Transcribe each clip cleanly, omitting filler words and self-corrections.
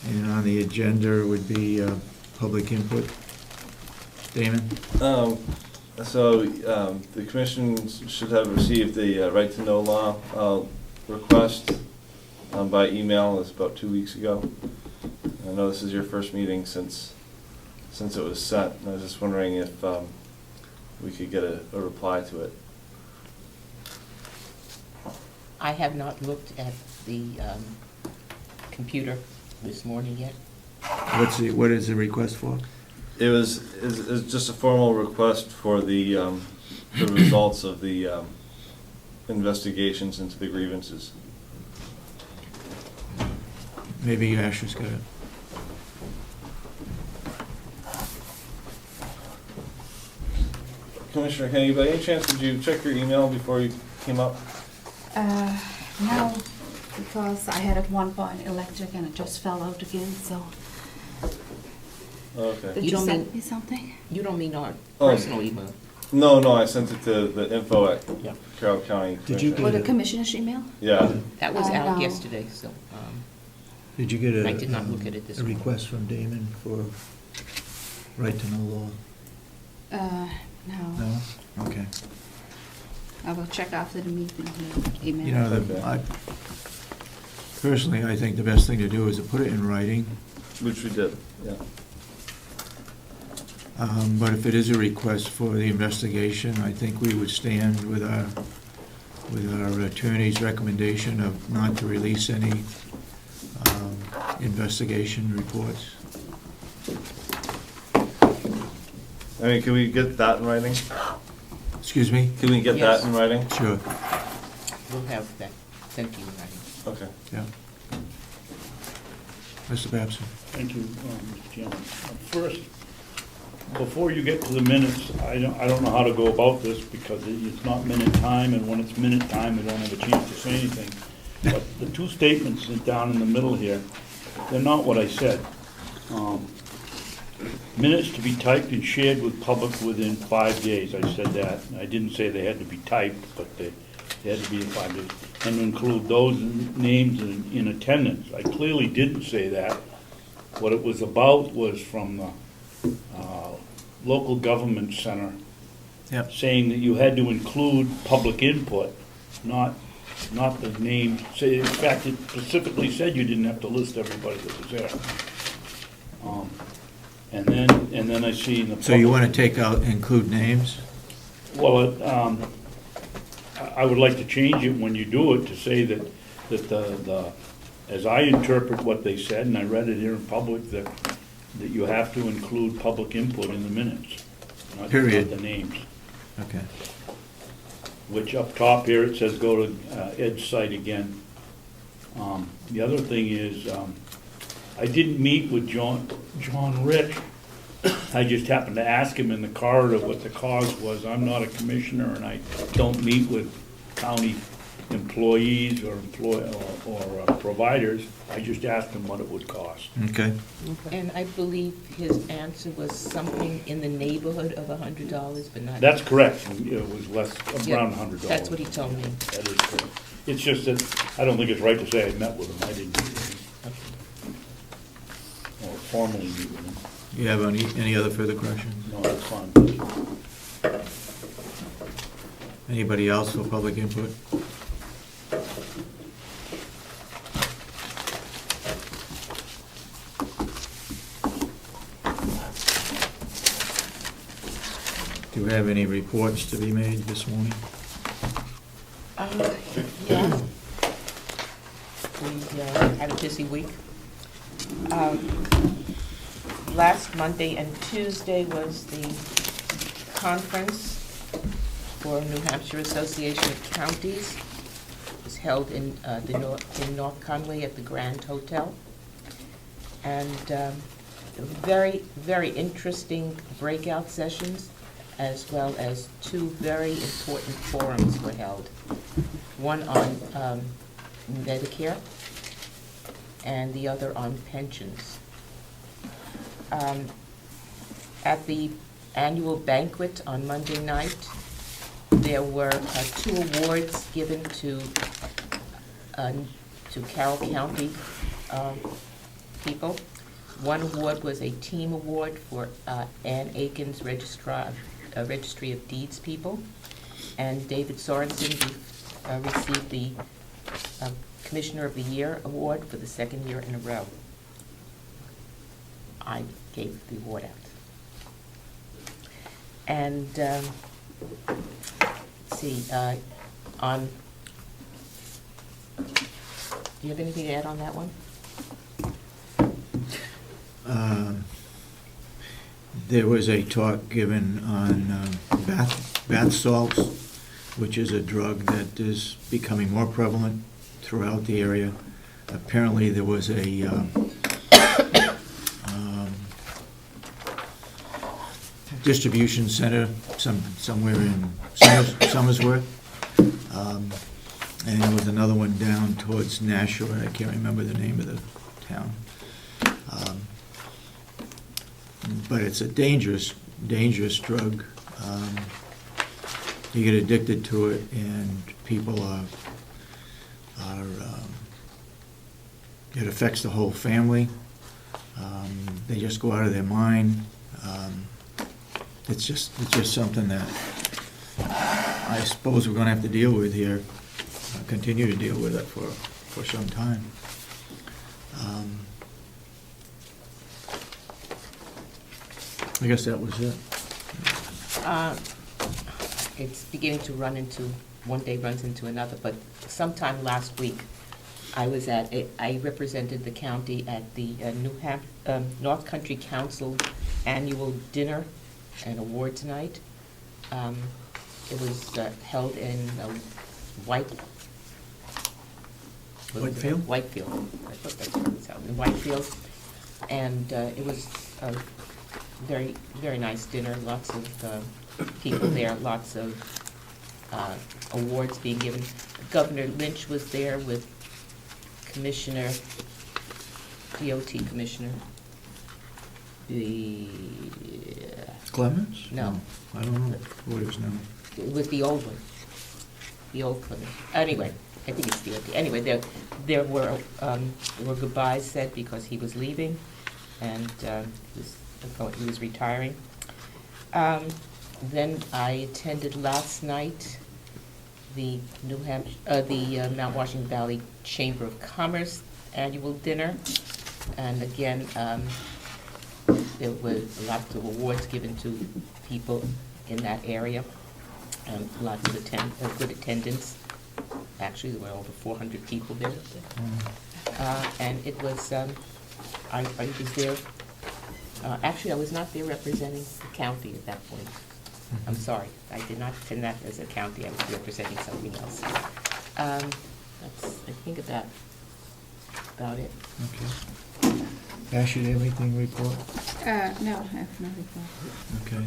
And on the agenda would be public input. Damon? The commission should have received the right to know law request by email. It's about 2 weeks ago. I know this is your first meeting since it was sent, and I was just wondering if we could get a reply to it. I have not looked at the computer this morning yet. What is the request for? It was just a formal request for the results of the investigations into the grievances. Maybe Asher's got it. Commissioner Kenny, by any chance did you check your email before you came up? No, because I had at one point electric and it just fell out again, so. Okay. Did You you don't send mean- me something? You don't mean our Oh. personal email? No, I sent it to the info at Yeah. Carroll County. Did you Commissioners. Or the commissioner's email? Yeah. That was I out know. yesterday, so Did you get I did not look at it this a morning. request from Damon for right to know law? No. No? Okay. I will check after the meeting, the email. You know, Okay. personally, I think the best thing to do is to put it in writing. Which we did, yeah. But if it is a request for the investigation, I think we would stand with our attorney's recommendation of not to release any investigation reports. I mean, can we get that in writing? Excuse me? Can we get Yes. that in writing? Sure, we'll have that sent to you in writing. Okay. yeah. Mr. Babson? Thank you, Mr. Chairman. First, before you get to the minutes, I don't know how to go about this because it's not minute time, and when it's minute time, we don't have a chance to say anything. But the two statements down in the middle here, they're not what I said. Minutes to be typed and shared with public within 5 days, I said that. I didn't say they had to be typed, but they had to be in 5 days. And to include those names in attendance. I clearly didn't say that. What it was about was from the local government center Yep. saying that you had to include public input, not the names. In fact, it specifically said you didn't have to list everybody that was there. And then I see in the. So you public- want to take out, include names? Well, I would like to change it when you do it to say that the, as I interpret what they said, and I read it here in public, that you have to include public input in the minutes. Not Period. the names. Okay. Which up top here, it says go to Ed's site again. The other thing is, I didn't meet with John Rich. I just happened to ask him in the corridor what the cause was. I'm not a commissioner, and I don't meet with county employees or providers. I just asked him what it would cost. Okay. And I believe his answer was something in the neighborhood of $100, but not. That's correct. It was less, Yeah, around $100. That's what he told me. That is correct. It's just that I don't think it's right to say I met with him. I didn't meet with him. Or formally meet with him. You have any other further questions? No, that's fine. Anybody else for public input? Do you have any reports to be made this morning? Yeah. We had a busy week. Last Monday and Tuesday was the conference for New Hampshire Association of Counties. It was held in North Conway at the Grand Hotel. And very, very interesting breakout sessions, as well as two very important forums were held. One on Medicare and the other on pensions. At the annual banquet on Monday night, there were 2 awards given to Carroll County people. One award was a team award for Ann Aiton's Registry of Deeds people, and David Sorensen received the Commissioner of the Year award for the second year in a row. I gave the award out. And let's see, on, do you have anything to add on that one? There was a talk given on bath salts, which is a drug that is becoming more prevalent throughout the area. Apparently, there was a distribution center somewhere in Somersworth, and there was another one down towards Nashua. I can't remember the name of the town. But it's a dangerous drug. You get addicted to it, and people it affects the whole family. They just go out of their mind. It's just something that I suppose we're going to have to deal with here, continue to deal with it for some time. I guess that was it. It's beginning to run into, one day runs into another, but sometime last week, I represented the county at the North Country Council Annual Dinner and Awards Night. It was held in Whitefield? Whitefield. I thought that's where it was held, in Whitefield. And it was a very, very nice dinner, lots of people there, lots of awards being given. Governor Lynch was there with Commissioner, DOT Commissioner, the... Clemens? No. I don't know what it is now. It was the old one, the old Clemens. Anyway, I think it's DOT. Anyway, there were goodbyes said because he was leaving, and he was retiring. Then I attended last night the Mount Washington Valley Chamber of Commerce annual dinner, and again, there was lots of awards given to people in that area, and lots of good attendance. Actually, there were over 400 people there. And it was, I was there. Actually, I was not there representing the county at that point. I'm sorry, I did not attend that as a county. I was representing something else. That's, I think, about it. Okay. Ash, you have anything to report? No, I have no report. Okay.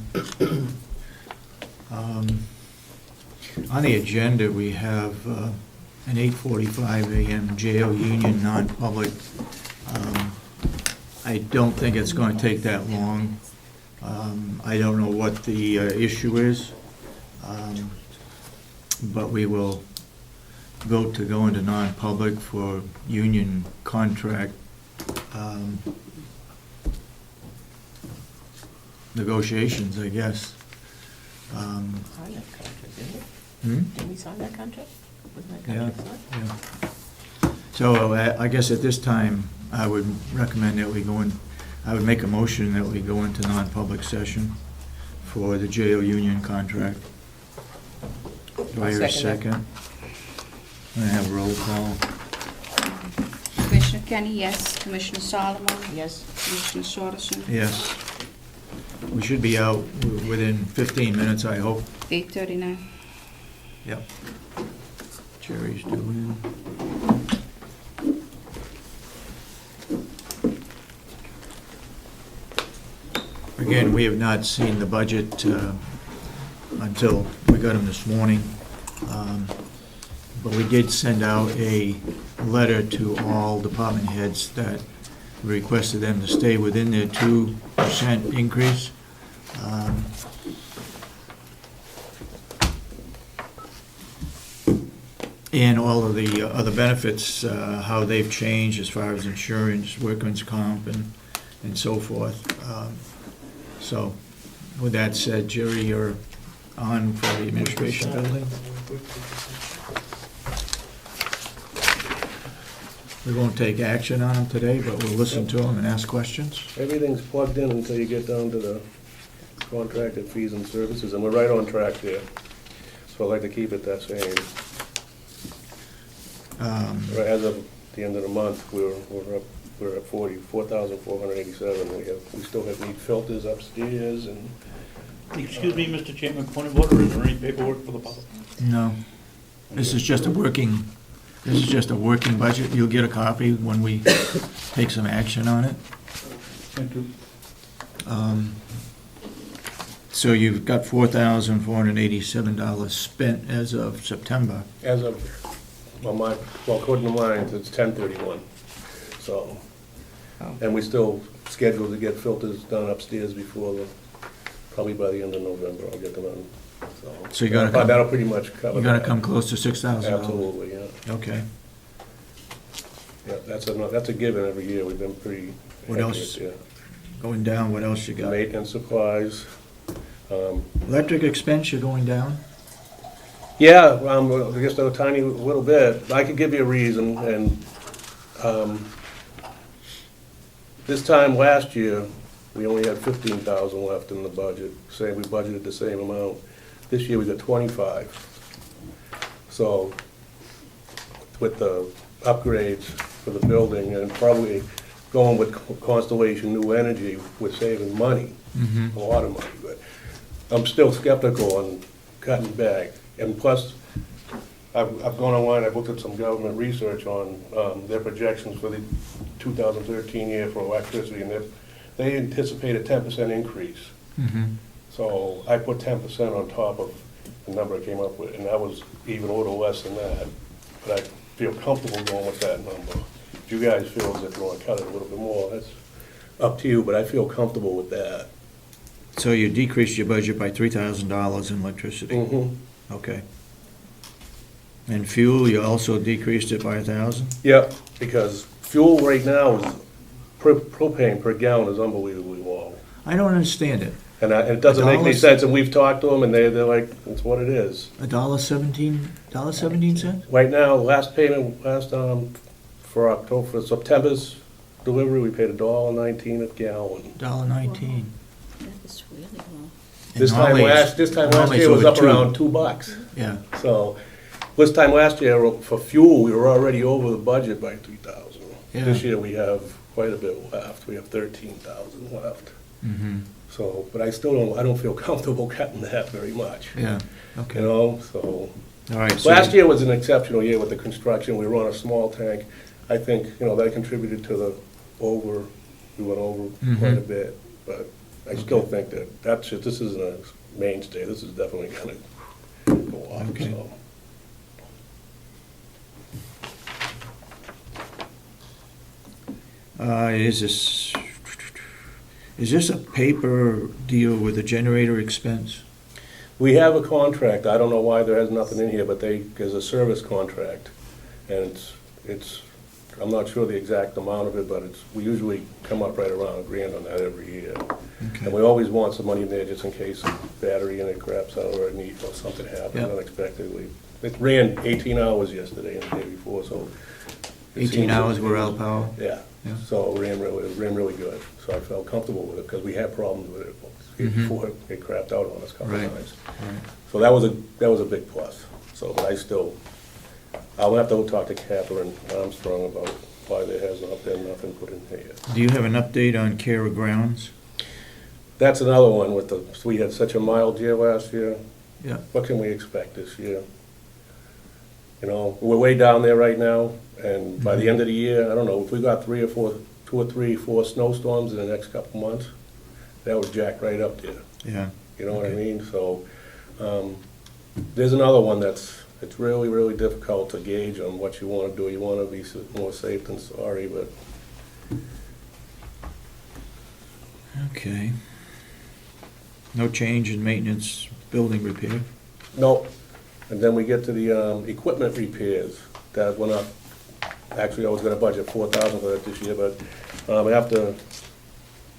On the agenda, we have an 8:45 a.m. jail union non-public. I don't think it's going to take that long. I don't know what the issue is, but we will vote to go into non-public for union contract negotiations, I guess. Signed that contract, didn't we? Didn't we sign that contract? Wasn't that Yeah, contract signed? yeah. So I guess at this time, I would recommend that we go in, I would make a motion that we go into non-public session for the jail union contract. Do I hear a second? I'm going to have a roll call. Commissioner Kenny, yes. Commissioner Solomon? Yes. Commissioner Sorensen? Yes. We should be out within 15 minutes, I hope. 8:39. Yep. Jerry's doing. Again, we have not seen the budget until we got them this morning. But we did send out a letter to all department heads that requested them to stay within their 2% increase. And all of the other benefits, how they've changed as far as insurance, workman's comp, and so forth. So, with that said, Jerry, you're on for the administration building. We won't take action on them today, but we'll listen to them and ask questions. Everything's plugged in until you get down to the contracted fees and services, and we're right on track there. So I'd like to keep it that same. As of the end of the month, we're at 4,487. We still need filters upstairs and. Excuse me, Mr. Chairman, point of order, is there any paperwork for the public? No, this is just a working budget. You'll get a copy when we take some action on it. Thank you. So you've got $4,487 spent as of September. As of, according to mine, it's 10/31. So, and we still scheduled to get filters done upstairs probably by the end of November, I'll get them done. So you gotta come- that'll pretty much cover You're gonna that. come close to $6,000. Absolutely, yeah. Okay. Yeah, that's a given every year. We've been pretty What else? accurate, Going down, what else you yeah. got? Maintenance supplies. Electric expense, you're going down? Yeah, just a tiny little bit. I could give you a reason, and this time last year, we only had 15,000 left in the budget. Say we budgeted the same amount. This year we got 25. So with the upgrades for the building and probably going with Constellation New Energy, we're saving money, a lot of money. But I'm still skeptical on cutting back. And plus, I've gone online, I've looked at some government research on their projections for the 2013 year for electricity, and they anticipate a 10% increase. So I put 10% on top of the number I came up with, and that was even a little less than that. But I feel comfortable going with that number. If you guys feel as if you want to cut it a little bit more, that's up to you, but I feel comfortable with that. So you decreased your budget by $3,000 in electricity? Okay. And fuel, you also decreased it by 1,000? Yep, because fuel right now is, propane per gallon is unbelievably low. I don't understand it. And it doesn't make any $1.17? sense, and we've talked to them, and they're like, it's what it is. $1.17? Right now, last for September's delivery, we paid $1.19 a gallon. $1.19. That is really low. This time Normally last it's year was over up two. around $2. Yeah, So, this time last year, for fuel, we were already over the budget by 3,000. Yeah. This year, we have quite a bit left. We have 13,000 left. So, but I don't feel comfortable cutting that very much. yeah, okay. You know, so. All right. So Last year was an exceptional year with the construction. We were on a small tank. I think, that contributed to we went over quite a bit. But I still think this isn't a mainstay. This is definitely gonna go off, Okay. so. Is this a paper deal with a generator expense? We have a contract. I don't know why there has nothing in here, but there's a service contract. And I'm not sure the exact amount of it, but we usually come up right around $1,000 on that every year. Okay. And we always want some money in there just in case a battery in it craps out or something happens Yep. unexpectedly. It ran 18 hours yesterday and the day before, so. it 18 seems hours that- were out of power? Yeah, Yeah. so it ran really good. So I felt comfortable with it because we had problems with it before it crapped out on us a couple Right. times. Right. So that was a big plus. So, but I'll have to talk to Catherine Armstrong about why there has not been nothing put in there yet. Do you have an update on Carroll Grounds? That's another one we had such a mild year last year. Yeah. What can we expect this year? We're way down there right now, and by the end of the year, I don't know, if we got 2 or 3, 4 snowstorms in the next couple months, that would jack right up there. Yeah. You know what I Okay. mean? So, there's another one it's really, really difficult to gauge on what you want to do. You want to be more safe than sorry, but Okay. No change in maintenance, building repair? no. And then we get to the equipment repairs. That went up. Actually, I was gonna budget 4,000 for that this year, but after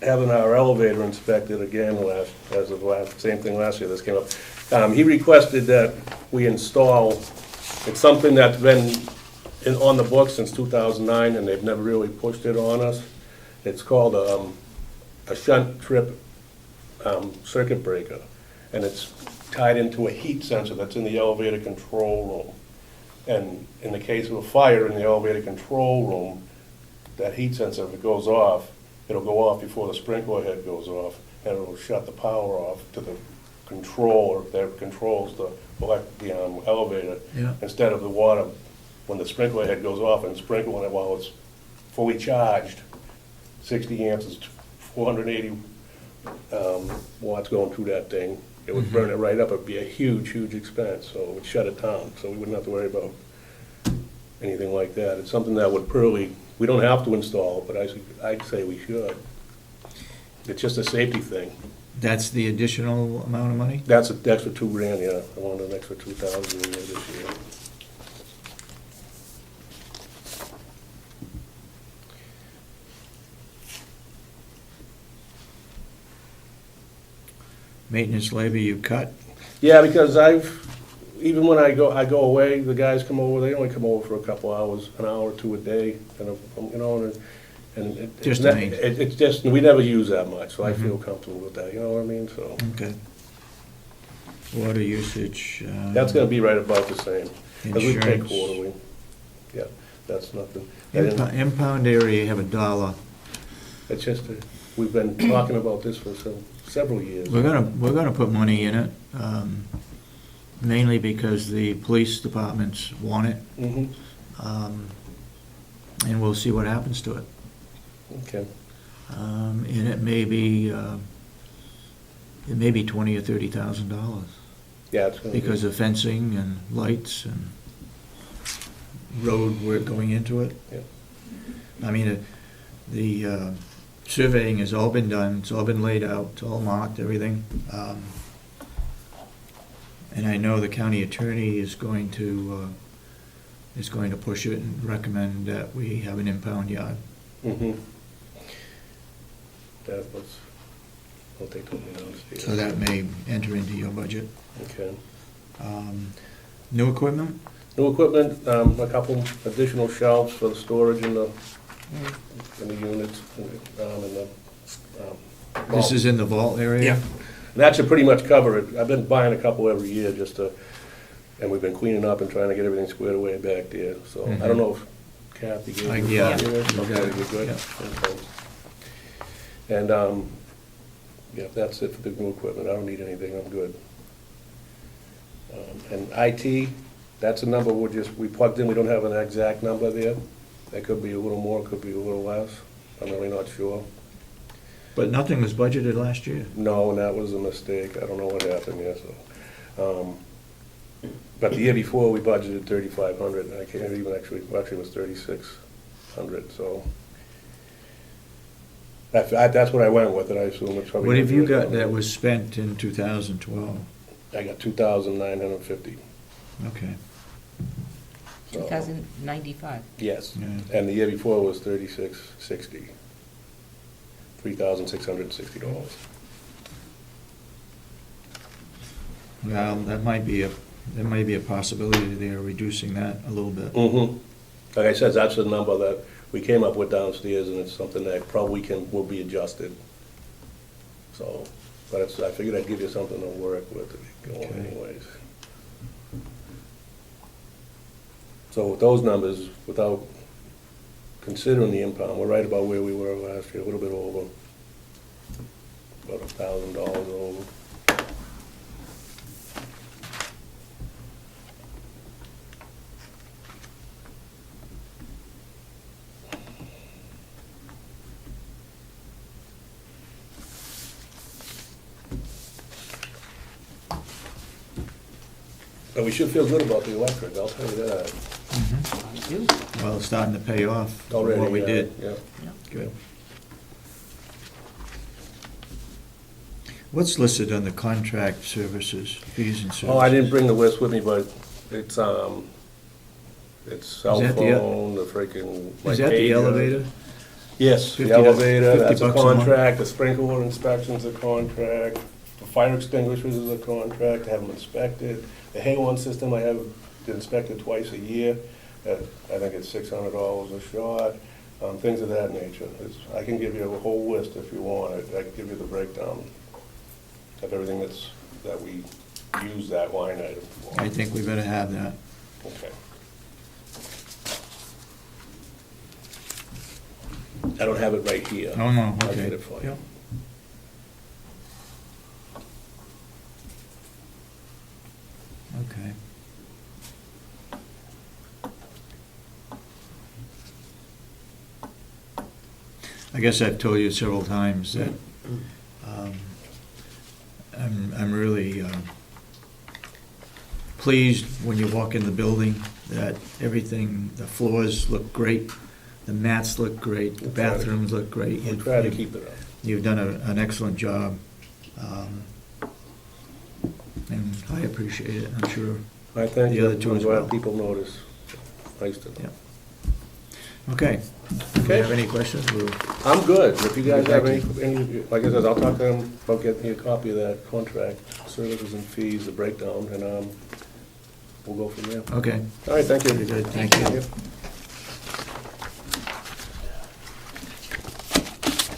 having our elevator inspected again same thing last year, this came up. He requested that we install, it's something that's been on the books since 2009, and they've never really pushed it on us. It's called a shunt trip circuit breaker, and it's tied into a heat sensor that's in the elevator control room. And in the case of a fire in the elevator control room, that heat sensor, if it goes off, it'll go off before the sprinkler head goes off, and it'll shut the power off to the controller that controls the elevator, Yeah. instead of the water, when the sprinkler head goes off and sprinkling it while it's fully charged. 60 amps is 480 watts going through that thing. It would burn it right up. It'd be a huge, huge expense, so it would shut it down, so we wouldn't have to worry about anything like that. It's something that would we don't have to install it, but I'd say we should. It's just a safety thing. That's the additional amount of money? That's an extra $2,000, yeah. I wanted an extra 2,000 in there this year. Maintenance labor you cut? Yeah, because even when I go away, the guys come over, they only come over for a couple hours, an hour or two a day, and Just it's to maintain. it's just, we never use that much, so I feel comfortable with that, you know what I mean, so. Okay. Water usage. That's gonna be right about the same, because we pay Insurance. quarterly. Yeah, that's nothing. And Impound area, you have $1. it's just, we've been talking about this for several years. We're gonna put money in it, mainly because the police departments want it, Mhm. and we'll see what happens to it. Okay, And it may be $20,000 or $30,000 yeah, it's gonna be. because of fencing and lights and road work going into it. Yeah. I mean, the surveying has all been done, it's all been laid out, it's all marked, everything. And I know the county attorney is going to push it and recommend that we have an impound yard. Mhm. That was, I'll take that downstairs. So that may enter into your budget. Okay. New equipment? New equipment, a couple additional shelves for the storage in the units, This is in the vault area? And that should pretty much cover it. I've been buying a couple every year and we've been cleaning up and trying to get everything squared away back there, so I don't know if Kathy gave you. Yeah. a copy of it? You got Okay, it. you're good. Yeah. Okay. And, yeah, that's it for the new equipment. I don't need anything, I'm good. And IT, that's a number we plugged in, we don't have an exact number there. That could be a little more, could be a little less. I'm really not sure. But nothing was budgeted last year. No, and that was a mistake. I don't know what happened there, so. But the year before, we budgeted 3,500, and I can't even actually it was 3,600, so. That's what I went with, and I assume it's probably. What have you got that was spent in 2012? I got 2,950. Okay. so- 2,095. Yes, Yeah. and the year before was 3,660. $3,660. Well, that might be a possibility there, reducing that a little bit. Mm-hmm. Like I said, that's the number that we came up with downstairs, and it's something that probably will be adjusted. So, but I figured I'd give you something to work with to get going Okay. anyways. So with those numbers, without considering the impound, we're right about where we were last year, a little bit over, about $1,000 over. But we should feel good about the electric, I'll tell you that. Well, it's starting to pay off for Already, what we did. Yeah. Good. What's listed on the contract services, fees and services? Oh, I didn't bring the list with me, but It's cell Is that the- phone, the freaking. Is that the elevator? Yes, 50 the elevator, that's a $50 a month? contract, the sprinkler inspection's a contract, the fire extinguishers is a contract, to have them inspected. The hay-one system, I have it inspected twice a year, I think it's $600 a shot, things of that nature. I can give you a whole list if you want it, I can give you the breakdown of everything that we use that line item for. I think we better have that. Okay. I don't have it right here. Oh, no, I'll okay. get it for you. Yep. Okay. I guess I've told you several times that I'm really pleased when you walk in the building that everything, the floors look great, the mats look great, the bathrooms look great. We'll try to keep it up. You've done an excellent job, and I appreciate it, I'm sure. I thank The you, other two I'm as glad well. people notice. Nice to know. Yeah. Okay. Do you Okay. have any questions? We'll- I'm good. If you guys have any, Thank like I said, I'll talk to them about getting me a copy of that contract, services and fees, the breakdown, and we'll go from there. Okay. All right, thank you. Very good, thank you.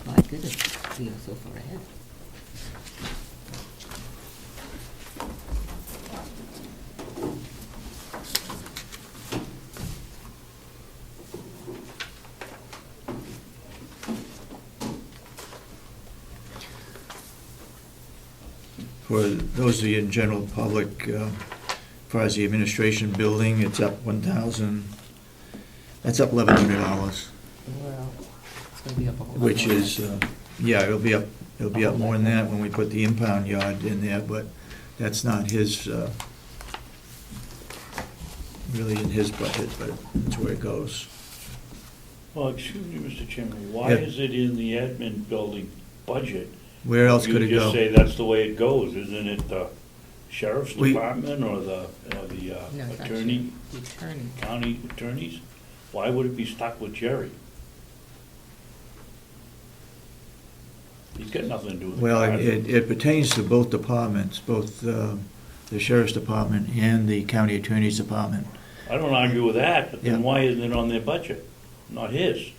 My goodness, we are so far ahead. For those of you in general public, as far as the administration building, it's up 1,000, that's up $1,100, Well, it's gonna be up a whole lot which more. is, yeah, it'll be up more than that when we put the impound yard in there, but that's not his, really in his budget, but that's where it goes. Well, excuse me, Mr. Chairman, why Yeah. is it in the admin building budget? Where else could it You just go? say that's the way it goes, isn't it the sheriff's We- department or the No, it's not attorney, The attorney. county attorneys? Why would it be stuck with Jerry? He's got nothing to do with it. Well, it pertains to both departments, both the sheriff's department and the county attorney's department. I don't argue with that, but then Yeah. why isn't it on their budget? Not his.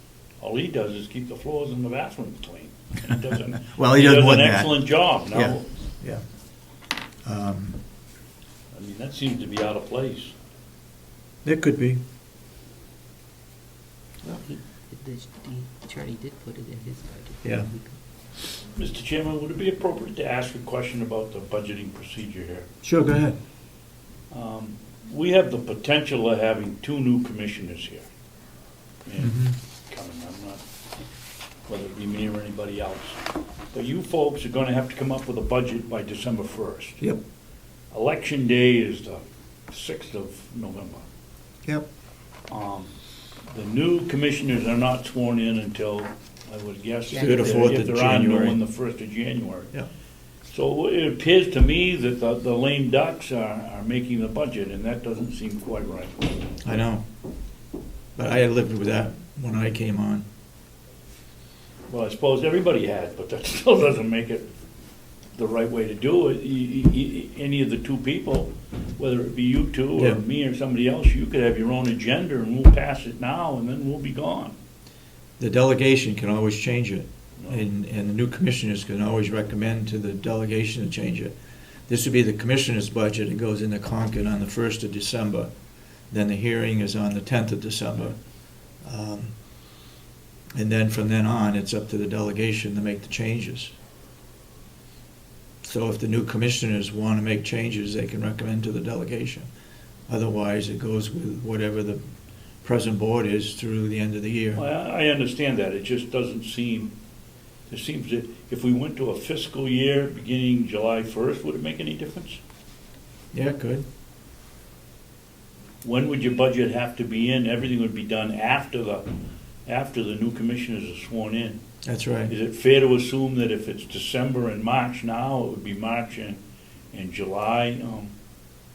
All he does is keep the floors in the bathroom clean. He doesn't. Well, he doesn't want He that. does an excellent job, Yeah. no? Yeah. I mean, that seems to be out of place. It could be. Well, the attorney did put it in his budget. Yeah. Mr. Chairman, would it be appropriate to ask a question about the budgeting procedure here? Sure, go ahead. We have the potential of having 2 new commissioners here. And coming, I'm not, whether it be me or anybody else. But you folks are gonna have to come up with a budget by December 1st. Yep, Election day is the 6th of November. yep. The new commissioners are not sworn in until, I would guess, Third or if fourth there of are new January. on the 1st of January. Yeah. So it appears to me that the lame ducks are making the budget, and that doesn't seem quite right. I know. But I lived with that when I came on. Well, I suppose everybody had, but that still doesn't make it the right way to do it. Any of the 2 people, whether it be you 2 Yeah. or me or somebody else, you could have your own agenda and we'll pass it now and then we'll be gone. The delegation can always change it, and the new commissioners can always recommend to the delegation to change it. This would be the commissioner's budget, it goes into Concord on the 1st of December, then the hearing is on the 10th of December. And then from then on, it's up to the delegation to make the changes. So if the new commissioners want to make changes, they can recommend to the delegation. Otherwise, it goes with whatever the present board is through the end of the year. Well, I understand that, it just doesn't seem, it seems that if we went to a fiscal year beginning July 1st, would it make any difference? Yeah, it could. When would your budget have to be in? Everything would be done after the new commissioners are sworn in. That's right. Is it fair to assume that if it's December and March now, it would be March and July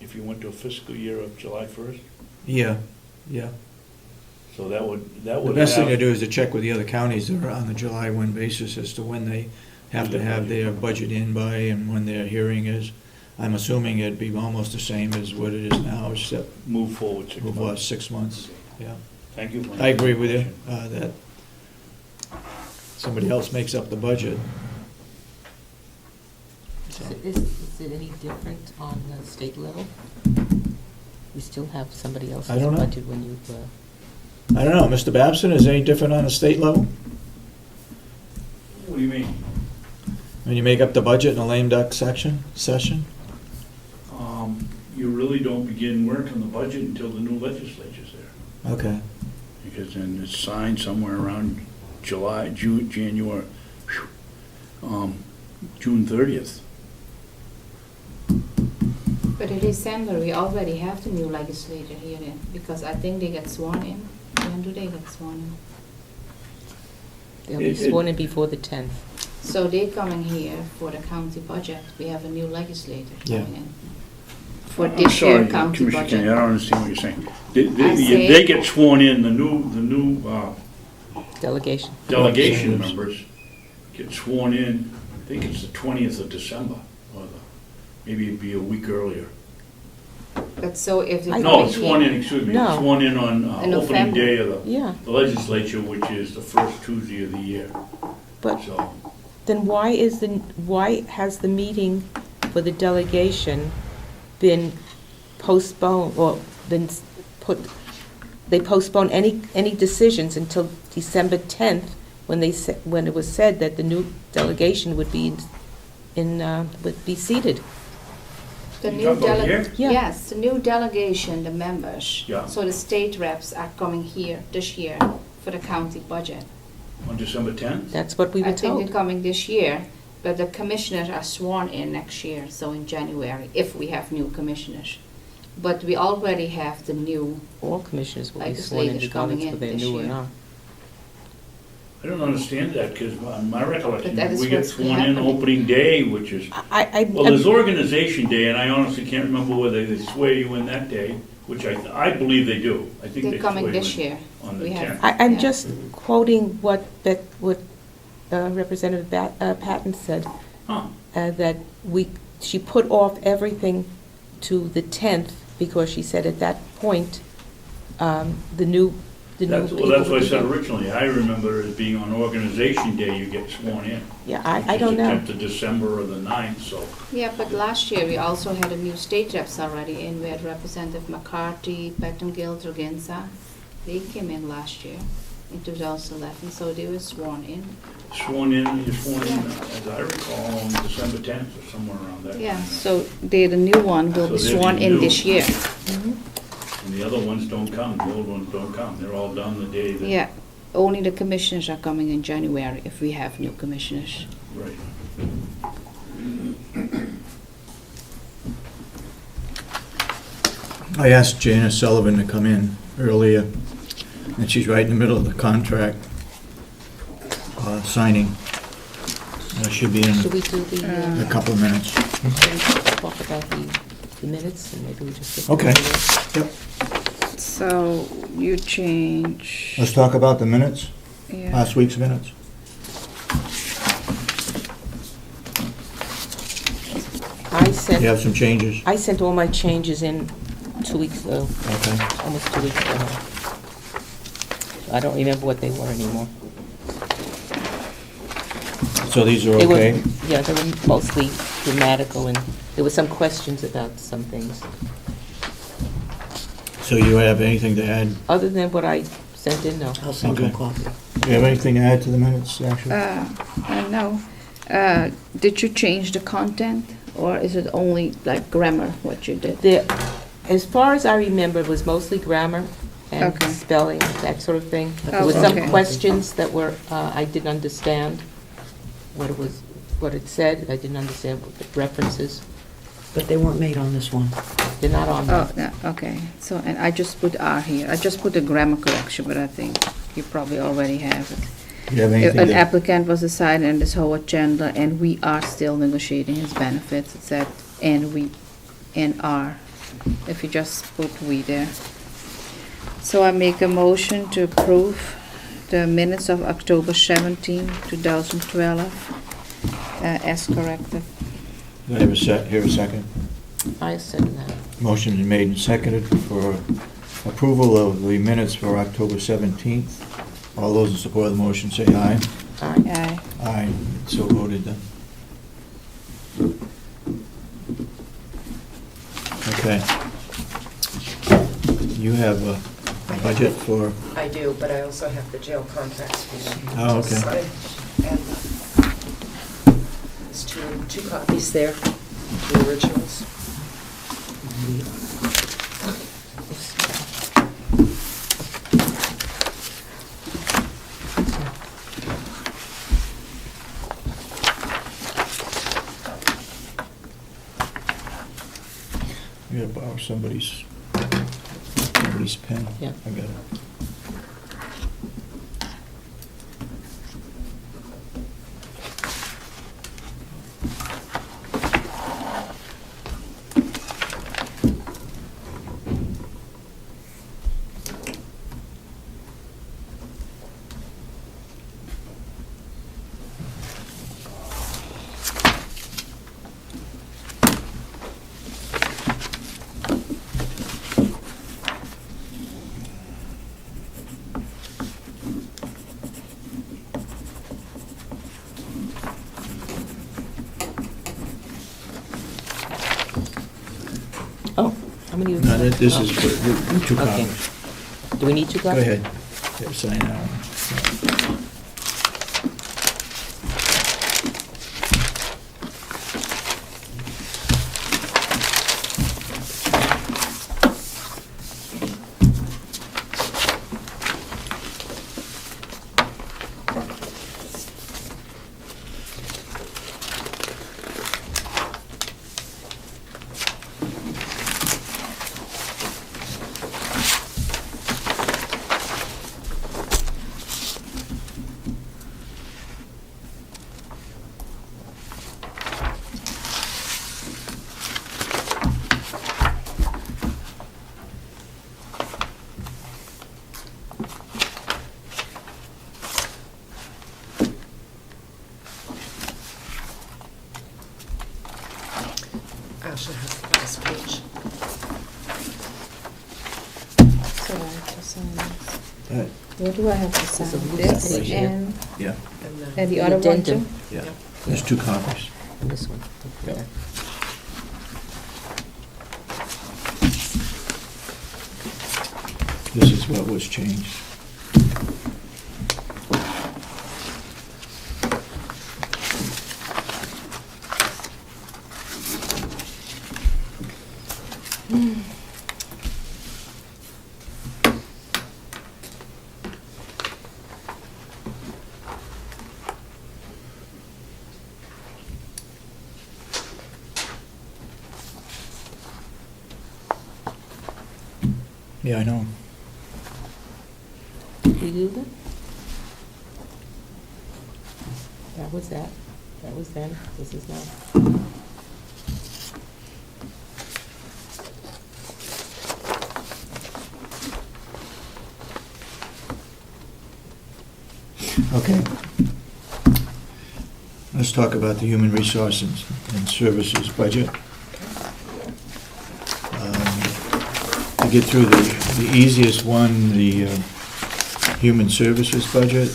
if you went to a fiscal year of July 1st? Yeah, yeah. So that would The best thing to have- do is to check with the other counties that are on the July 1 basis as to when they have to have their budget in by and when their hearing is. I'm assuming it'd be almost the same as what it is now, except move forward 6 move months. 6 months, yeah. Thank you. for I agree with you, information. that somebody else makes up the budget. So, Is it any different on the state level? We still have somebody else's I don't know. budget when you, I don't know, Mr. Babson, is it any different on the state level? What do you mean? When you make up the budget in a lame duck session? You really don't begin work on the budget until the new legislature's there. Okay. Because then it's signed somewhere around July, June, January, June 30th. But in December, we already have the new legislature here in, because I think they get sworn in. When do they get sworn in? they'll be sworn in before the 10th. So they're coming here for the county budget. We have a new legislator Yeah. coming in. For I'm this year sorry, county Commissioner Kennedy, I budget. don't understand what you're saying. I say- They get sworn in, the new Delegation. delegation members get sworn in, I think it's the 20th of December, or maybe it'd be a week earlier. But so if they're I- No, coming it's sworn here, in, excuse me, No. it's sworn in on In opening November. day of Yeah, the legislature, which is the first Tuesday of the year, but so. then why has the meeting for the delegation been postponed, or been they postponed any decisions until December 10th, when it was said that the new delegation would be would be seated? the You new talking about here? Yeah. Yes, the new delegation, the members. Yeah. So the state reps are coming here this year for the county budget. On December 10th? That's what we were I think they're told. coming this year, but the commissioners are sworn in next year, so in January, if we have new commissioners. But we already have the new, All commissioners will be sworn in Legislators coming regardless in whether they're this new or year. not. I don't understand that, because my recollection But that is is we get what's sworn in happening. opening day, which is, well, there's organization day, and I honestly can't remember whether they swear you in that day, which I believe they do. I think they they're swear coming you this in year. on the We have- 10th. I'm Yeah. just quoting what Representative Patton said, Huh. that she put off everything to the 10th because she said at that point, the new Well, people that's what would I be said there. originally. I remember it being on organization day you get sworn in. Yeah, I don't know. Which is the 10th of December or the 9th, so. Yeah, but last year, we also had a new state reps already in. We had Representative McCarthy, Pettengill, Dragenza. They came in last year, in 2011, so they were sworn in. Sworn in, as I recall, on December 10th or somewhere around that. Yeah, time. so they, the new one will be So they'll sworn be in new. this year. And the other ones don't come, the old ones don't come. They're all done the day that. Yeah, only the commissioners are coming in January if we have new commissioners. Right. I asked Janice Sullivan to come in earlier, and she's right in the middle of the contract signing. Should be in Should we do a couple of minutes. talk about the minutes, and maybe we just... Okay. Yep. So you change. Let's talk about the minutes, Yeah. last week's minutes. You have some changes? I sent all my changes in 2 weeks ago, Okay. almost 2 weeks ago. I don't remember what they were anymore. So these are They were- okay? Yeah, they were mostly grammatical, and there were some questions about some things. So you have anything to add? Other than what I sent in, no. I'll send you a Okay. copy. Do you have anything to add to the minutes, actually? No. Did you change the content, or is it only like grammar, what you did? As far as I remember, it was mostly grammar and Okay. spelling, that sort of thing. There Oh, were some okay. questions that were, I didn't understand what it said. I didn't understand what the references. But they weren't made on this one. They're not on Oh, there. yeah, okay. So, and I just put R here. I just put a grammar correction, but I think you probably already have it. Do you have anything An to... applicant was assigned in this Howard Chandler, and we are still negotiating his benefits. It said, and we, and are if you just put we there. So I make a motion to approve the minutes of October 17, 2012, as corrected. Do I have a second? I second that. Motion is made and seconded for approval of the minutes for October 17th. All those in support of the motion say aye. Aye. Aye. Aye, so voted then. Okay. You have a budget for, I do, but I also have the jail contracts for you. Oh, okay. Sign. And there's two copies there, the originals. you gotta borrow somebody's pen. Yeah. I got it. Oh, how many? No, this Oh. is for two Okay. copies. Do we need two Go copies? ahead. Yeah, sign that one. I also have the last page. So I have to sign this. That- What do I have to sign? There's a blue This right here. and, Yeah, and the The other one addendum. too? yeah. There's two copies. And this one. Yeah. This is what was changed. Yeah, I know. Did we do that? That was that. That was then. This is now. Okay. Let's talk about the Human Resources and Services budget. To get through the easiest one, the Human Services budget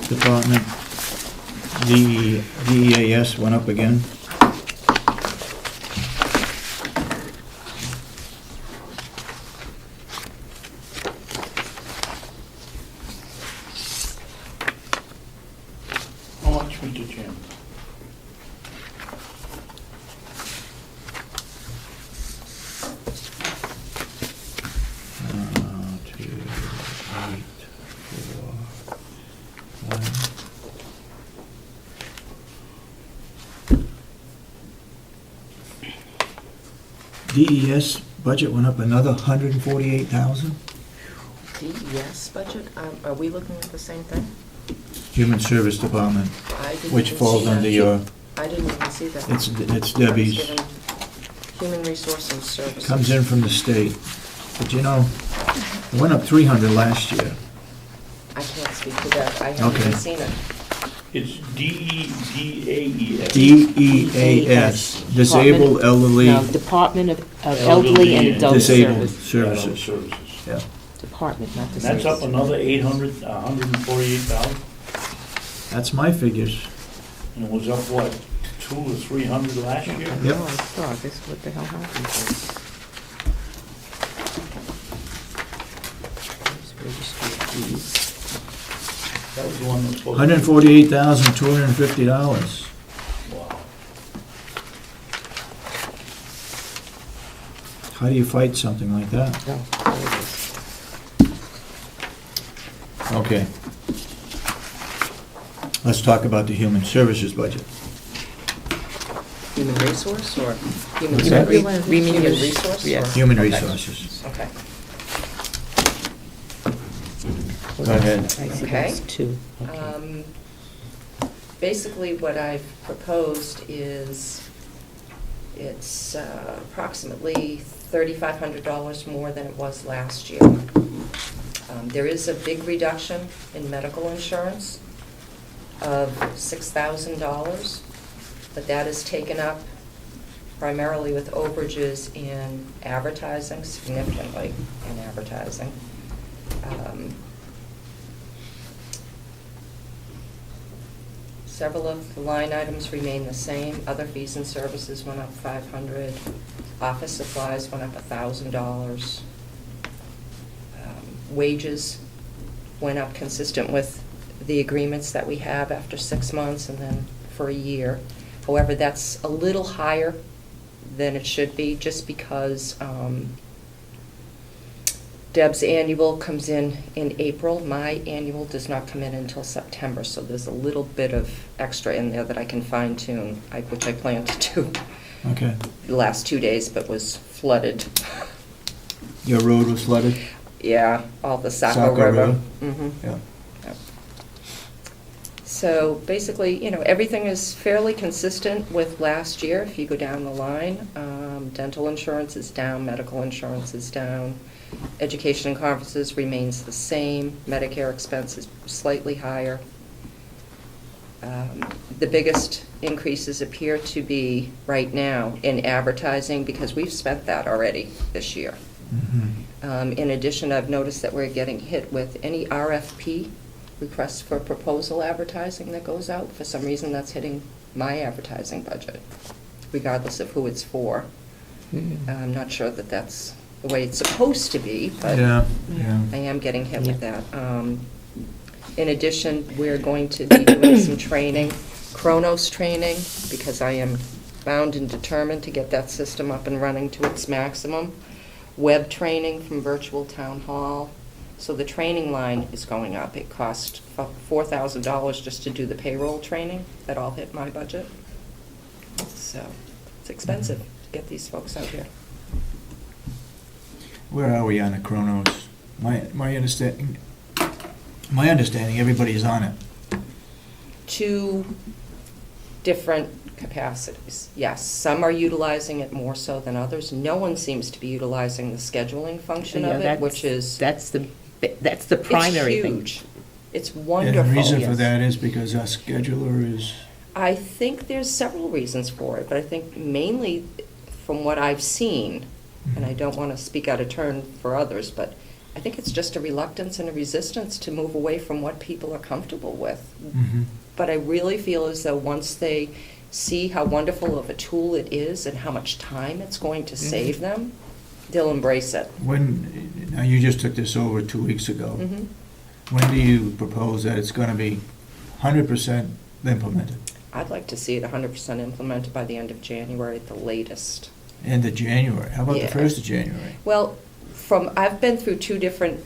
department, the DEAS went up again. How much, Mr. Chairman? DES budget went up another 148,000. DES budget, are we looking at the same thing? Human Service Department, I didn't which even falls see that. under your, I didn't even see that. it's I was Debbie's. given Human Resource and Services. Comes in from the state. But you know, it went up 300 last year. I can't speak to that. I haven't even Okay. seen it. It's DEAS. DEAS, Disabled Elderly No, Department of Elderly and Adult Disabled Services. Services. Yeah. Department, not And the that's up service. another 148,000, That's my figures. and it was up, what, 200 or 300 last year? Yep. No, I saw this, what the hell happened to it? Where's Registry of Deeds? That was the one that was supposed to. $148,250. Wow. How do you fight something like that? Oh, there it is. Okay. Let's talk about the human services budget. Human Resource or Human What's that? Human Resource? Yeah. or- Human Okay. resources. Okay. Go ahead. I see Okay. that's two. Basically, what I've proposed is, it's approximately $3,500 more than it was last year. There is a big reduction in medical insurance of $6,000, but that is taken up primarily with overages in advertising, significantly in advertising. Several of the line items remain the same. Other fees and services went up $500. Office supplies went up $1,000. Wages went up consistent with the agreements that we have after 6 months and then for a year. However, that's a little higher than it should be, just because Deb's annual comes in April. My annual does not come in until September, so there's a little bit of extra in there that I can fine tune, which I plan to do Okay. the last 2 days, but was flooded. Your road was flooded? Yeah, all the Saco Saco River. River. Mhm. Yeah. Yep. So basically, everything is fairly consistent with last year if you go down the line. Dental insurance is down, medical insurance is down, education and conferences remains the same, Medicare expense is slightly higher. The biggest increases appear to be right now in advertising, because we've spent that already this year. Mhm. In addition, I've noticed that we're getting hit with any RFP, requests for proposal advertising that goes out. For some reason, that's hitting my advertising budget, regardless of who it's for. I'm not sure that that's the way it's supposed to be, but Yeah, yeah. I am getting hit with that. In addition, we're going to be doing some training, Kronos training, because I am bound and determined to get that system up and running to its maximum. Web training from virtual town hall. So the training line is going up. It cost $4,000 just to do the payroll training. That all hit my budget. So it's expensive to get these folks out here. Where are we on the Kronos? My understanding, everybody's on it. 2 different capacities. Yes, some are utilizing it more so than others. No one seems to be utilizing the scheduling function Yeah, of it, which is, That's the primary it's thing. huge. It's And wonderful. the reason for yes. that is because our scheduler is, I think there's several reasons for it, but I think mainly from what I've seen, and I don't want to speak out of turn for others, but I think it's just a reluctance and a resistance to move away from what people are comfortable with. Mhm. But I really feel as though once they see how wonderful of a tool it is and how much time it's going to save them, they'll embrace it. now you just took this over 2 weeks ago. Mhm. When do you propose that it's gonna be 100% implemented? I'd like to see it 100% implemented by the end of January at the latest. End of January? How about the Yeah. 1st of January? Well, I've been through 2 different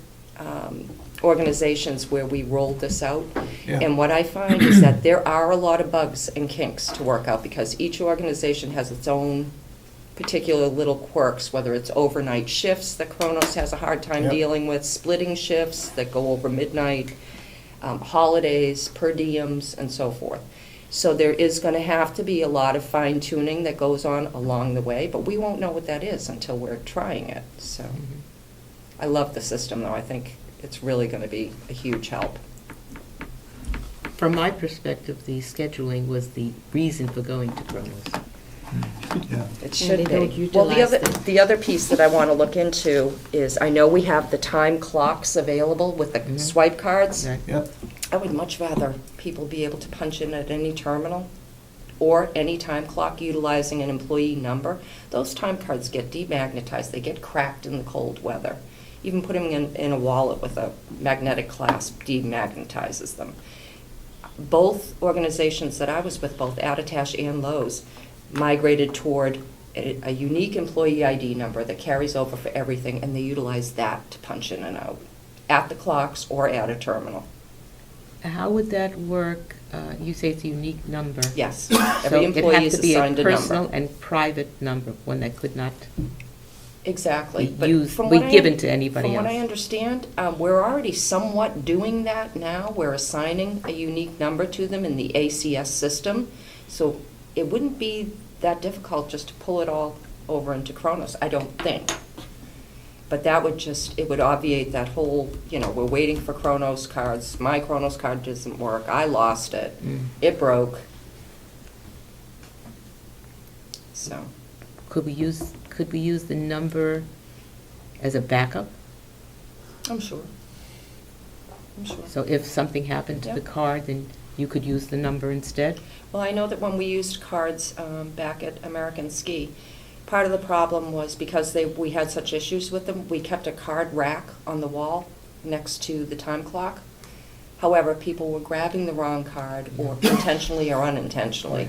organizations where we rolled this out. Yeah. And what I find is that there are a lot of bugs and kinks to work out, because each organization has its own particular little quirks, whether it's overnight shifts that Kronos has a hard time Yep. dealing with, splitting shifts that go over midnight. holidays, per diems, and so forth. So there is going to have to be a lot of fine tuning that goes on along the way, but we won't know what that is until we're trying it. So I love the system, though. I think it's really going to be a huge help. From my perspective, the scheduling was the reason for going to Kronos. Yeah. It should they be. don't Well, utilize them. the other piece that I want to look into is, I know we have the time clocks available with the Mhm. swipe cards. Right. Yep. I would much rather people be able to punch in at any terminal or any time clock utilizing an employee number. Those time cards get demagnetized, they get cracked in the cold weather. Even putting in a wallet with a magnetic clasp demagnetizes them. Both organizations that I was with, both Attitash and Lowe's, migrated toward a unique employee ID number that carries over for everything, and they utilize that to punch in and out at the clocks or at a terminal. How would that work? You say it's a unique number. Yes, So every employee is assigned a it'd have to be a personal number. and private number, one that could not Exactly. be But used, from be what I- given to anybody From else. what I understand, we're already somewhat doing that now. We're assigning a unique number to them in the ACS system. So it wouldn't be that difficult just to pull it all over into Kronos, I don't think. But that would just, it would obviate that whole, we're waiting for Kronos cards. My Kronos card doesn't work. I lost it. Mm. It broke. So, Could we use the number as a backup? I'm sure. So if something happened to the Yeah. card, then you could use the number instead? Well, I know that when we used cards back at American Ski, part of the problem was because we had such issues with them, we kept a card rack on the wall next to the time clock. However, people were grabbing the wrong card, or intentionally or unintentionally,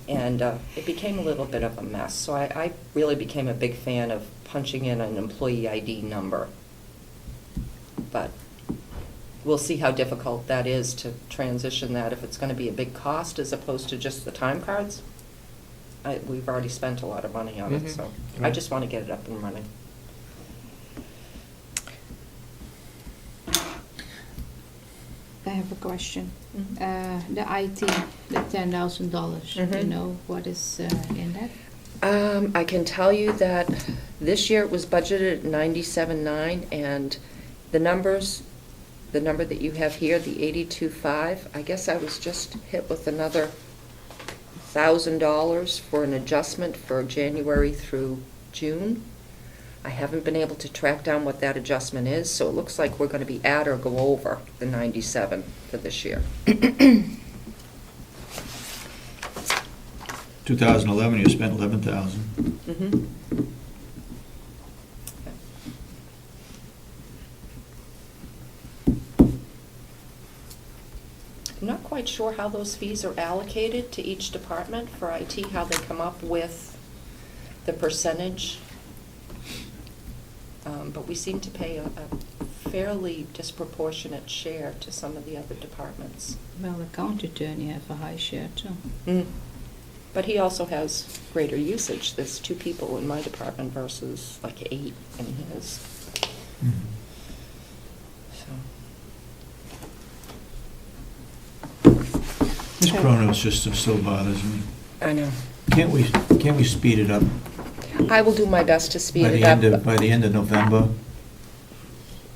and it became a little bit of a mess. So I really became a big fan of punching in an employee ID number. But we'll see how difficult that is to transition that, if it's going to be a big cost as opposed to just the time cards. We've already spent a lot of money on it, Mhm. so I Right. just want to get it up and running. I have a question. Mhm. The IT, the $10,000, do you Mhm. know what is in that? I can tell you that this year it was budgeted at 97.9, and the number that you have here, the 82.5, I guess I was just hit with another $1,000 for an adjustment for January through June. I haven't been able to track down what that adjustment is, so it looks like we're going to be at or go over the 97 for this year. 2011, you spent 11,000. Mhm. I'm not quite sure how those fees are allocated to each department for IT, how they come up with the percentage. But we seem to pay a fairly disproportionate share to some of the other departments. Well, the county attorney have a high share too. But he also has greater usage. There's 2 people in my department versus like 8 in his. So. This Kronos system still bothers me. I know. Can't we speed it up I will do my best to speed by it the up. end of, by the end of November?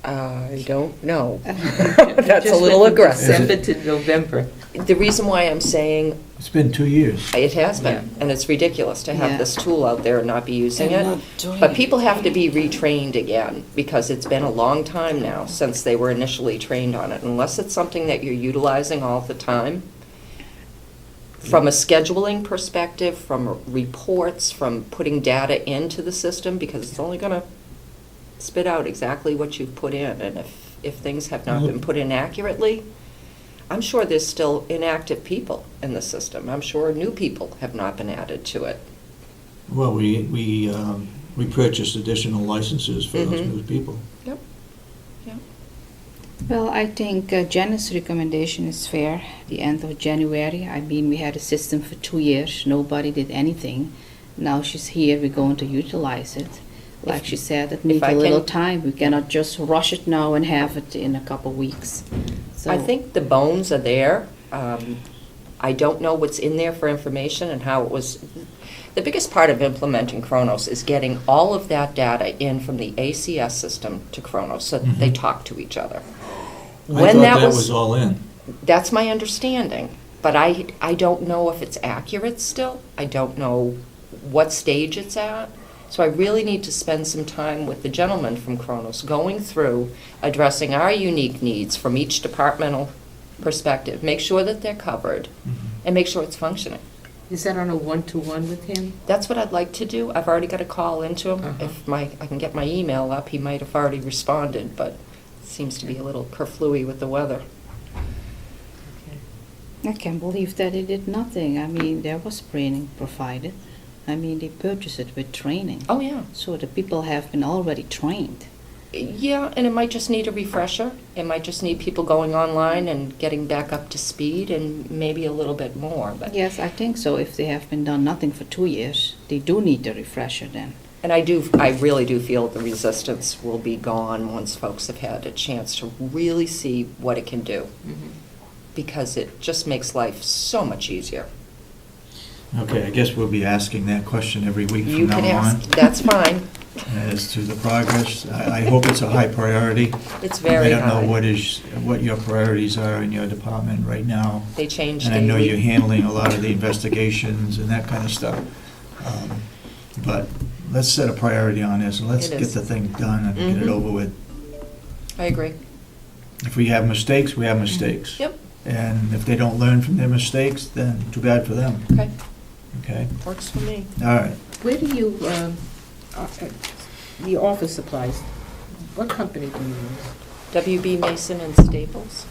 I don't know. That's a little Is aggressive. December to November. The reason why I'm saying It's been 2 years. it has been, and it's ridiculous to have Yeah. this tool out there and not be using And it. not doing But it. people have to be retrained again, because it's been a long time now since they were initially trained on it. Unless it's something that you're utilizing all the time, from a scheduling perspective, from reports, from putting data into the system, because it's only going to spit out exactly what you've put in. And if things have not been put in accurately, I'm sure there's still inactive people in the system. I'm sure new people have not been added to it. Well, we purchased additional licenses for those Mhm. new people. Yep. Yep. Well, I think Janice's recommendation is fair. The end of January, I mean, we had a system for 2 years. Nobody did anything. Now she's here, we're going to utilize it. like she said, it needs I a little can- time. We cannot just rush it now and have it in a couple weeks. So I think the bones are there. I don't know what's in there for information and how it was. The biggest part of implementing Kronos is getting all of that data in from the ACS system to Kronos so that they talk to each other. I thought that was all in. That's my understanding, but I don't know if it's accurate still. I don't know what stage it's at. So I really need to spend some time with the gentleman from Kronos, going through, addressing our unique needs from each departmental perspective, make sure that they're covered, and make sure it's functioning. Is that on a one-to-one with him? That's what I'd like to do. I've already got a call into him. Uh-huh. If I can get my email up, he might have already responded, but it seems to be a little kerflooey with the weather. I can't believe that they did nothing. I mean, there was training provided. I mean, they purchased it with training. Oh, yeah. So the people have been already trained. Yeah, and it might just need a refresher. It might just need people going online and getting back up to speed and maybe a little bit more. But Yes, I think so. If they have been done nothing for 2 years, they do need the refresher then. And I really do feel the resistance will be gone once folks have had a chance to really see what it can do. Because it just makes life so much easier. Okay, I guess we'll be asking that question every week You from can now on. ask, that's fine. As to the progress. I hope it's a high priority. It's very I don't know high. what your priorities are in your department right now. They change And I know you're daily. handling a lot of the investigations and that kind of stuff. But let's set a priority on this, and let's It get is. the thing done and get it Mhm. over with. I agree. If we have mistakes, we have mistakes. Yep, And if they don't learn from their mistakes, then too bad for them, okay, okay? works for me. All right. Where do you, the office supplies, what company do you use? WB Mason and Staples.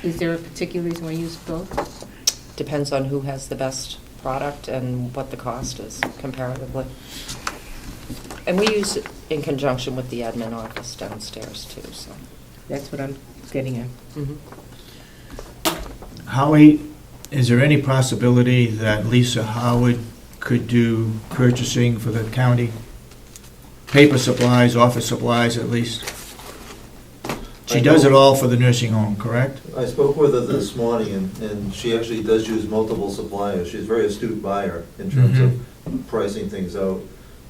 Is there a particular reason why you use both? Depends on who has the best product and what the cost is comparatively. And we use it in conjunction with the admin office downstairs too, so. That's what I'm getting at. Mhm. Howie, is there any possibility that Lisa Howard could do purchasing for the county? Paper supplies, office supplies at least? She does it all for the nursing home, correct? I spoke with her this morning, and she actually does use multiple suppliers. She's a very astute buyer in terms of pricing things out,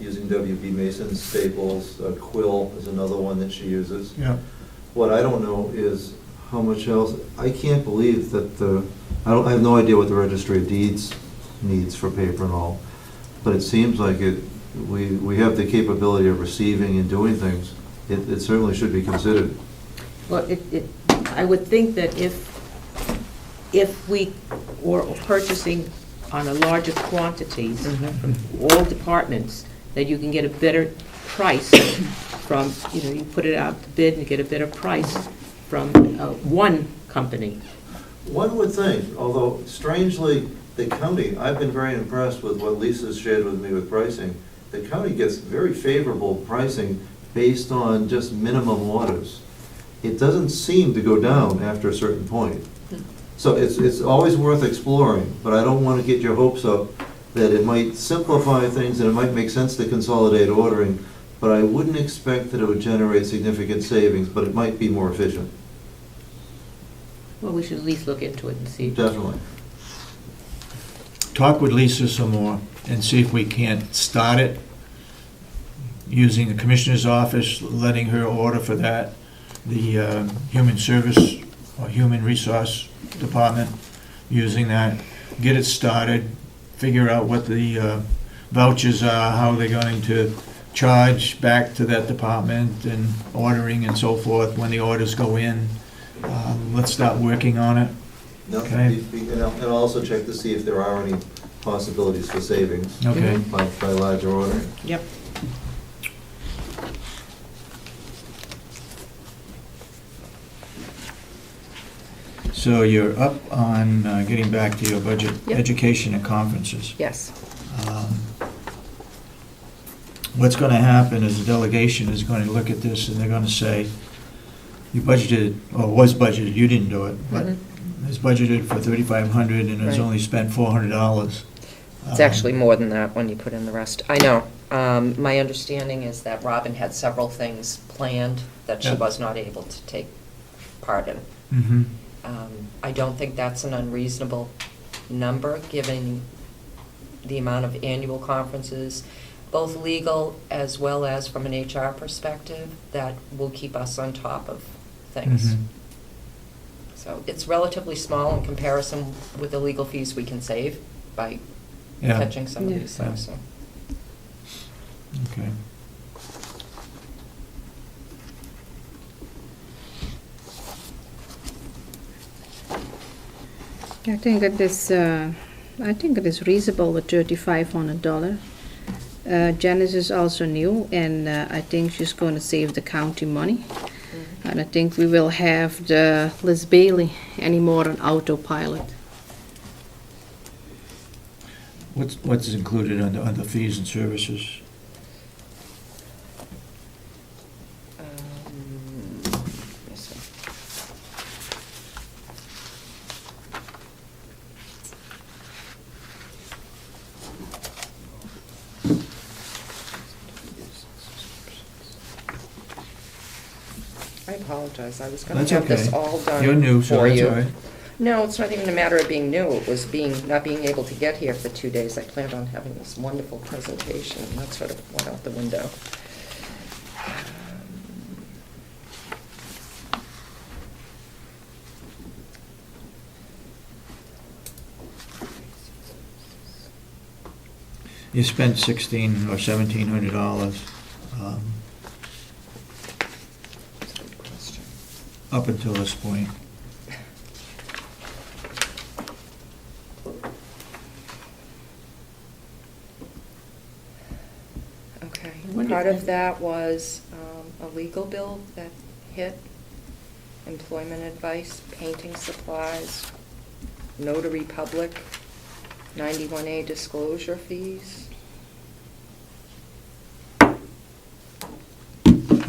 using WB Mason, Staples, Quill is another one that she uses. Yeah. What I don't know is how much else, I can't believe that I have no idea what the Registry of Deeds needs for paper and all, but it seems like we have the capability of receiving and doing things. It certainly should be considered. Well, I would think that if we were purchasing on a larger quantities from all departments, that you can get a better price from, you put it out to bid and get a better price from one company. One would think, although strangely, the county, I've been very impressed with what Lisa's shared with me with pricing. The county gets very favorable pricing based on just minimum orders. It doesn't seem to go down after a certain point. So it's always worth exploring, but I don't want to get your hopes up that it might simplify things and it might make sense to consolidate ordering, but I wouldn't expect that it would generate significant savings, but it might be more efficient, Well, we should at least look into it and see. definitely. Talk with Lisa some more and see if we can't start it using the commissioner's office, letting her order for that, the human service or human resource department, using that, get it started, figure out what the vouchers are, how they're going to charge back to that department and ordering and so forth when the orders go in. Let's start working on it. No, Okay. and I'll also check to see if there are any possibilities for savings Okay. by larger ordering. Yep. So you're up on getting back to your budget, Yep. education and conferences. Yes. What's going to happen is the delegation is going to look at this and they're going to say, you budgeted, or was budgeted, you didn't do it, but Mhm. it's budgeted for $3,500 and it's Right. only spent $400. It's actually more than that when you put in the rest. I know. My understanding is that Robin had several things planned that she Yeah. was not able to take part in. Mm-hmm. I don't think that's an unreasonable number, given the amount of annual conferences, both legal as well as from an HR perspective, that will keep us on top of things. Mhm. So it's relatively small in comparison with the legal fees we can save by Yeah. catching some of Yeah. these things, so. Okay. I think it is reasonable with $3,500. Janice is also new, and I think she's going to save the county money. And I think we will have the Liz Bailey anymore on autopilot. What's included under fees and services? Yes, sir. I apologize, I was gonna That's have this okay. all done You're new, so for that's you. all right. No, it's not even a matter of being new, it was not being able to get here for 2 days. I planned on having this wonderful presentation, and that sort of went out the window. You spent $1,600 or $1,700 That's a good question. up until this point. Okay, When did part of that- that was a legal bill that hit, employment advice, painting supplies, notary public, 91A disclosure fees.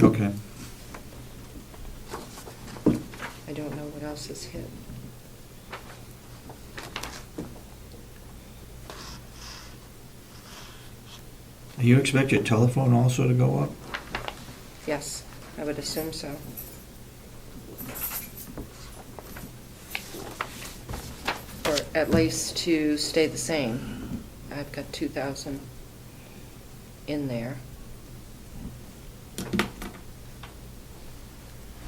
Okay. I don't know what else has hit. Do you expect your telephone also to go up? Yes, I would assume so. Or at least to stay the same. I've got 2,000 in there.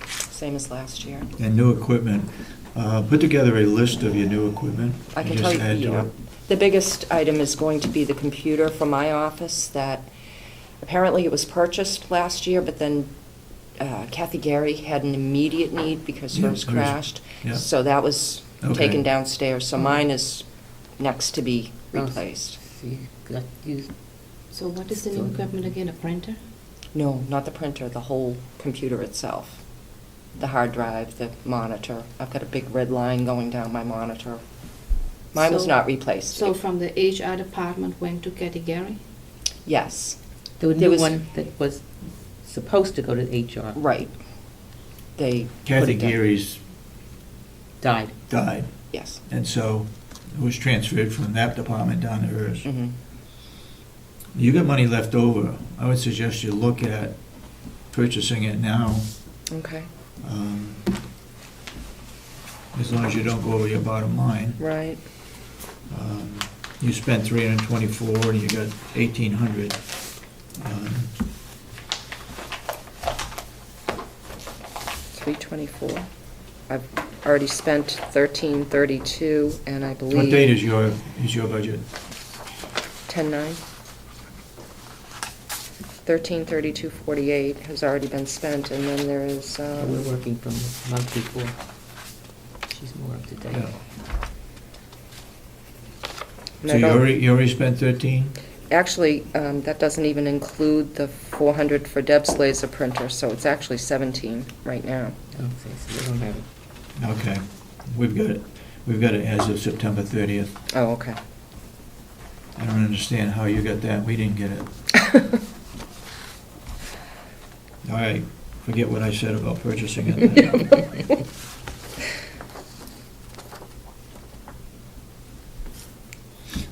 Same as last year. And new equipment, put together a list of your new equipment. I and can just tell add you, to yeah. it. The biggest item is going to be the computer for my office that apparently it was purchased last year, but then Kathy Garry had an immediate need because Yeah, hers hers- crashed. yeah. So that was Okay. taken downstairs, so mine is next to be Oh. replaced. So you got used. So what is the new equipment again, a printer? No, not the printer, the whole computer itself. The hard drive, the monitor. I've got a big red line going down my monitor. Mine was So- not replaced. So from the HR department went to Kathy Garry? Yes, The There new was- one that was supposed to go to HR right. They put Kathy it down. Gary's died. died, Yes. and so it was transferred from that department down to hers. Mhm. You got money left over. I would suggest you look at purchasing it now, Okay, as long as you don't go over your bottom line. right. You spent 324 and you got 1,800. 324. I've already spent 1332, and I believe. What date is your budget? 10/9. 1332.48 has already been spent, and then there is. We're working from the month before. She's more up to date. Yeah. and So I don't- you already spent 13? Actually, that doesn't even include the 400 for Deb's laser printer, so it's actually 17 right now. Okay, so we don't have it. Okay, we've got it. We've got it as of September 30th. Oh, okay. I don't understand how you got that. We didn't get it. All right, forget what I said about purchasing it.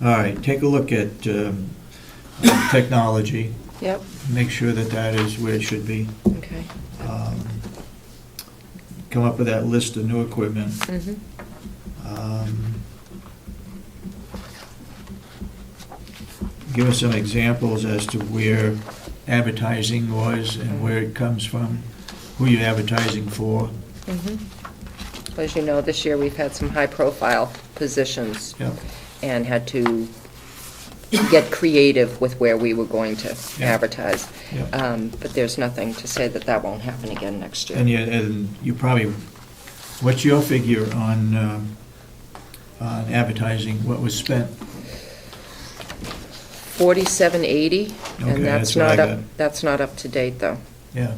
All right, take a look at technology, Yep, make sure that that is where it should be. okay. Come up with that list of new equipment. Mhm. Give us some examples as to where advertising was and where it comes from, who you're advertising for. Mhm. As you know, this year we've had some high-profile positions Yep. and had to get creative with where we were going to Yeah. advertise. Yeah. But there's nothing to say that that won't happen again next year. And you probably, what's your figure on advertising, what was spent? 4780, Okay, and that's what I got. that's not up to date, though. Yeah,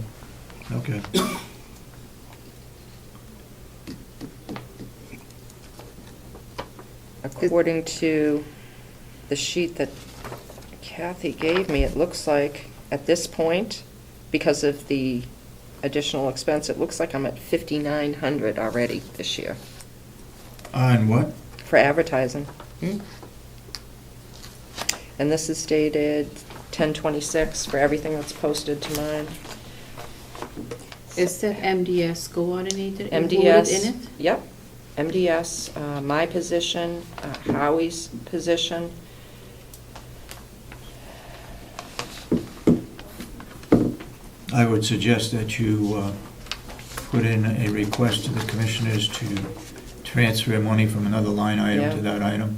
okay. According to the sheet that Kathy gave me, it looks like, at this point, because of the additional expense, it looks like I'm at 5,900 already this year On what? for advertising. And this is dated 10/26 for everything that's posted to mine. Is that MDS coordinator included in MDS, it? yep, MDS, my position, Howie's position. I would suggest that you put in a request to the commissioners to transfer money from another line item to Yeah. that item.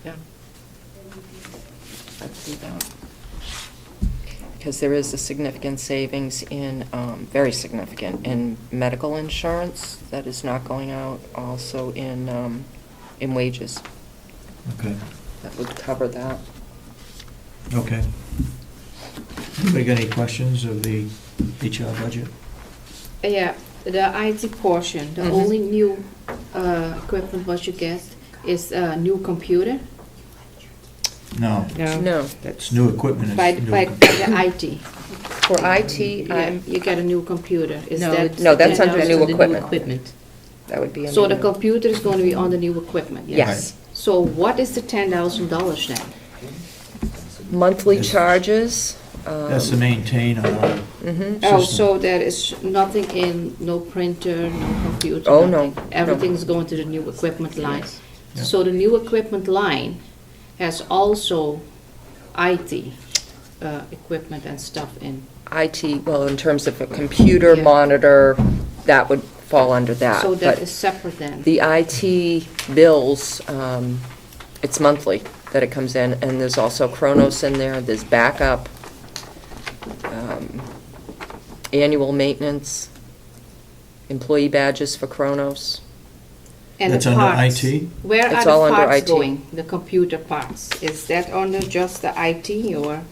Yeah. I could do that. Because there is a significant savings in, very significant, in medical insurance that is not going out, also in wages. Okay, That would cover that. okay. Anybody got any questions of the HR budget? Yeah, the IT portion, the Mhm. only new equipment what you get is a new computer No, No, that's new equipment. by It's new by com- the IT. for IT, Yeah, you get a new computer. Is No, that it's- No, that's under that's new under equipment. that would be. So under the new- computer is going to be on the new equipment? Yes. So what is the $10,000 then? Monthly Yes. charges. That's to maintain our Mhm. Oh, system. so there is nothing in, no printer, no computer? Oh, no, nothing. no. Everything's going to the new equipment line? Yeah. So the new equipment line has also IT equipment and stuff in? IT, well, in terms of a computer Yeah. monitor, that would fall under that. So that but is separate then? The IT bills, it's monthly that it comes in, and there's also Kronos in there, there's backup, annual maintenance, employee badges for Kronos. And the That's under parts, IT? Where It's are all the under parts IT. going, the computer parts? Is that under just the IT or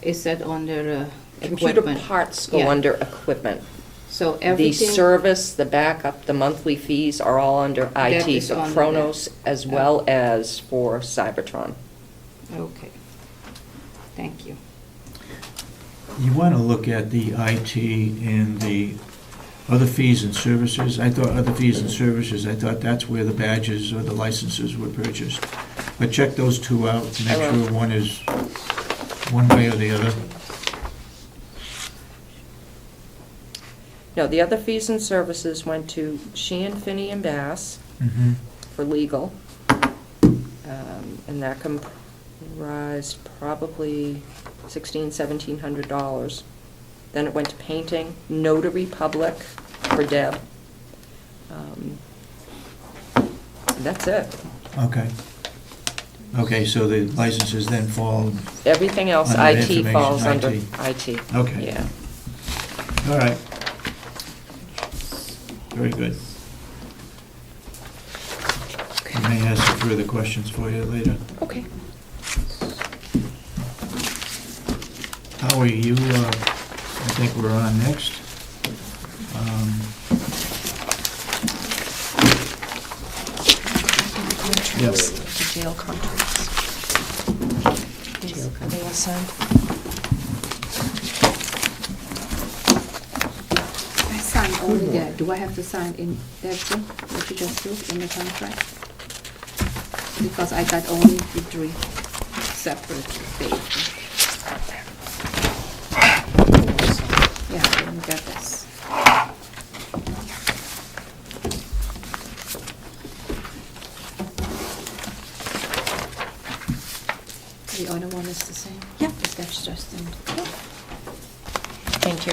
is that under Computer equipment? parts go Yeah. under equipment. So The everything? service, the backup, the monthly fees are all under IT is for under Kronos that. as well as for Cybertron. Okay. Thank you. You want to look at the IT and the other fees and services. I thought other fees and services, I thought that's where the badges or the licenses were purchased. But check those two out to make I will. sure one is one way or the other. No, the other fees and services went to Sheehan, Finney, and Bass Mhm. for legal. And that comprised probably $1,700. Then it went to painting, Notary Public for Deb. That's it. Okay. Okay, so the licenses then fall, Everything else, Under IT information, falls under IT. IT. okay. Yeah. All right. Very good. I may have some further questions for you later. Okay. Howie, you, I think we're on next. Yes. The jail contracts. They were signed. I signed only that. Do I have to sign in that too, what you just did in the contract? Because I got only the 3 separate pages. You got this. The other one is the same? Yeah. That's just in. Thank you.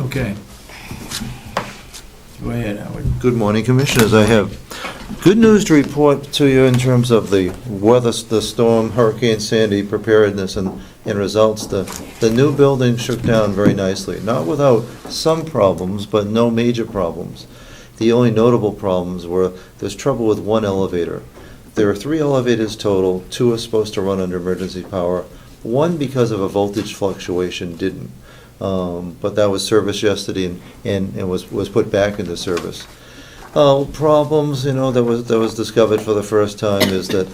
Okay. Go ahead, Howard. Good morning, Commissioners. I have good news to report to you in terms of the weather, the storm, Hurricane Sandy preparedness and results. The new building shook down very nicely, not without some problems, but no major problems. The only notable problems were there's trouble with one elevator. There are 3 elevators total. 2 are supposed to run under emergency power. 1, because of a voltage fluctuation, didn't. But that was serviced yesterday and was put back into service. Problems, that was discovered for the first time is that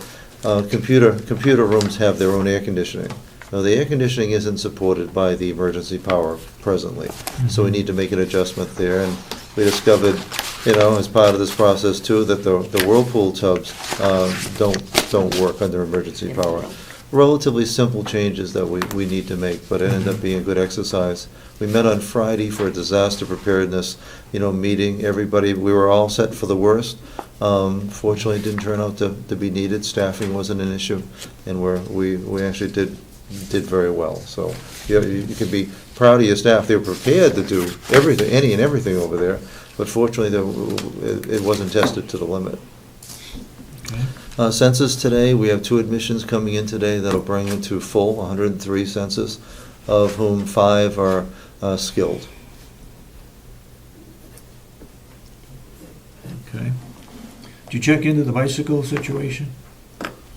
computer rooms have their own air conditioning. Now, the air conditioning isn't supported by the emergency power presently, so we need to make an adjustment there. And we discovered, as part of this process too, that the whirlpool tubs don't work under emergency power. Relatively simple changes that we need to make, but it ended up being a good exercise. We met on Friday for a disaster preparedness, meeting. Everybody, we were all set for the worst. Fortunately, it didn't turn out to be needed. Staffing wasn't an issue, and we actually did very well. So you can be proud of your staff. They were prepared to do everything, any and everything over there, but fortunately, it wasn't tested to the limit. Okay. Census today, we have 2 admissions coming in today that'll bring into full 103 census, of whom 5 are skilled. Okay. Did you check into the bicycle situation?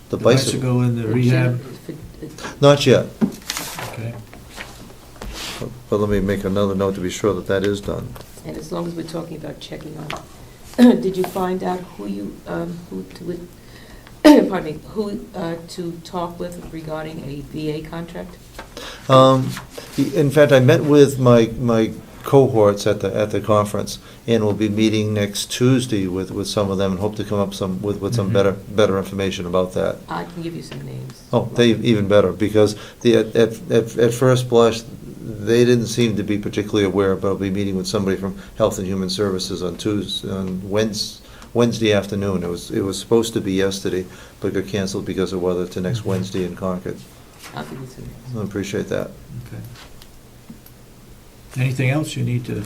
The bicycle, and the rehab? not yet, Okay. but let me make another note to be sure that is done. And as long as we're talking about checking on, did you find out who to talk with regarding a VA contract? In fact, I met with my cohorts at the conference, and we'll be meeting next Tuesday with some of them, and hope to come up with some better information about that. I can give you some names. Oh, they even better, because at first blush, they didn't seem to be particularly aware, but I'll be meeting with somebody from Health and Human Services on Wednesday afternoon. It was supposed to be yesterday, but got canceled because of weather to next Wednesday in Concord. I'll give you some names. I appreciate that. Okay. Anything else you need to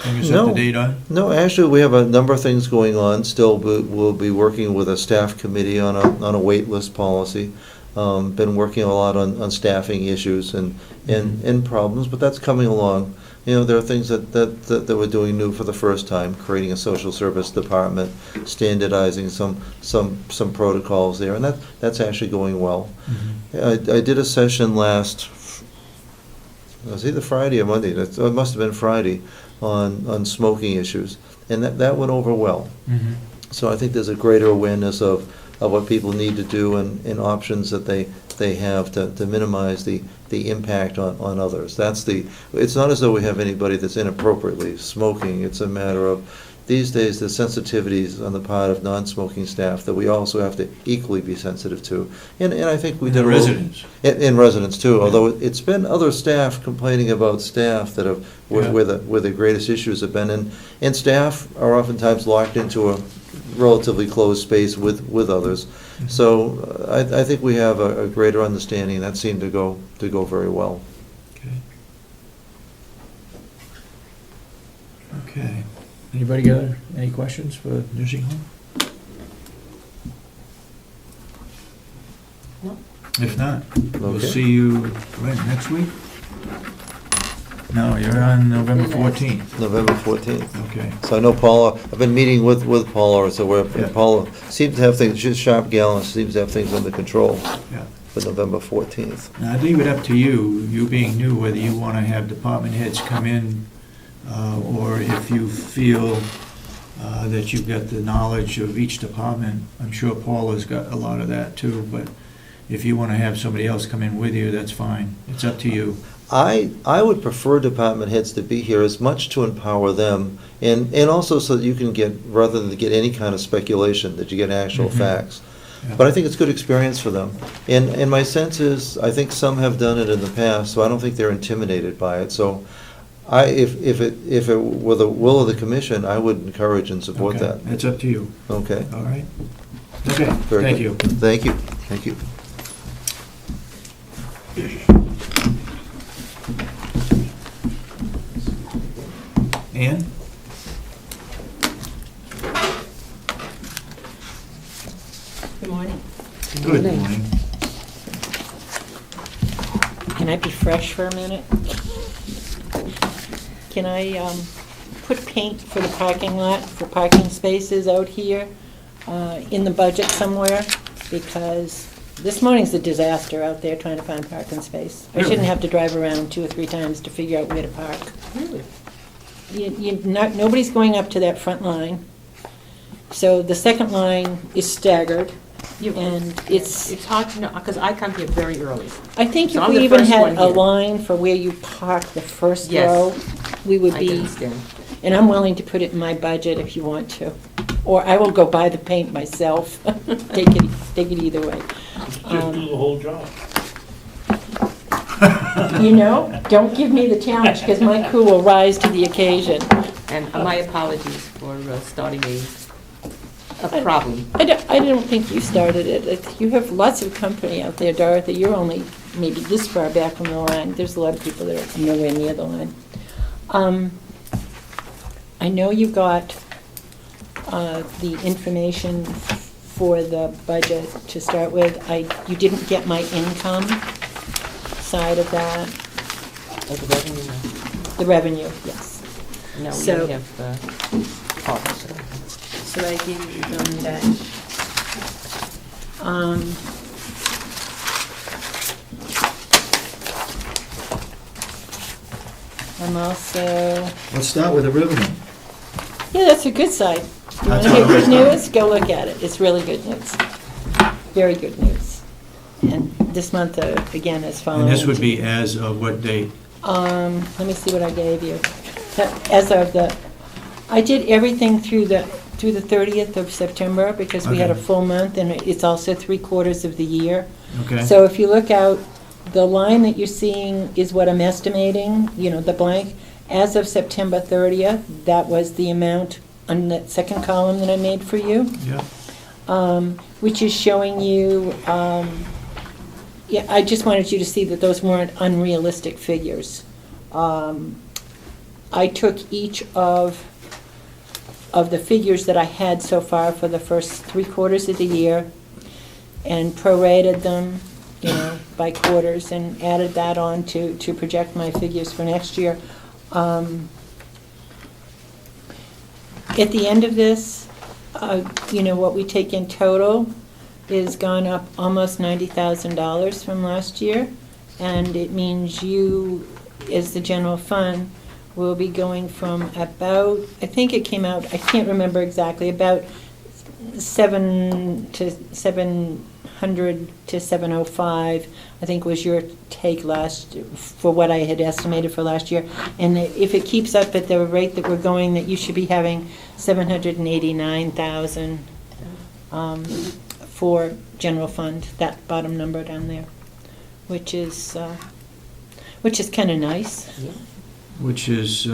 bring us up to date on? No, actually, we have a number of things going on still, but we'll be working with a staff committee on a wait list policy. Been working a lot on staffing issues and problems, but that's coming along. There are things that we're doing new for the first time, creating a social service department, standardizing some protocols there, and that's actually going well. Mm-hmm. I did a session last, it was either Friday or Monday, it must have been Friday, on smoking issues, and that went over well. Mm-hmm. So I think there's a greater awareness of what people need to do and options that they have to minimize the impact on others. It's not as though we have anybody that's inappropriately smoking. It's a matter of, these days, the sensitivities on the part of non-smoking staff that we also have to equally be sensitive to. And I think we And did the a little- residents. And residents too, although it's been other staff complaining about staff that have, where the greatest issues have been. And staff are oftentimes locked into a relatively closed space with others. So I think we have a greater understanding. That seemed to go very well. Okay. Anybody got any questions for nursing home? No. If not, we'll Okay. see you, when, next week? No, you're on November 14th. November 14th. Okay. So I know Paula, I've been meeting with Paula, so Yeah. Paula seems to have things, she's a sharp gal and seems to have things under control Yeah. for November 14th. Now, I'd leave it up to you being new, whether you want to have department heads come in, or if you feel that you've got the knowledge of each department. I'm sure Paula's got a lot of that too, but if you want to have somebody else come in with you, that's fine. It's up to you. I would prefer department heads to be here as much to empower them, and also so that you can get, rather than get any kind of speculation, that you get actual Mhm. facts. But I think it's good experience for them. And my sense is, I think some have done it in the past, so I don't think they're intimidated by it. So if it were the will of the commission, I would encourage and support Okay, that. It's up to you. Okay? All right? Okay, Very thank good. you. Thank you, thank you. Ann? Good morning. Good morning. Can I be fresh for a minute? Can I put paint for the parking lot, for parking spaces out here in the budget somewhere? Because this morning's a disaster out there trying to find parking space. I shouldn't have to drive around 2 or 3 times to figure out where to park. Really? Nobody's going up to that front line. So the second line is staggered, and It's hard to know, because I come here very early. I think So if I'm we the even first had one a here. line for where you park the first Yes. row, we would I be, understand. and I'm willing to put it in my budget if you want to. Or I will go buy the paint myself. Take it either way. Just do the whole job. You know, don't give me the challenge, because my crew will rise to the occasion. And my apologies for starting a problem. I don't think you started it. You have lots of company out there, Dorothy. You're only maybe this far back from the line. There's a lot of people that are nowhere near the line. I know you got the information for the budget to start with. You didn't get my income side of that, Oh, the revenue, no. the revenue, yes. No, we So- don't have officer. So I gave you that. I'm also, Let's start with the revenue. yeah, that's a good side. You want That's to hear what I good was- news? Go look at it. It's really good news. Very good news. And this month, again, is following. And this would be as of what date? Let me see what I gave you. As of I did everything through the 30th of September, because we had a Okay. full month, and it's also 3/4 of the year. Okay? So if you look out, the line that you're seeing is what I'm estimating, the blank. As of September 30th, that was the amount on that second column that I made for you, Yeah, which is showing you, yeah, I just wanted you to see that those weren't unrealistic figures. I took each of the figures that I had so far for the first 3/4 of the year and prorated them, by quarters, and added that on to project my figures for next year. At the end of this, what we take in total is gone up almost $90,000 from last year, and it means you, as the general fund, will be going from about, I think it came out, I can't remember exactly, about 700 to 705, I think was your take for what I had estimated for last year. And if it keeps up at the rate that we're going, that you should be having 789,000 for general fund, that bottom number down there, which is kind of nice. Yeah. which is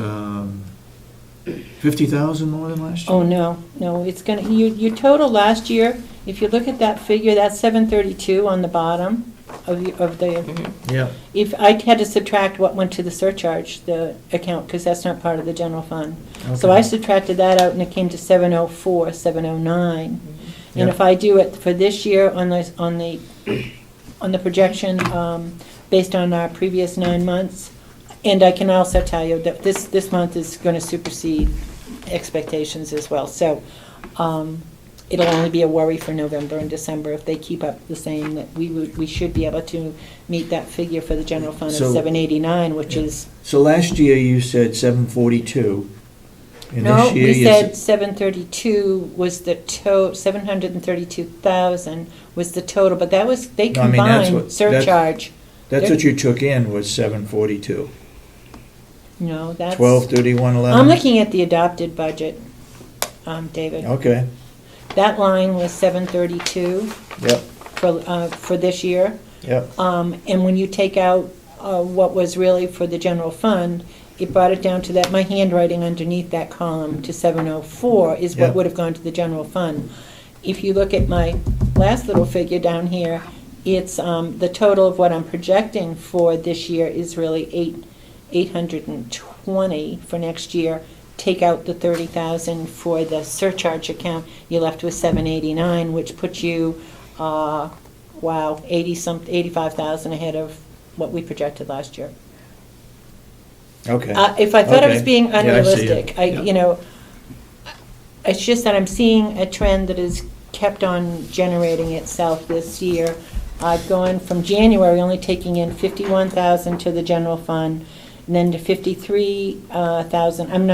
50,000 more than last year? Oh, no, it's gonna, your total last year, if you look at that figure, that's 732 on the bottom of the, Mhm. Yeah, if I had to subtract what went to the surcharge, the account, because that's not part of the general fund. So I Okay. subtracted that out, and it came to 704, 709. And Yeah. if I do it for this year on the projection, based on our previous 9 months, and I can also tell you that this month is going to supersede expectations as well. So it'll only be a worry for November and December if they keep up the same, that we should be able to meet that figure for the general fund of So- 789, which Yeah. is, so last year you said 742. And no, this year we you said 732 was the 732,000 was the total, but that was, they No, I mean, that's combined what- surcharge. That's what you took in, was 742. No, that's. 12/31/11? I'm looking at the adopted budget, David. Okay, That line was 732 Yep, for this year. yep. And when you take out what was really for the general fund, it brought it down to that, my handwriting underneath that column to 704 is what Yeah. would have gone to the general fund. If you look at my last little figure down here, it's, the total of what I'm projecting for this year is really 820 for next year. Take out the 30,000 for the surcharge account, you're left with 789, which puts you, 85,000 ahead of what we projected last year. Okay. If I thought I was Okay. being Yeah, I see unrealistic, it. I, Yeah. you know, it's just that I'm seeing a trend that has kept on generating itself this year. I've gone from January only taking in 51,000 to the general fund, and then to 53,000, I'm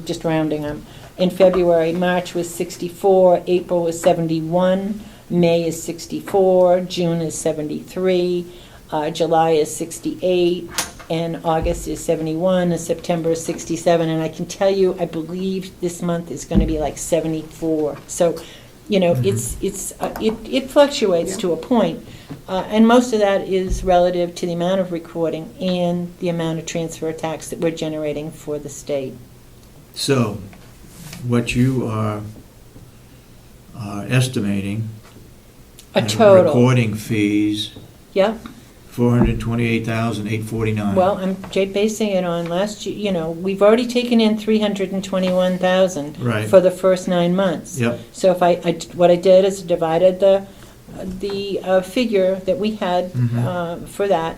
just rounding them. In February, March was 64, April was 71, May is 64, June is 73, July is 68, and August is 71, and September is 67, and I can tell you, I believe this month is gonna be like 74. So, you know, it fluctuates to a point, and most of that is relative to the amount of recording and the amount of transfer tax that we're generating for the state. So, what you are estimating. A total, Recording fees, yeah. 428,849. Well, I'm basing it on last year, you know, we've already taken in 321,000 Right. for the first 9 months. Yep, So if what I did is divided the figure that we had for that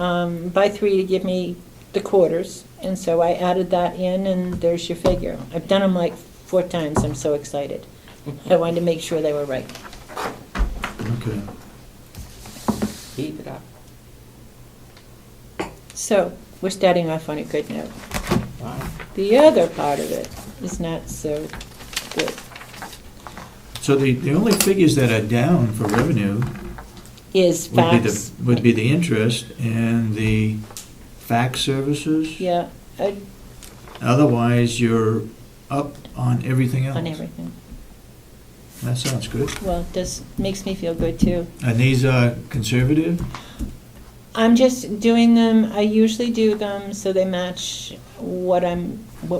by 3 to give me the quarters. And so I added that in, and there's your figure. I've done them like 4 times, I'm so excited. I wanted to make sure they were right. okay. Keep it up. So, we're starting off on a good note. Wow. The other part of it is not so good. So the only figures that are down for revenue Is fax. would be the interest and the fax services. Yeah, Otherwise, you're up on everything else. on everything. That sounds good. Well, this makes me feel good too. And these are conservative? I'm just doing them, I usually do them so they match what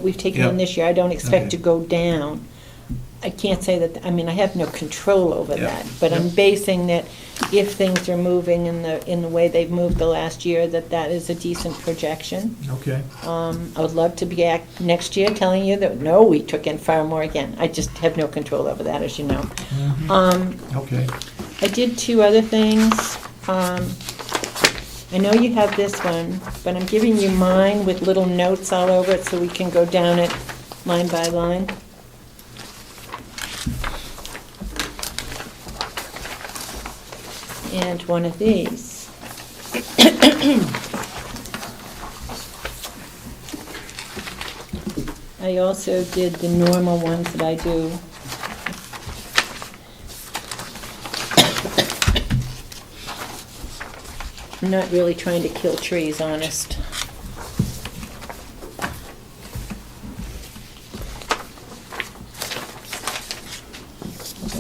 we've taken in Yep. this year. I don't expect Okay. to go down. I can't say that, I mean, I have no control over Yep. that, but I'm Yep. basing that if things are moving in the way they've moved the last year, that is a decent projection. Okay. I would love to be back next year telling you that, no, we took in far more again. I just have no control over that, as you know. Okay. I did 2 other things. I know you have this one, but I'm giving you mine with little notes all over it so we can go down it line by line. And one of these. I also did the normal ones that I do. I'm not really trying to kill trees, honest.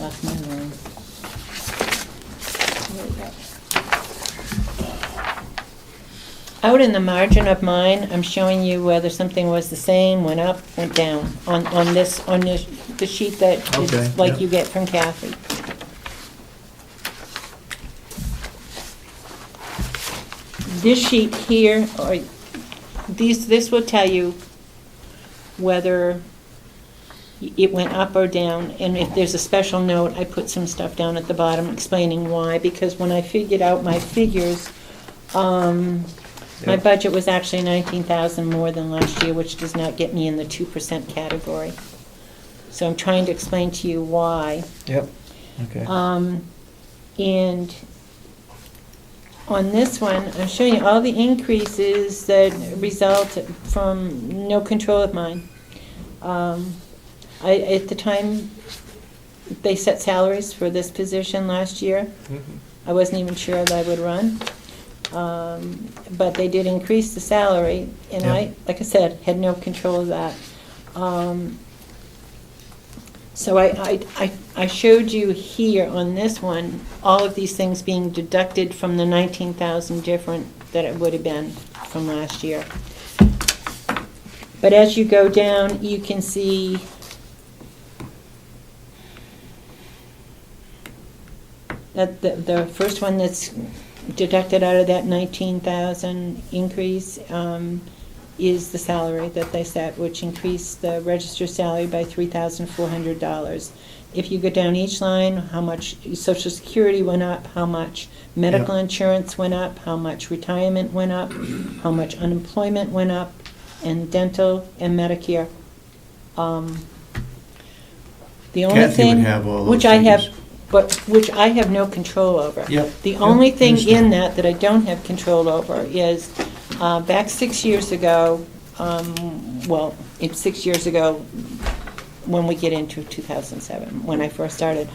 Lost my line. There we go. Out in the margin of mine, I'm showing you whether something was the same, went up, went down, on the sheet that Okay, is like yeah. you get from Kathy. This sheet here, or this will tell you whether it went up or down, and if there's a special note, I put some stuff down at the bottom explaining why, because when I figured out my figures, my Yep. budget was actually 19,000 more than last year, which does not get me in the 2% category. So I'm trying to explain to you why. Yep. Okay. And on this one, I'm showing you all the increases that result from no control of mine. At the time, they set salaries for this position last year. I wasn't even sure that I would run. But they did increase the salary, and Yeah. I, like I said, had no control of that. So I showed you here on this one, all of these things being deducted from the 19,000 different that it would have been from last year. But as you go down, you can see that the first one that's deducted out of that 19,000 increase is the salary that they set, which increased the register salary by $3,400. If you go down each line, how much Social Security went up, how much medical insurance went up, how much retirement went up, how much unemployment went up, and dental and Medicare. The only Kathy thing, would have all those which I have, figures. but which I have no control over. Yep. The Yep, only thing in understand. that I don't have control over is, back 6 years ago, well, it's 6 years ago when we get into 2007, when I first started,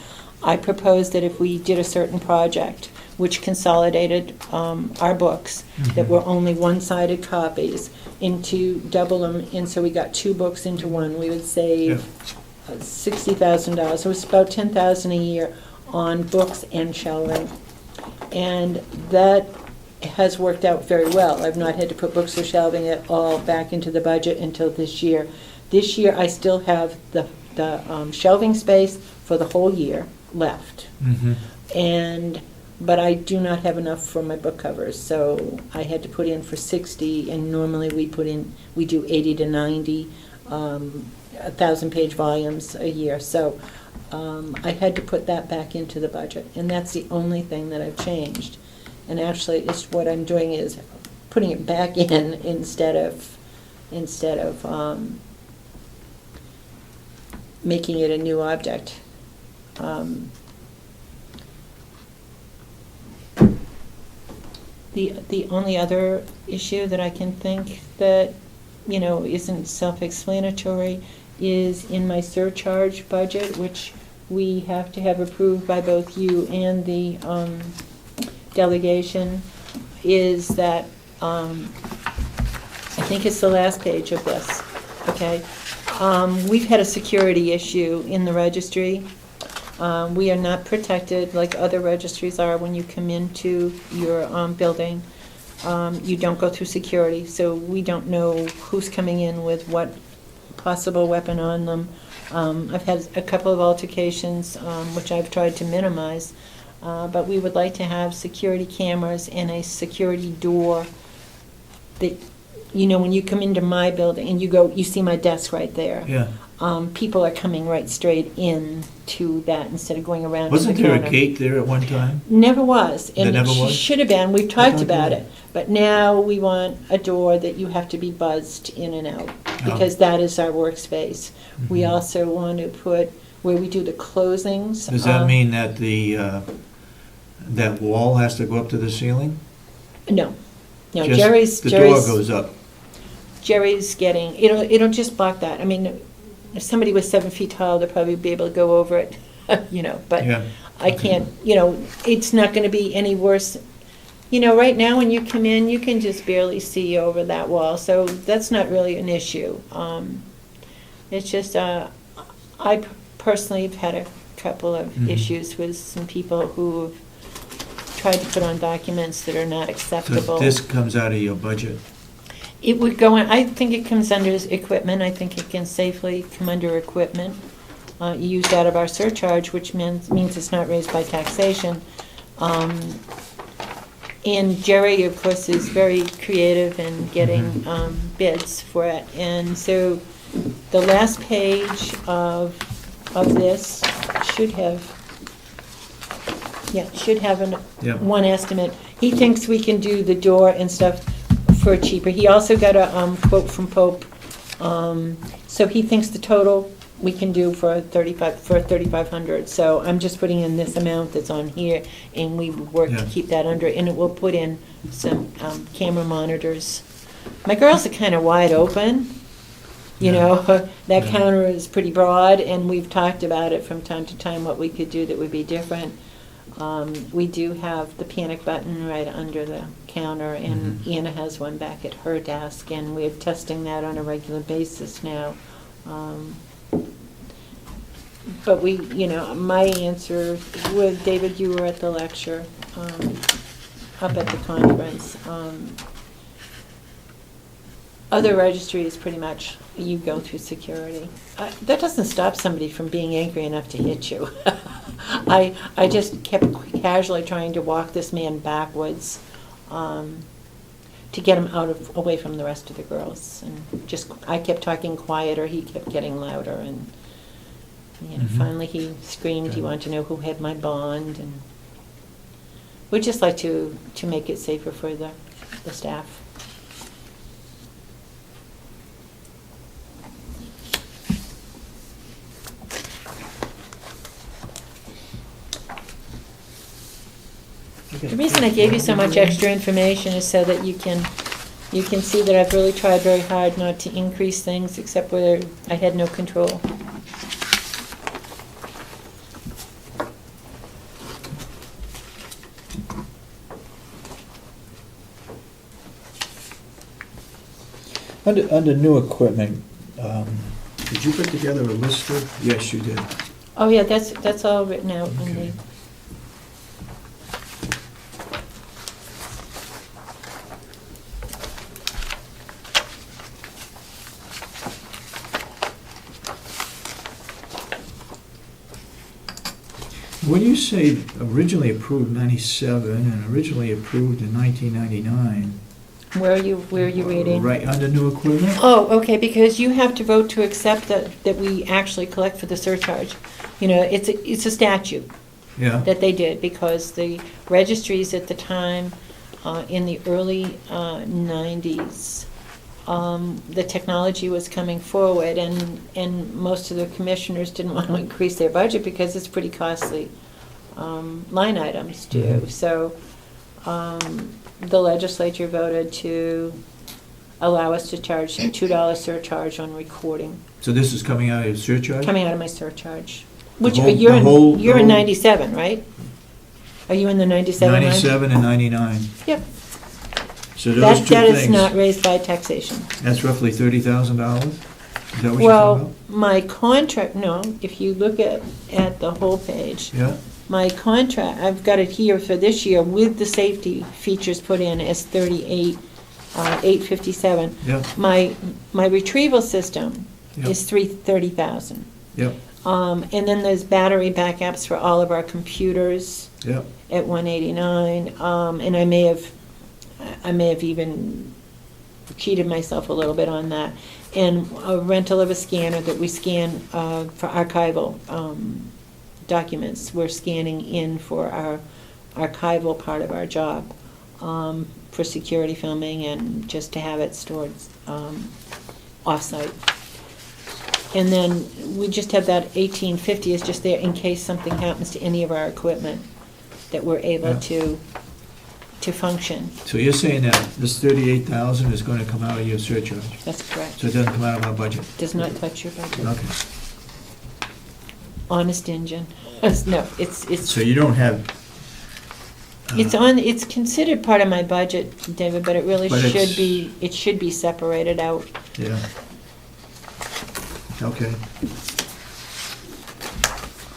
I proposed that if we did a certain project which consolidated our books that were only one-sided copies into double them, and so we got 2 books into one, we would save $60,000. So it's about $10,000 a year on books and shelving. And that has worked out very well. I've not had to put books or shelving at all back into the budget until this year. This year, I still have the shelving space for the whole year left. But I do not have enough for my book covers, so I had to put in for 60, and normally we do 80 to 90 1,000-page volumes a year. So I had to put that back into the budget, and that's the only thing that I've changed. And actually, it's what I'm doing is putting it back in instead of making it a new object. The only other issue that I can think that, isn't self-explanatory is in my surcharge budget, which we have to have approved by both you and the delegation, is that, I think it's the last page of this, okay? We've had a security issue in the registry. We are not protected like other registries are when you come into your building. You don't go through security, so we don't know who's coming in with what possible weapon on them. I've had a couple of altercations, which I've tried to minimize, but we would like to have security cameras and a security door that, when you come into my building and you see my desk right there. Yeah. People are coming right straight in to that instead of going around. Wasn't to the there a counter. gate there at one time? Never was. There And never it was? should have been. We've talked thought about there it. But now we want a door that you have to be buzzed in and out, because that is our workspace. We Mhm. also want to put, where we do the closings. Does that mean that that wall has to go up to the ceiling? No. No, Just the door goes up. Jerry's getting, it'll just block that. I mean, if somebody was 7 feet tall, they'd probably be able to go over it, but Yeah. I can't, it's not gonna be any worse. Right now, when you come in, you can just barely see over that wall, so that's not really an issue. It's just, I personally have had a couple of Mhm. issues with some people who have tried to put on documents that are not acceptable. So this comes out of your budget? It would go in, I think it comes under equipment. I think it can safely come under equipment. You use that of our surcharge, which means it's not raised by taxation. And Jerry, of course, is very creative in getting bids for it. And so the last page of this should have Yeah. one estimate. He thinks we can do the door and stuff for cheaper. He also got a quote from Pope. So he thinks the total we can do for $3,500. So I'm just putting in this amount that's on here, and we work to Yeah. keep that under, and it will put in some camera monitors. My girls are kind of wide open. That Yeah. counter is pretty broad, and we've talked about it from time to time, what we could do that would be different. We do have the panic button right under the counter, and Mhm. Anna has one back at her desk, and we're testing that on a regular basis now. But we, my answer was, David, you were at the lecture, up at the conference. Other registries, pretty much, you go through security. That doesn't stop somebody from being angry enough to hit you. I just kept casually trying to walk this man backwards, to get him away from the rest of the girls. And I kept talking quieter, he kept getting louder, and finally he screamed he wanted to know who had my bond, and we'd just like to make it safer for the staff. The reason I gave you so much extra information is so that you can see that I've really tried very hard not to increase things except where I had no control. Under new equipment, did you put together a list of? Yes, you did. Oh, yeah, that's all written out in Okay. the... When you say originally approved 97 and originally approved in 1999, Where are you reading? right under new equipment? Oh, okay, because you have to vote to accept that we actually collect for the surcharge. It's a statute Yeah, that they did, because the registries at the time, in the early 90s, the technology was coming forward, and most of the commissioners didn't want to increase their budget because it's pretty costly line items too. Mhm. So the legislature voted to allow us to charge a $2 surcharge on recording, so this is coming out of your surcharge? coming out of my surcharge. Which, whole- you're the whole- in the whole- 97, right? Are you in the 97 line? 97 and 99. Yep. So those two That is things, not raised by taxation. that's roughly $30,000? Is that what you're talking Well, about? my contract, no, if you look at the whole page, Yeah, my contract, I've got it here for this year with the safety features put in as 38,857. yeah, My retrieval system yeah, is 30,000. yeah, And then there's battery backups for all of our computers yeah. at 189. And I may have even cheated myself a little bit on that. And a rental of a scanner that we scan for archival documents. We're scanning in for our archival part of our job, for security filming and just to have it stored off-site. And then we just have that 1850 is just there in case something happens to any of our equipment, that we're able Yeah. to function. So you're saying that this 38,000 is going to come out of your surcharge? That's correct. So it doesn't come out of our budget? Does not touch your budget. Okay. Honest engine. No, it's, So you don't have... it's considered part of my budget, David, but it really But it's- it should be separated out. Yeah. Okay.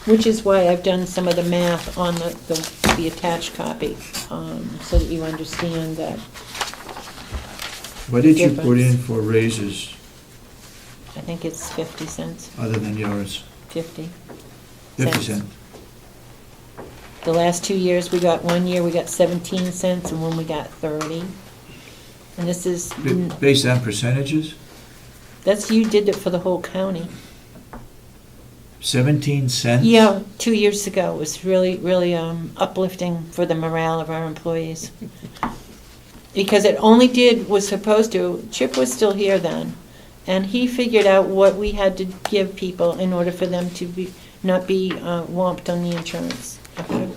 Which is why I've done some of the math on the attached copy, so that you understand that. What did you put Difference. in for raises I think it's 50 cents, other than yours? 50. 50 cents? The last 2 years, one year we got 17 cents, and one we got 30. And this is, Based on percentages? you did it for the whole county. 17 cents? Yeah, 2 years ago. It was really, really uplifting for the morale of our employees. Because it only was supposed to, Chip was still here then, and he figured out what we had to give people in order for them to not be whomped on the insurance. Okay?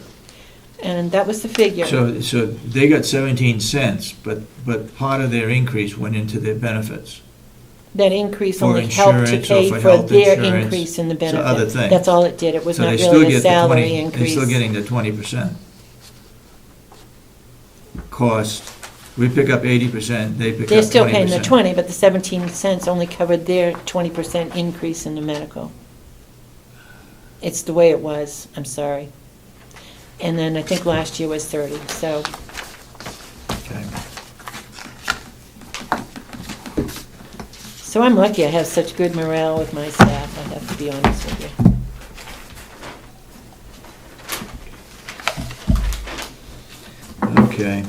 And that was the figure. So they got 17 cents, but part of their increase went into their benefits. That increase For only helped to insurance or pay for for health their insurance, increase in the so benefit. other things. That's all it did. It was So not they still really a get the 20 salary increase. They're still getting the 20% cost. We pick up 80%, they pick up 20%. They're still paying the 20, but the 17 cents only covered their 20% increase in the medical. It's the way it was, I'm sorry. And then I think last year was 30, so. Okay. So I'm lucky I have such good morale with my staff, I have to be honest with you. Okay.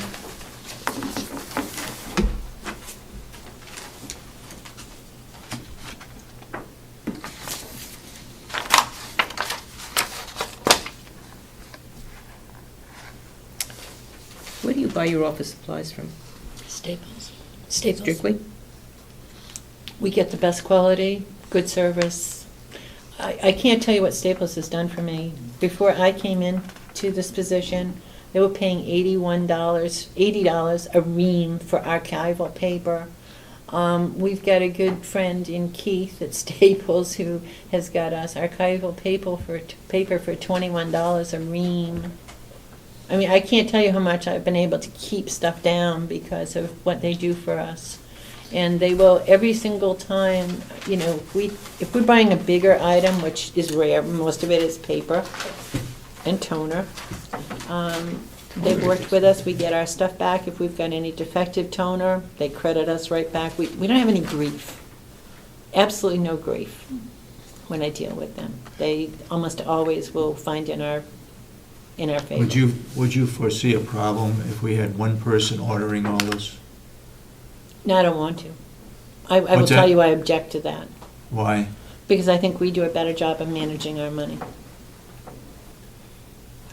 Where do you buy your office supplies from? Staples. Strictly? We get the best quality, good service. I can't tell you what Staples has done for me. Before I came into this position, they were paying $80 a ream for archival paper. We've got a good friend in Keith at Staples who has got us archival paper for $21 a ream. I mean, I can't tell you how much I've been able to keep stuff down because of what they do for us. And they will, every single time, you know, if we're buying a bigger item, which is rare, most of it is paper and toner, they've worked with us, we get our stuff back. If we've got any defective toner, they credit us right back. We don't have any grief, absolutely no grief when I deal with them. They almost always will find in our favor. Would you foresee a problem if we had one person ordering all this? No, I don't want to. I will What's tell that? you I object to that, Why? because I think we do a better job of managing our money.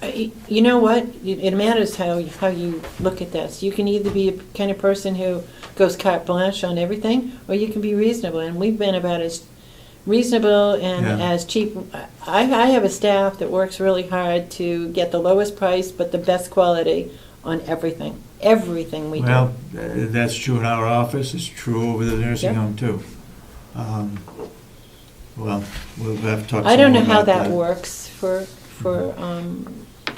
You know what? It matters how you look at this. You can either be a kind of person who goes carte blanche on everything, or you can be reasonable, and we've been about as reasonable and Yeah. as cheap. I have a staff that works really hard to get the lowest price but the best quality on everything. Everything we do. Well, that's true in our office, it's true over the nursing Yeah. home too. Well, we'll have to talk I don't know some more how about that works for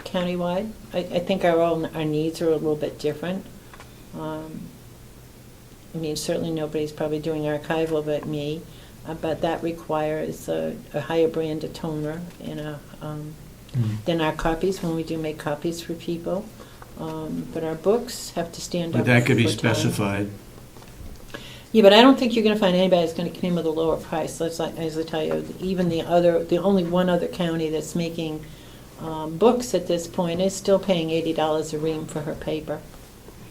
countywide. I think our needs are a little bit different. I mean, certainly nobody's probably doing archival but me, but that requires a higher brand of toner and than our copies when we do make copies for people. But our books have to stand up. But that could be for time. specified. Yeah, but I don't think you're going to find anybody that's going to come in with a lower price. As I tell you, even the only one other county that's making books at this point is still paying $80 a ream for her paper.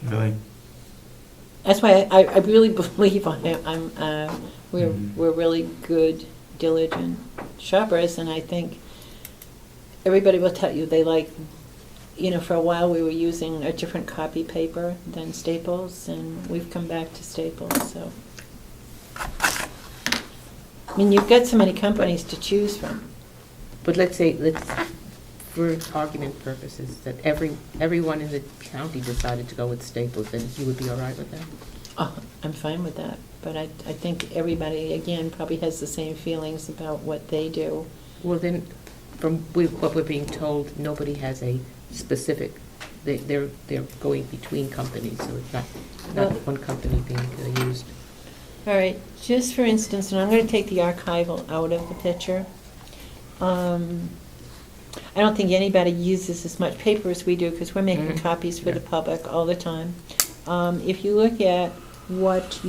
Really? That's why I really believe we're really good, diligent shoppers, and I think everybody will tell you they like. You know, for a while we were using a different copy paper than Staples, and we've come back to Staples, so. I mean, you've got so many companies to choose from. But let's for argument purposes, that everyone in the county decided to go with Staples, then you would be all right with that? Oh, I'm fine with that, but I think everybody, again, probably has the same feelings about what they do. Well, then, from what we're being told, nobody has a specific, they're going between companies, so it's not Well- one company being used. All right, just for instance, and I'm going to take the archival out of the picture. I don't think anybody uses as much paper as we do because we're making Mhm. copies for the Yeah. public all the time. If you look at what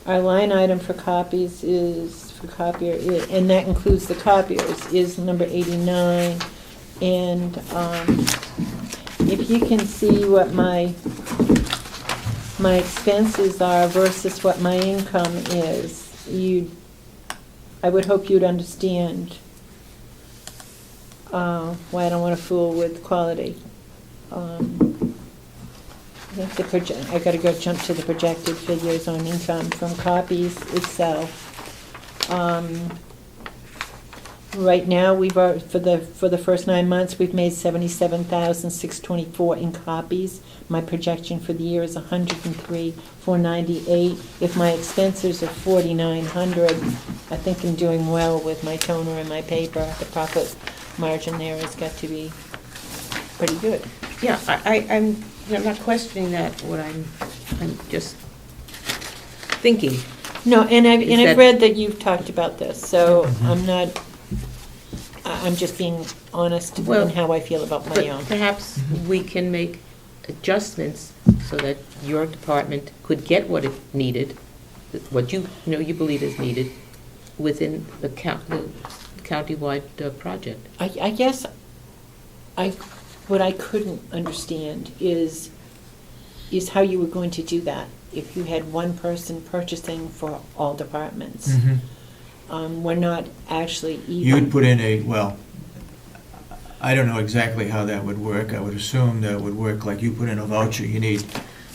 our line item for copies is, for copier, and that includes the copiers, is number 89. And if you can see what my expenses are versus what my income is, I would hope you'd understand why I don't want to fool with quality. I got to go jump to the projected figures on income from copies itself. Right now, for the first 9 months, we've made $77,624 in copies. My projection for the year is $103,498. If my expenses are $4,900, I think I'm doing well with my toner and my paper. The profit margin there has got to be pretty good. Yeah, I'm not questioning that, I'm just thinking, No, and I've Is that- read that you've talked about this, so Mhm. I'm just being honest Well, in how I feel about my But own. perhaps we can make adjustments so that your department could get what it needed, what you you believe is needed within the countywide project. I guess what I couldn't understand is how you were going to do that if you had one person purchasing for all departments. We're not actually even. You'd put in I don't know exactly how that would work. I would assume that would work like you put in a voucher. You need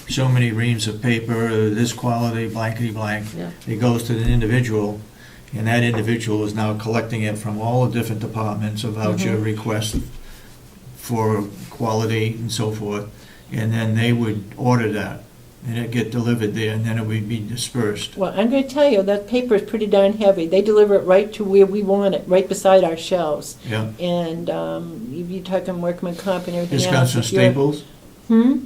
so many reams of paper, this quality, blankety blank. Yeah. It goes to the individual, and that individual is now collecting it from all the different departments, a voucher Mhm. request for quality and so forth. And then they would order that, and it'd get delivered there, and then it would be dispersed. Well, I'm going to tell you, that paper is pretty darn heavy. They deliver it right to where we want it, right beside our shelves. Yeah. And you're talking workman comp and everything This else. comes from If you're- Staples?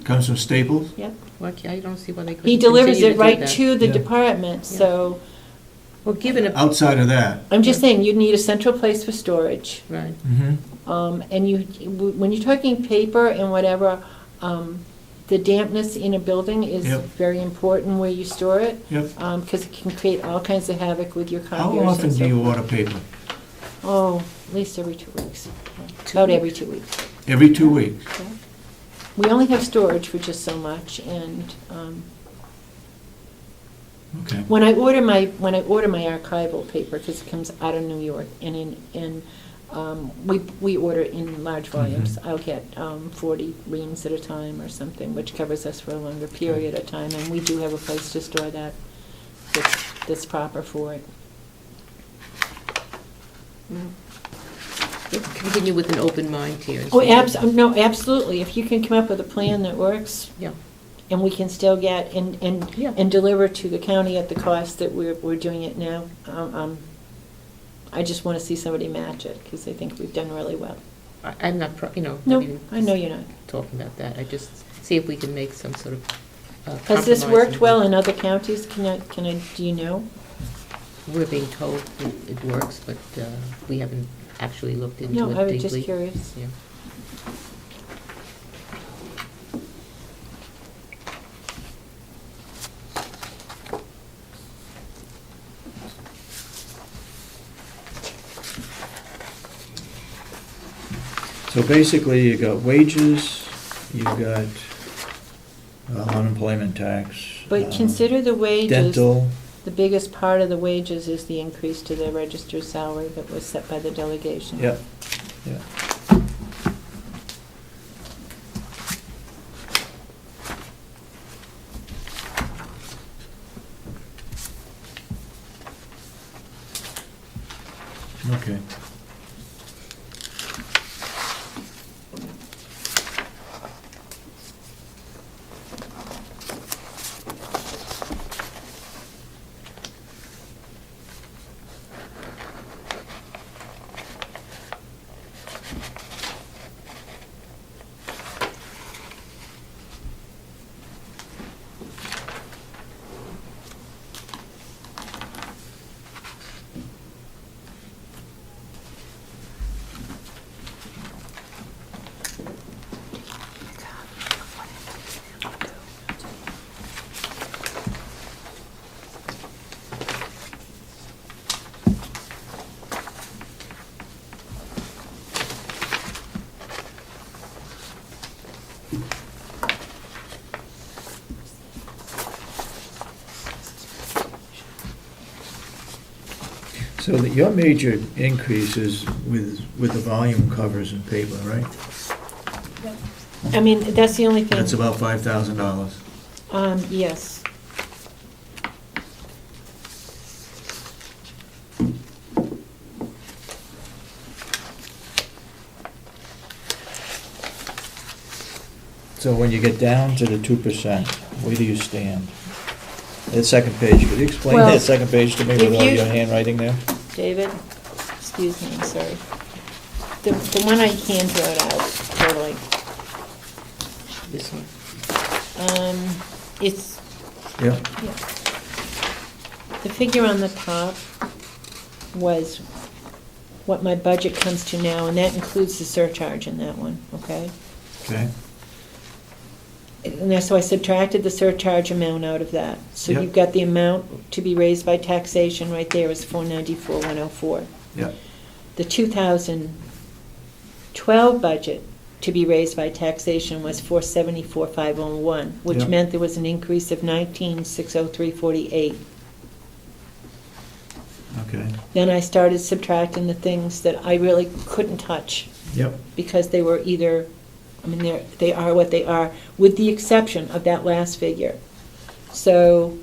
Comes from Staples? Yep. Well, I don't see why they couldn't He delivers continue it to do right that. to the Yeah. department, Yeah. so Well, given a, Outside of that. I'm just saying, you'd need a central place for storage. right, And when you're talking paper and whatever, the dampness in a building is Yep. very important where you store it. Yep. Because it can create all kinds of havoc with your How copiers. often and do so you forth. order paper? Oh, at least every 2 weeks. About every 2 weeks. Every 2 weeks? Yeah. We only have storage for just so much, and Okay. when I order my archival paper, because it comes out of New York, and we order in large volumes. I'll get 40 reams at a time or something, which covers us for a longer period of time, and we do have a place to store that that's proper for it. let's continue with an open mind here. and Oh, see- no, absolutely. If you can come up with a plan that works, Yeah. and we can still get Yeah. and deliver to the county at the cost that we're doing it now, I just want to see somebody match it, because I think we've done really well. I'm not, No, not even I know you're not. talking about that. I just see if we can make some sort of Has this compromise worked and- well in other counties? Do you know? We're being told it works, but we haven't actually looked into it No, deeply. I was just curious. Yeah. So basically, you got wages, you've got unemployment tax. But consider the wages, Dental, the biggest part of the wages is the increase to the register's salary that was set by the delegation. yep, yeah. Okay. So that your major increase is with the volume covers and paper, right? I mean, that's the only thing. That's about $5,000. Yes. So when you get down to the 2%, where do you stand? That second page, could you explain Well, that second page to me if with all you- your handwriting there? David, excuse me, I'm sorry. The one I hand wrote out, totally. This one. It's, Yeah. yeah. the figure on the top was what my budget comes to now, and that includes the surcharge in that one, okay? Okay, So I subtracted the surcharge amount out of that. So Yep. you've got the amount to be raised by taxation right there is 494,104. yeah, The 2012 budget to be raised by taxation was 474,501, which Yep. meant there was an increase of 19,603.48. okay, Then I started subtracting the things that I really couldn't touch yep, because they were either, I mean, they are what they are, with the exception of that last figure. So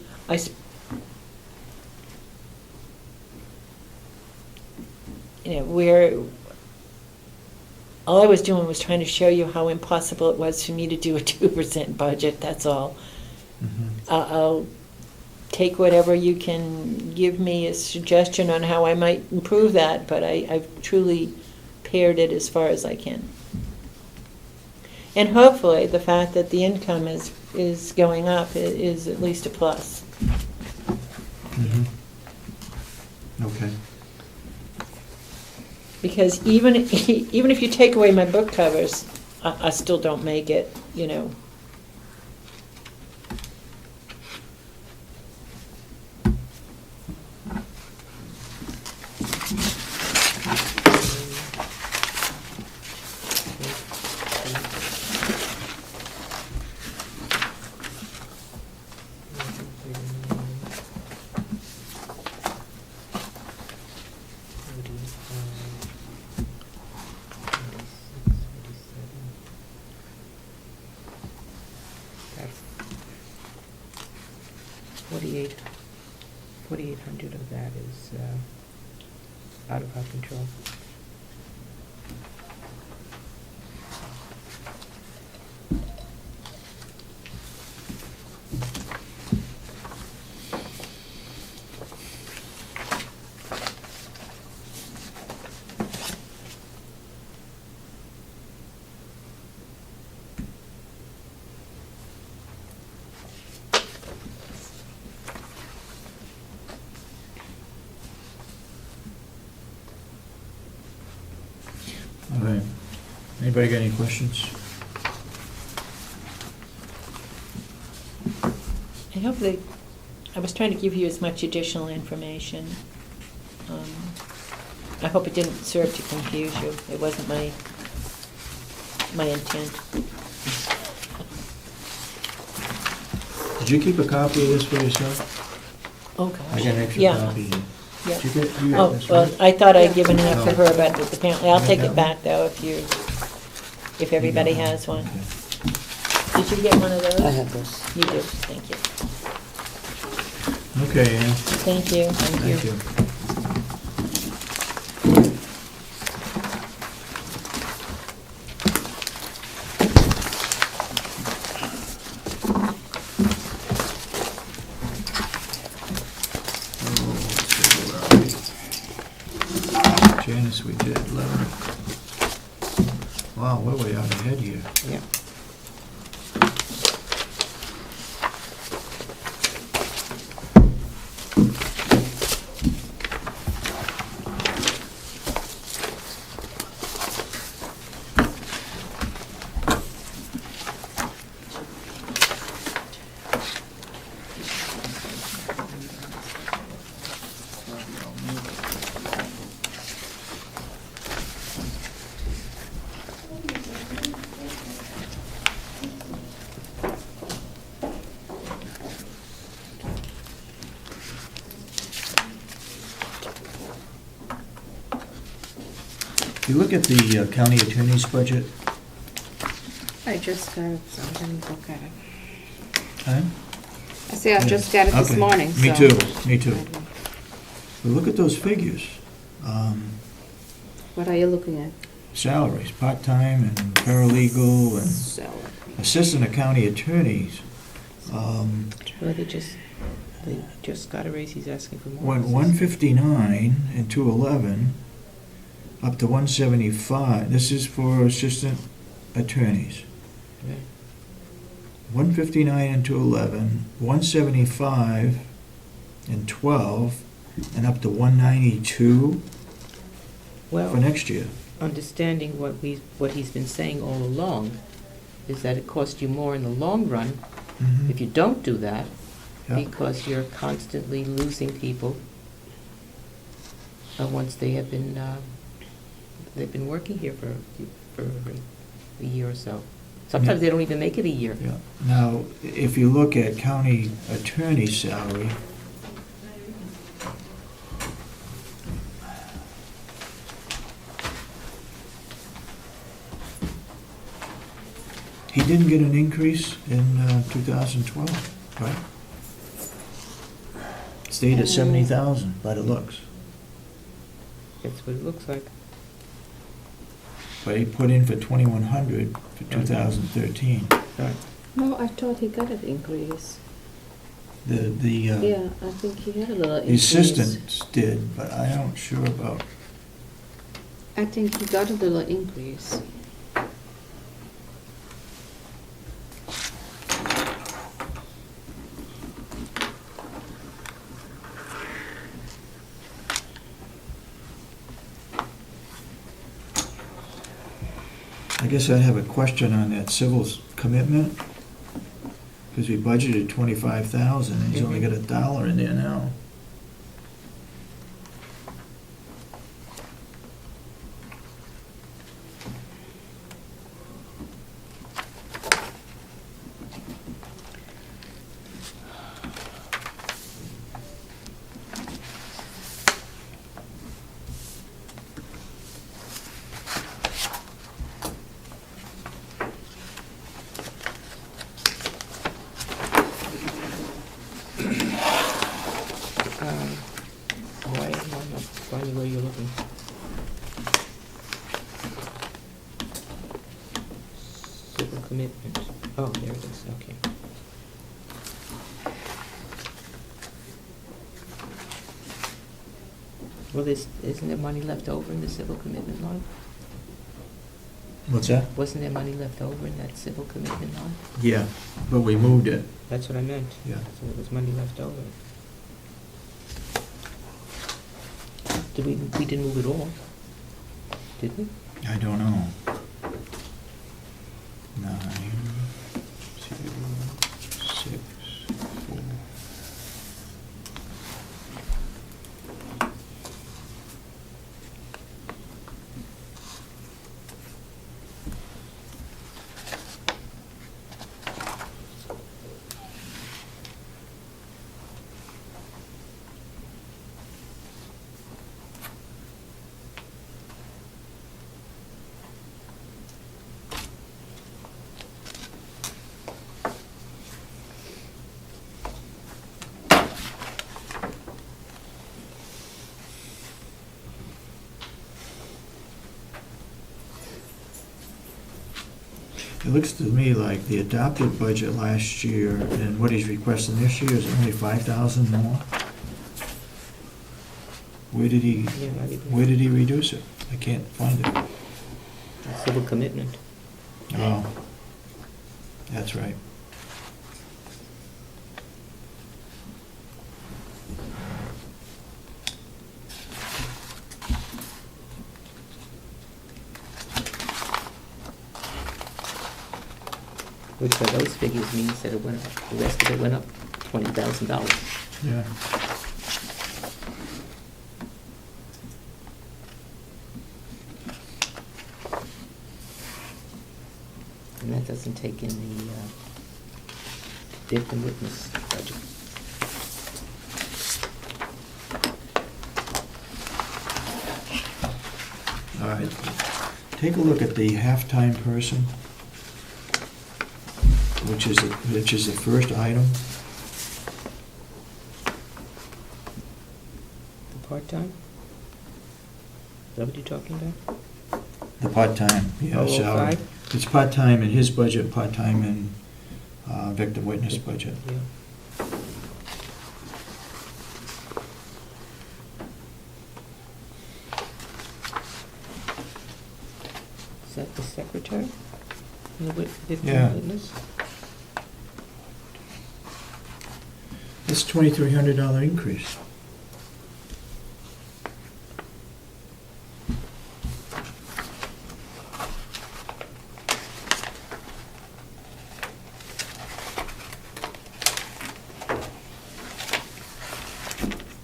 all I was doing was trying to show you how impossible it was for me to do a 2% budget, that's all. mhm, I'll take whatever you can give me as suggestion on how I might improve that, but I've truly pared it as far as I can. And hopefully, the fact that the income is going up is at least a plus. mhm. Okay, Because even if you take away my book covers, I still don't make it, you know. $4,800 of that is out of our control. all right. Anybody got any questions? I was trying to give you as much additional information. I hope it didn't serve to confuse you. It wasn't my intent. Did you keep a copy of this for yourself? Oh, gosh. I got an extra Yeah. copy here. Yeah. Did you get Oh, this, well, right? I thought I'd given enough to No. her, but apparently, I'll take Yeah. it back, though, if everybody You got has one. Okay. Did you get one of those? I have this. You do, thank you. Okay, Ann, Thank you. thank you. Janice, we did 11. Wow, we're way out ahead here. Yeah. If you look at the county attorney's budget, I just got it, so I didn't look at it. huh? I say I just got it this Okay. morning, so. Me too, me too. But look at those figures. What are you looking at? Salaries, part-time and paralegal and So, assistant county attorneys. Well, they just got a raise, he's asking for more. Went 159 and 211 up to 175. This is for assistant attorneys. Okay. 159 and 211, 175 and 12, and up to 192 for Well, next year. understanding what he's been saying all along is that it costs you more in the long run Mhm. if you don't do that, Yeah. because you're constantly losing people once they've been working here for a year or so. Sometimes they don't even make it a year. Yeah. Now, if you look at county attorney's salary, he didn't get an increase in 2012, right? Stayed at 70,000 by the looks, That's what it looks like. but he put in for 2,100 for 2013. Right. No, I thought he got an increase. The Yeah, I think he had a little the increase. assistants did, but I don't sure about. I think he got a little increase. I guess I have a question on that civil commitment, because we budgeted 25,000, and he's only got $1 in there now. Why am I not finding where you're looking? Civil commitment. Oh, there it is, okay. Well, isn't there money left over in the civil commitment line? What's that? Wasn't there money left over in that civil commitment line? Yeah, but we moved it, That's what I meant. yeah. So there was money left over. We didn't move it all, did we? I don't know. 9, 2, 6, 4. It looks to me like the adopted budget last year and what he's requesting this year is only 5,000 more. Where did he, Yeah, not even. where did he reduce it? I can't find it. Civil commitment. Oh, that's right. Which by those figures means that it went up, the rest of it went up $20,000. Yeah. And that doesn't take in the victim witness budget. All right. Take a look at the half-time person, which is the first item. The part-time? Is that what you're talking about? The part-time, yeah, Oh, salary. 05? It's part-time in his budget, part-time in victim witness budget. Yeah. Is that the secretary? The victim Yeah. witness? It's a $2,300 increase.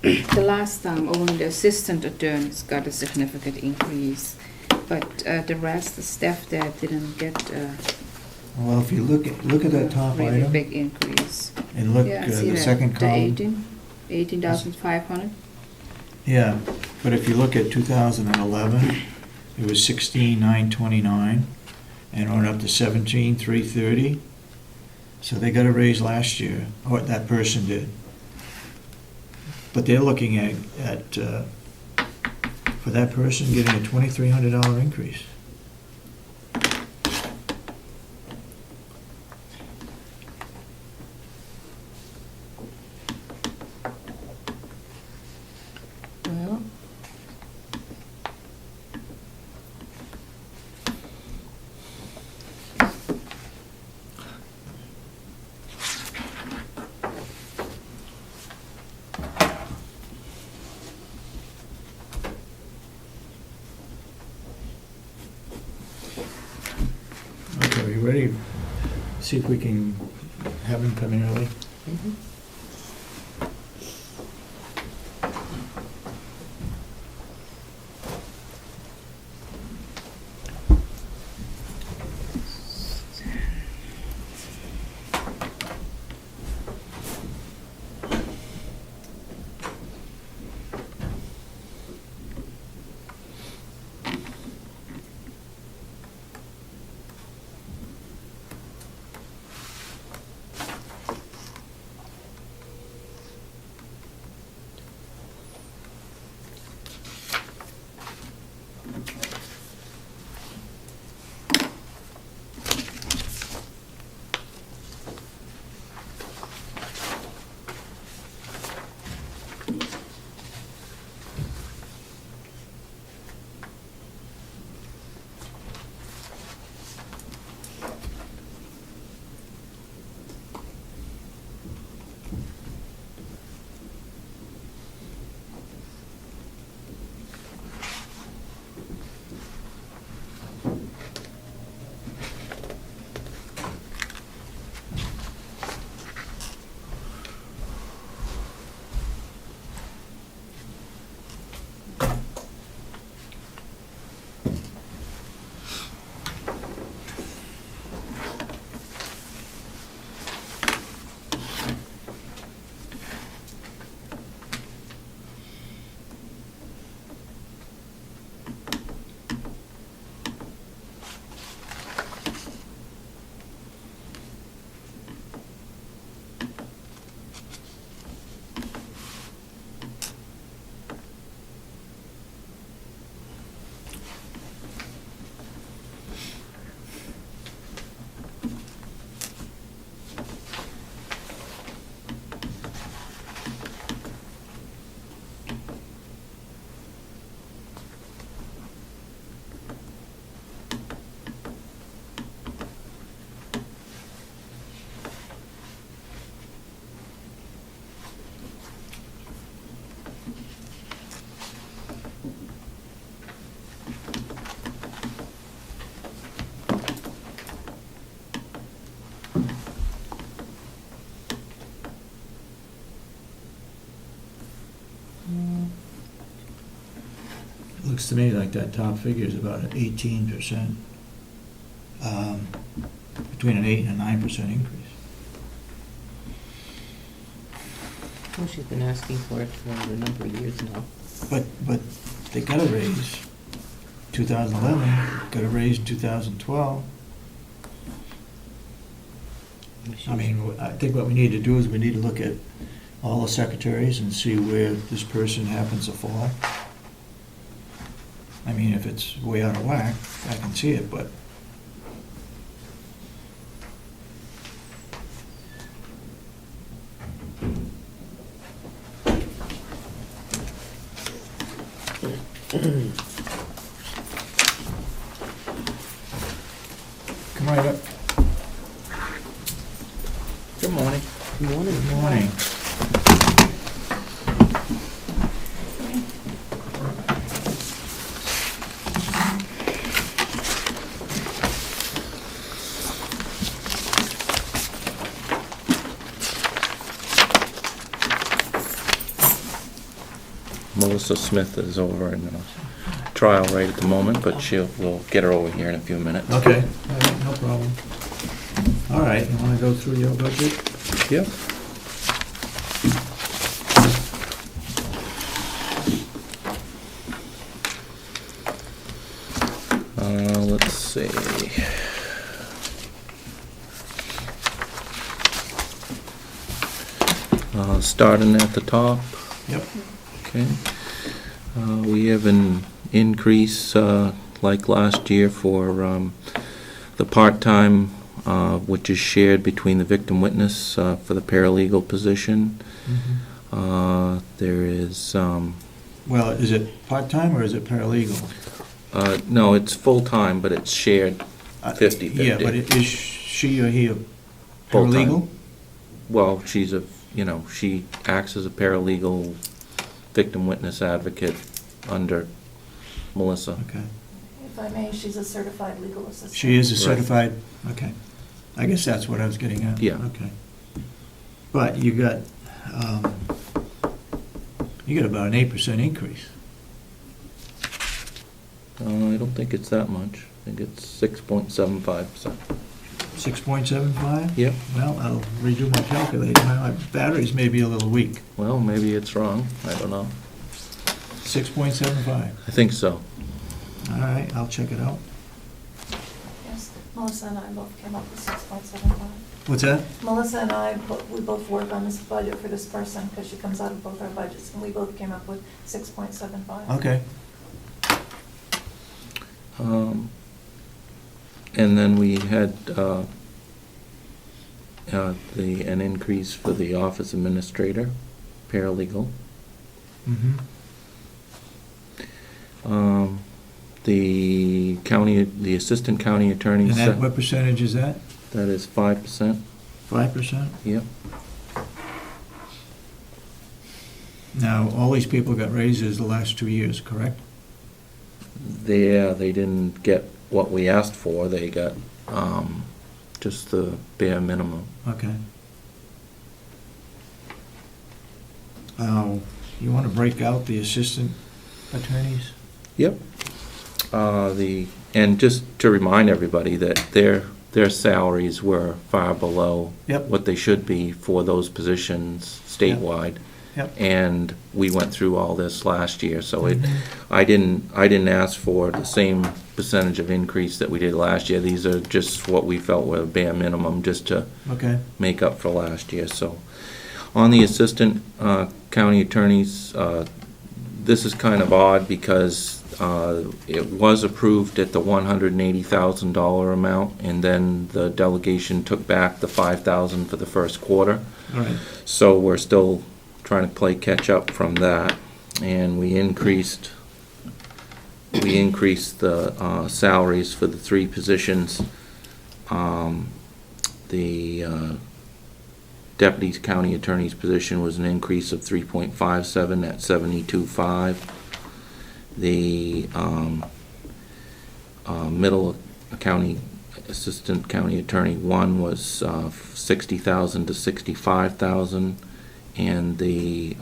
The last time, only the assistant attorneys got a significant increase, but the rest, the staff there didn't get a Well, if you look at that top really item big increase. and look Yeah, I at see the that. second column. The 18,500. Yeah, but if you look at 2011, it was 16,929, and it went up to 17,330. So they got a raise last year, or that person did. But they're looking at for that person getting a $2,300 increase. Well, Okay, are you ready? See if we can have him come in early. mhm. Looks to me like that top figure is about 18%, between an 8 and a 9% increase. Well, she's been asking for it for a number of years now. But they got a raise 2011, got a raise 2012. I mean, I think what we need to do is we need to look at all the secretaries and see where this person happens to fall. I mean, if it's way out of whack, I can see it, but come right up. Good morning. Good morning. Good morning. Melissa Smith is over in trial right at the moment, but we'll get her over here in a few minutes. Okay, all right, no problem. All right, you want to go through your budget? Yep. Let's see. Starting at the top. Yep. Okay. We have an increase, like last year, for the part-time, which is shared between the victim witness for the paralegal position. There is, Well, is it part-time or is it paralegal? no, it's full-time, but it's shared 50/50. Yeah, but is she or he a Full-time. paralegal? Well, she's she acts as a paralegal victim witness advocate under Melissa. Okay. If I may, she's a certified legal assistant. She is a Right. certified, okay. I guess that's what I was getting at. Yeah. Okay. But you got about an 8% increase. I don't think it's that much. I think it's 6.75%. 6.75? Yep. Well, I'll redo my calculator. My batteries may be a little weak. Well, maybe it's wrong. I don't know. 6.75. I think so. All right, I'll check it out. Yes, Melissa and I both came up with 6.75. What's that? Melissa and I, we both work on this budget for this person because she comes out of both our budgets, and we both came up with 6.75. Okay. And then we had an increase for the office administrator, paralegal. Mm-hmm. The assistant county attorney. And that, what percentage is that? That is 5%. 5%? Yep. Now, all these people got raises the last 2 years, correct? They didn't get what we asked for. They got just the bare minimum. Okay. You want to break out the assistant attorneys? Yep. And just to remind everybody that their salaries were far below Yep. what they should be for those positions statewide. Yep. And we went through all this last year, so Mhm. I didn't ask for the same percentage of increase that we did last year. These are just what we felt were bare minimum, just to Okay. make up for last year. So on the assistant county attorneys, this is kind of odd because it was approved at the $180,000 amount, and then the delegation took back the $5,000 for the first quarter. All right. So we're still trying to play catch up from that, and we increased the salaries for the 3 positions. The deputy county attorney's position was an increase of 3.57 at 72.5. The middle county assistant county attorney 1 was 60,000 to 65,000. And the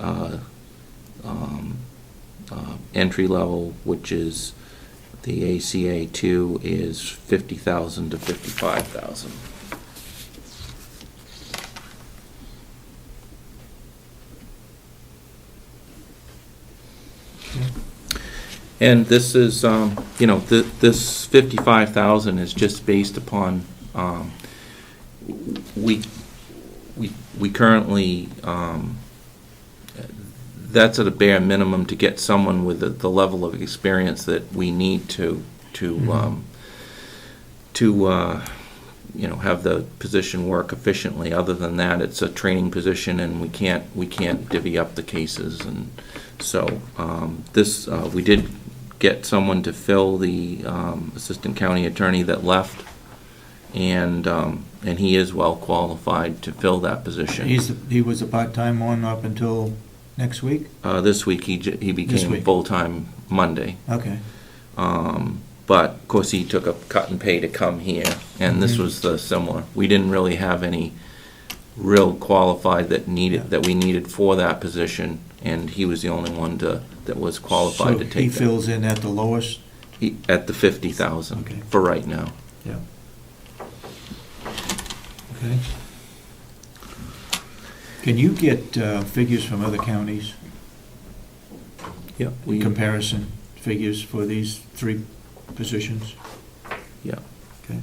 entry level, which is the ACA 2, is 50,000 to 55,000. And this is, this 55,000 is just based upon, we currently, that's at a bare minimum to get someone with the level of experience that we need to have the position work efficiently. Other than that, it's a training position, and we can't divvy up the cases. And so we did get someone to fill the assistant county attorney that left, and he is well qualified to fill that position. He was a part-time one up until next week? This week he became full-time Monday. Okay. But of course he took a cut in pay to come here, and this was the similar. We didn't really have any real qualified that we needed for that position. and he was the only one that was qualified to So take he that. fills in at the lowest? At the 50,000 Okay. for right now. Yeah. Okay. Can you get figures from other counties? Yeah. We, Comparison figures for these three positions? yeah. Okay.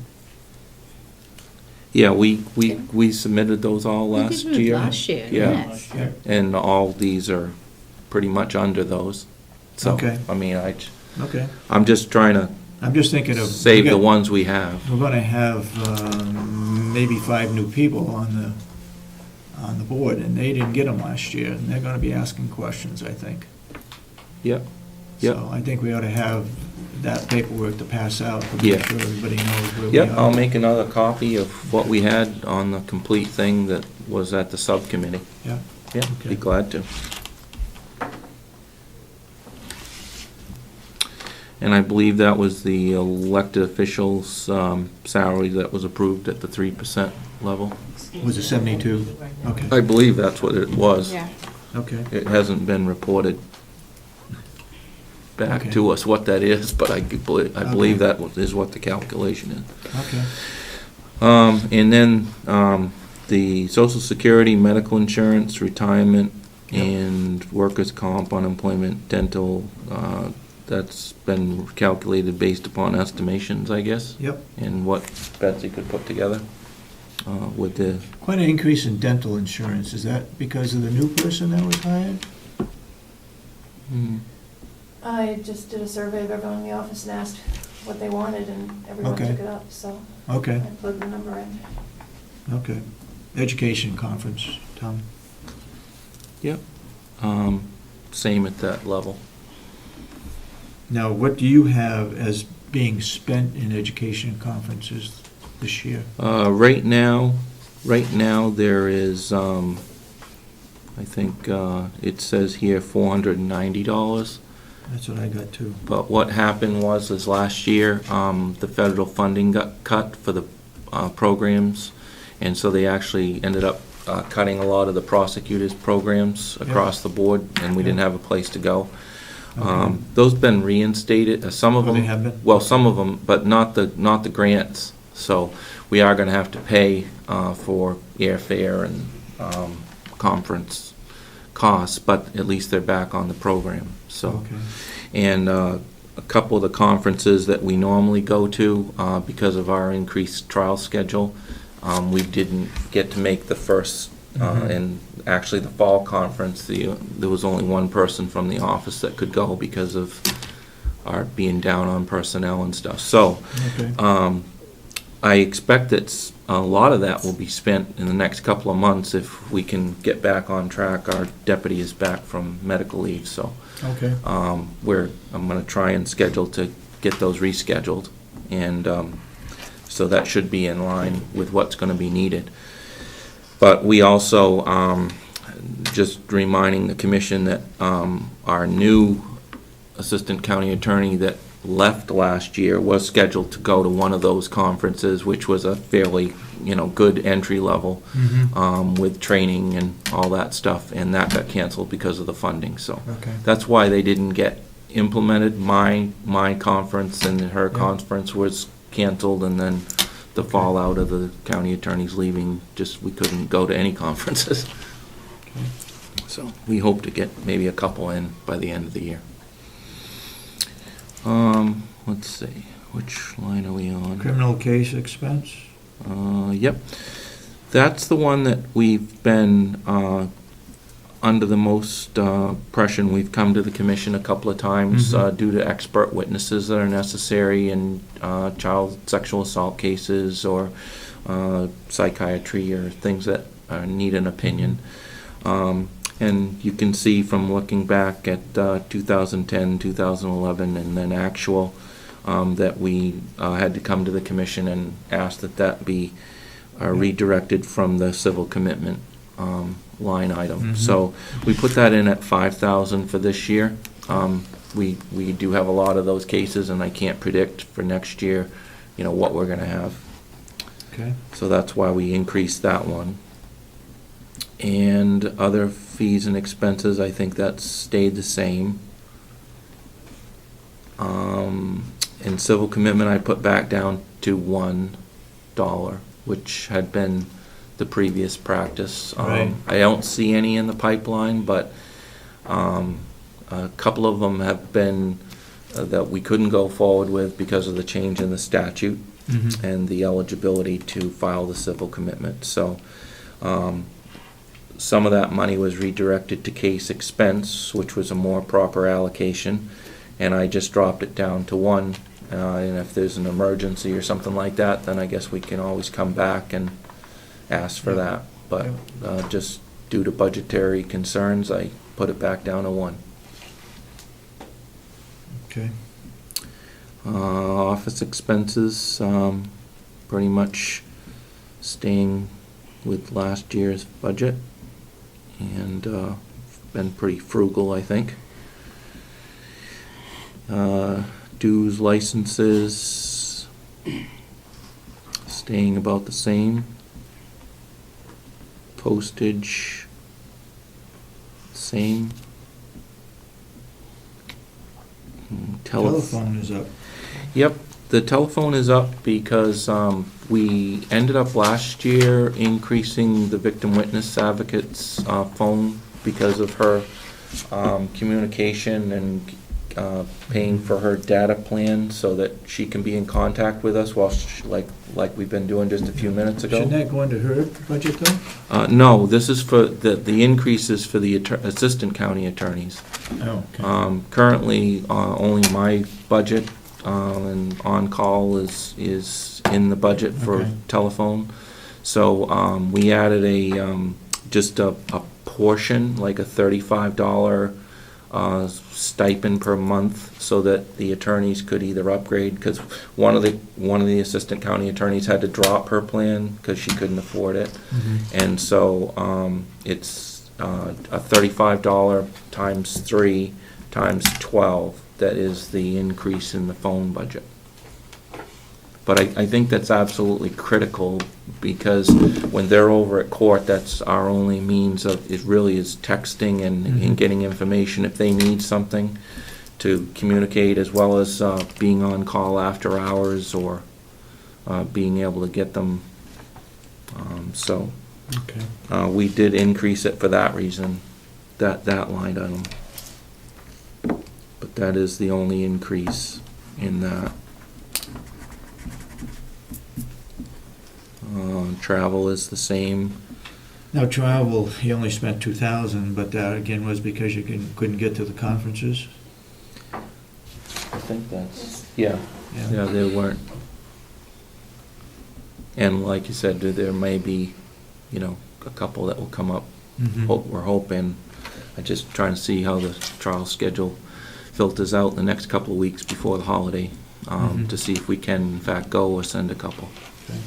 Yeah, we submitted those all We last did it year. last year, Yeah. yes. Yeah. And all these are pretty much under those. So, Okay. I mean, Okay. I'm just trying to I'm just thinking of. save the ones we have. We're gonna have maybe 5 new people on the board, and they didn't get them last year, and they're gonna be asking questions, I think. Yep. Yep. So I think we ought to have that paperwork to pass out to Yeah. make sure everybody knows where we are. Yep, I'll make another copy of what we had on the complete thing that was at the subcommittee. Yeah. Yeah, Okay. be glad to. And I believe that was the elected officials' salary that was approved at the 3% level. Was it 72? Okay. I believe that's what it was. Yeah. Okay. It hasn't been reported back Okay. to us what that is, but I believe Okay. that is what the calculation is. Okay. And then the Social Security, medical insurance, retirement, Yep. and workers' comp, unemployment, dental, that's been calculated based upon estimations, I guess, Yep. and what Betsy could put together with the, Quite an increase in dental insurance. Is that because of the new person that was hired? I just did a survey of everyone in the office and asked what they wanted, and everyone Okay. took it up, so Okay, I plugged the number in. okay. Education conference, Tom? yep, same at that level. Now, what do you have as being spent in education conferences this year? Right now, there is, I think, it says here $490. That's what I got too. But what happened was last year, the federal funding got cut for the programs, and so they actually ended up cutting a lot of the prosecutors' programs across the board, and we didn't have a place to go. Okay. Those been reinstated, some of Oh, them. they have been? Well, some of them, but not the grants. So we are gonna have to pay for airfare and conference costs, but at least they're back on the program, so. Okay. And a couple of the conferences that we normally go to, because of our increased trial schedule, we didn't get to make the first, and actually the fall conference, there was only one person from the office that could go because of our being down on personnel and stuff. So, Okay. I expect that a lot of that will be spent in the next couple of months if we can get back on track. Our deputy is back from medical leave, so Okay. I'm going to try and schedule to get those rescheduled, and so that should be in line with what's going to be needed. But we also, just reminding the commission that our new assistant county attorney that left last year was scheduled to go to one of those conferences, which was a fairly, good entry level with training and all that stuff, and that got canceled because of the funding. So Okay. that's why they didn't get implemented. My conference and her Yeah. conference was canceled, and then the fallout of the county attorneys leaving, just we couldn't go to any conferences. Okay. So we hope to get maybe a couple in by the end of the year. Let's see, which line are we on? Criminal case expense? Yep. That's the one that we've been under the most pressure. We've come to the commission a couple of times due to expert witnesses that are necessary in child sexual assault cases or psychiatry or things that need an opinion. And you can see from looking back at 2010, 2011, and then actual, that we had to come to the commission and ask that be redirected from the civil commitment line item. So we put that in at 5,000 for this year. We do have a lot of those cases, and I can't predict for next year, what we're going to have. Okay. So that's why we increased that one. And other fees and expenses, I think that's stayed the same. And civil commitment, I put back down to $1, which had been the previous practice. Right. I don't see any in the pipeline, but a couple of them have been that we couldn't go forward with because of the change in the statute Mhm. and the eligibility to file the civil commitment. So some of that money was redirected to case expense, which was a more proper allocation, and I just dropped it down to 1. And if there's an emergency or something like that, then I guess we can always come back and ask for that. But just due to budgetary concerns, I put it back down to 1. Okay. Office expenses, pretty much staying with last year's budget, and been pretty frugal, I think. Dues, licenses, staying about the same. Postage, same. Telephone is up. Yep, the telephone is up because we ended up last year increasing the victim witness advocate's phone because of her communication and paying for her data plan so that she can be in contact with us while like we've been doing just a few minutes ago. Shouldn't that go into her budget though? No, this is for, the increase is for the assistant county attorneys. Oh, okay. Currently, only my budget and on-call is in the budget for Okay. telephone. So we added just a portion, like a $35 stipend per month, so that the attorneys could either upgrade, because one of the assistant county attorneys had to drop her plan because she couldn't afford it. Mhm. And so it's a $35 times 3 times 12, that is the increase in the phone budget. But I think that's absolutely critical, because when they're over at court, that's our only means of, it really is texting and getting information if they need something to communicate, as well as being on call after hours, or being able to get them. So Okay. we did increase it for that reason, that line item. But that is the only increase in that. Travel is the same. Now, travel, you only spent 2,000, but that again was because you couldn't get to the conferences? I think that's, yeah, they weren't. And like you said, there may be, a couple that will come up. Mhm. We're hoping. I'm just trying to see how the trial schedule filters out in the next couple of weeks before the holiday, Mhm. to see if we can in fact go or send a couple. Okay.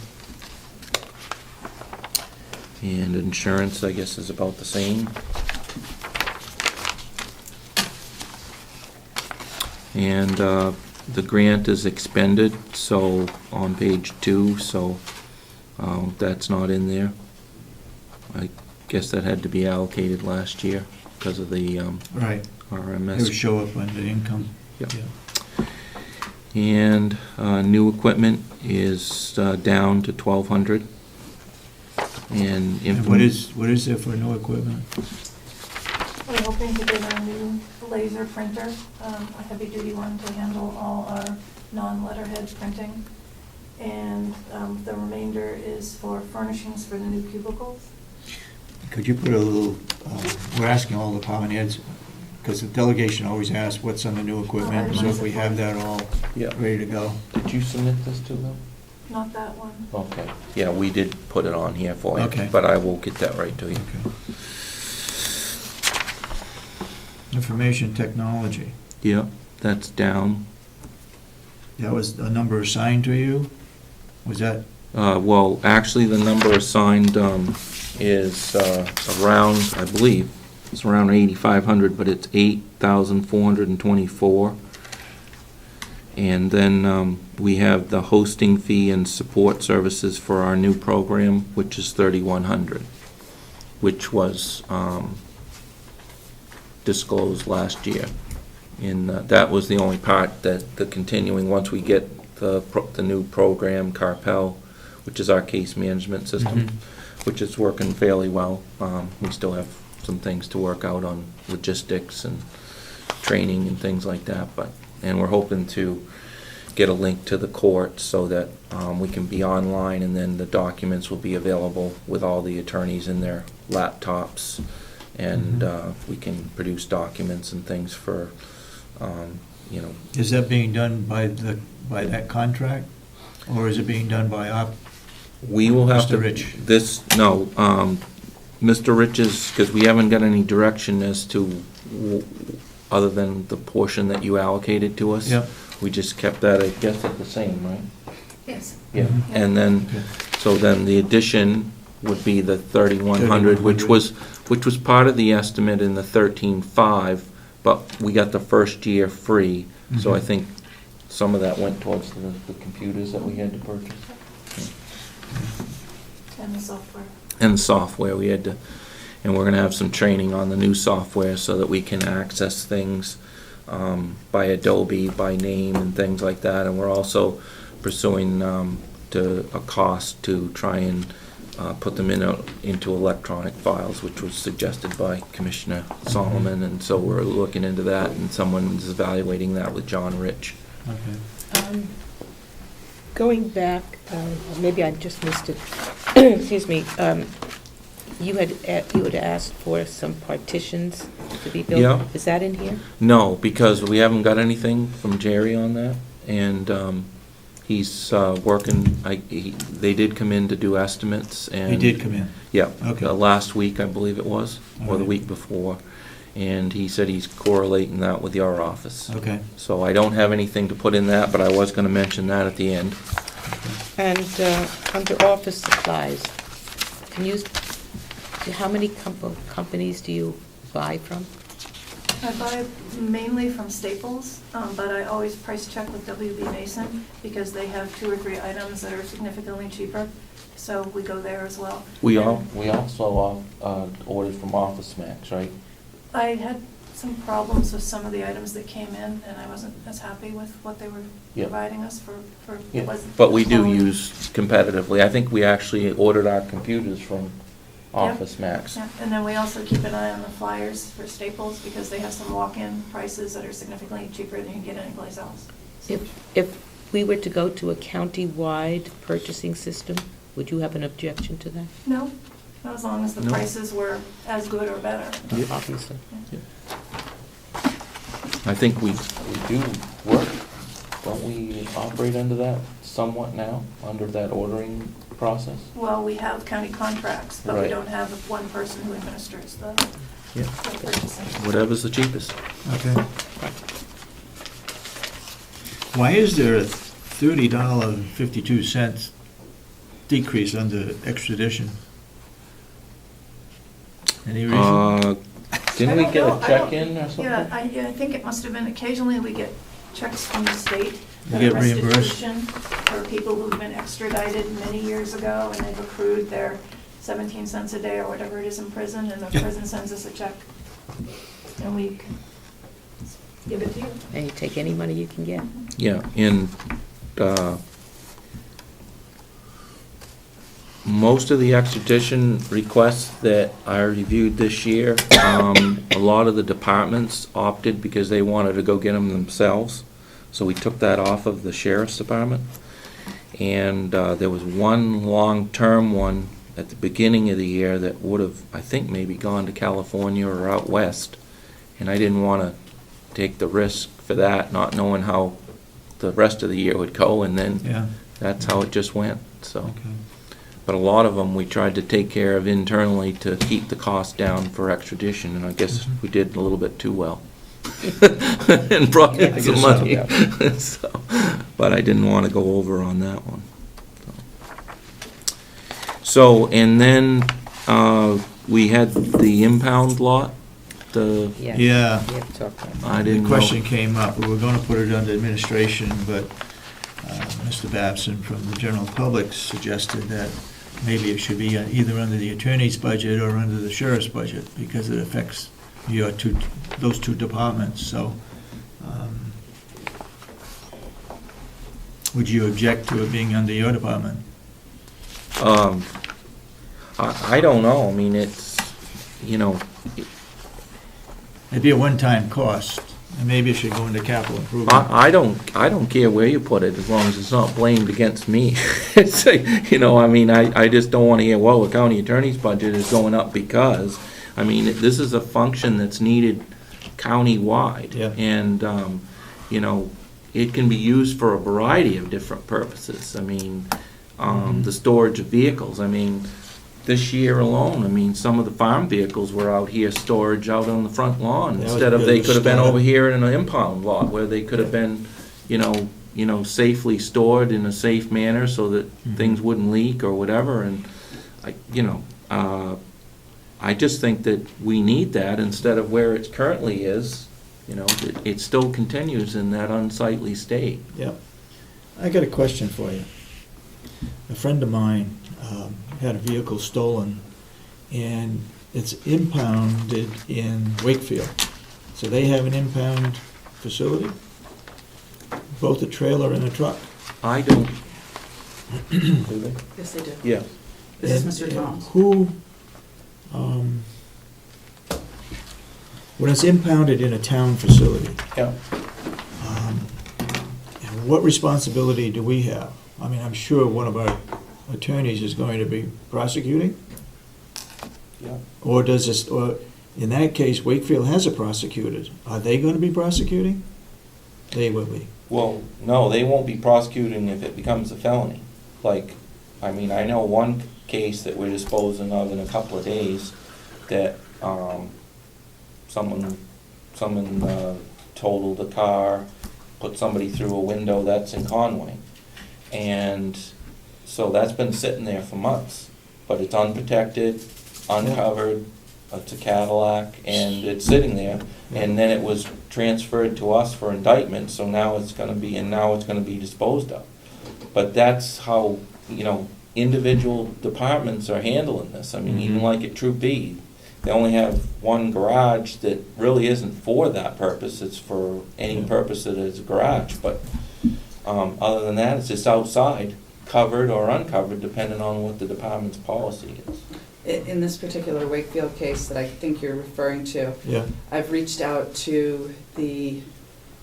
And insurance, I guess, is about the same. And the grant is expended, so on page 2, so that's not in there. I guess that had to be allocated last year because of the Right. RMS. It would show up on the income. Yep. Yeah. And new equipment is down to 1,200. And And what is there for new equipment? We're hoping to get a new laser printer, a heavy-duty one to handle all our non-letterhead printing. And the remainder is for furnishings for the new cubicles. Could you put a little, we're asking all the department heads, because the delegation always asks what's on the new equipment, so if we have that all Yeah. ready to go. Did you submit this to them? Not that one. Okay. Yeah, we did put it on here for you. Okay. But I will get that right to you. Okay. Information technology, Yeah, that's down. that was a number assigned to you? Was that, Well, actually, the number assigned is around, I believe, it's around 8,500, but it's 8,424. And then we have the hosting fee and support services for our new program, which is 3,100. which was disclosed last year. And that was the only part that the continuing, once we get the new program, Carpel, which is our case management system, which is working fairly well. We still have some things to work out on logistics and training and things like that, and we're hoping to get a link to the court so that we can be online, and then the documents will be available with all the attorneys in their laptops, and we can produce documents and things for, you know. Is that being done by that contract, or is it being done by We will have to. Mr. Rich? Mr. Rich's, because we haven't got any direction as to, other than the portion that you allocated to us. Yep. We just kept that, I guess, at the same, right? Yes. Yeah, Mhm. and then, Okay. so then the addition would be the 3,100, which was part of the estimate in the 13,500, but we got the first year free, so I Mhm. think some of that went towards the computers that we had to purchase. And the software. And the software, we had to, and we're gonna have some training on the new software so that we can access things by Adobe, by name, and things like that. And we're also pursuing a cost to try and put them into electronic files, which was suggested by Commissioner Solomon, and so we're looking into that, and someone's evaluating that with John Rich. Okay. Going back, maybe I just missed it, excuse me, you had asked for some partitions to be built? Yeah. Is that in here? No, because we haven't got anything from Jerry on that, and he's working, they did come in to do estimates, and... He did come in? Yeah. Okay. Last week, I believe it was, or the Alright. week before, and he said he's correlating that with your office. Okay. So I don't have anything to put in that, but I was gonna mention that at the end. And under office supplies, how many companies do you buy from? I buy mainly from Staples, but I always price check with WB Mason because they have 2 or 3 items that are significantly cheaper, so we go there as well. We And also ordered from Office Max, right? I had some problems with some of the items that came in, and I wasn't as happy with what they were Yeah. providing us for. Yeah, wasn't but we do quality. use competitively. I think we actually ordered our computers from Yeah. Office Max. Yeah, and then we also keep an eye on the flyers for Staples because they have some walk-in prices that are significantly cheaper than you can get anyplace else. So- If we were to go to a county-wide purchasing system, would you have an objection to that? No, as long as the No. prices were as good or better. Obviously. I think we do work, don't we operate under that somewhat now, under that ordering process? Well, we have county contracts, but we Right. don't have one person who administers the Yeah. the purchasing. Whatever's the cheapest. Okay. Why is there a $30.52 decrease under extradition? Any reason? Didn't I we don't get know. a I don't- check-in or something? Yeah, I think it must have been, occasionally we get checks from the state. You get reimbursed? Restitution for people who've been extradited many years ago and they've accrued their 17 cents a day or whatever it is in prison, and the prison sends us a check. And we give it to you. And you take any money you can get? Yeah, and most of the extradition requests that I reviewed this year, a lot of the departments opted because they wanted to go get them themselves. So we took that off of the sheriff's department. And there was one long-term one at the beginning of the year that would have, I think, maybe gone to California or out west. And I didn't want to take the risk for that, not knowing how the rest of the year would go, and then Yeah. that's how it just went, so. Okay. But a lot of them, we tried to take care of internally to keep the cost down for extradition, and I guess Mhm. we did a little bit too well. And brought Yeah, I in some guess so, money. yeah. So, but I didn't want to go over on that one. So, and then we had the impound lot, the, Yes. Yeah. We have to talk about that. I didn't The know. question came up, we were gonna put it under administration, but Mr. Babson from the general public suggested that maybe it should be either under the attorney's budget or under the sheriff's budget, because it affects those two departments, so. Would you object to it being under your department? I don't know, I mean, it's, It'd be a one-time cost, and maybe it should go into capital improvement. I don't care where you put it, as long as it's not blamed against me. It's, I just don't wanna hear, well, the county attorney's budget is going up because, this is a function that's needed countywide. Yeah. And, it can be used for a variety of different purposes. The storage of vehicles, this year alone, some of the farm vehicles were out here, storage out on the front lawn, That was instead of, good they to could have been start. over here in an impound lot, where they could have been, safely stored in a safe manner so that things wouldn't leak or whatever, and, I just think that we need that instead of where it currently is, it still continues in that unsightly state. Yep. I got a question for you. A friend of mine had a vehicle stolen, and it's impounded in Wakefield. So they have an impound facility, both a trailer and a truck. I don't. Yes, they do. Yeah. This is And- Mr. and Thomas. Who, when it's impounded in a town facility, Yeah. and what responsibility do we have? I'm sure one of our attorneys is going to be prosecuting, Yeah. or in that case, Wakefield has a prosecutor. Are they going to be prosecuting? They will be. Well, no, they won't be prosecuting if it becomes a felony. I know one case that we're disposing of in a couple of days, that, someone totaled a car, put somebody through a window, that's in Conway. And so that's been sitting there for months, but it's unprotected, uncovered, it's a Cadillac, and it's sitting there. And then it was transferred to us for indictment, so now it's gonna be disposed of. But that's how, individual departments are handling this. Even like at Troop E, they only have one garage that really isn't for that purpose, it's for any purpose that is a garage, but, other than that, it's just outside, covered or uncovered, depending on what the department's policy is. In this particular Wakefield case that I think you're referring to, Yeah. I've reached out to the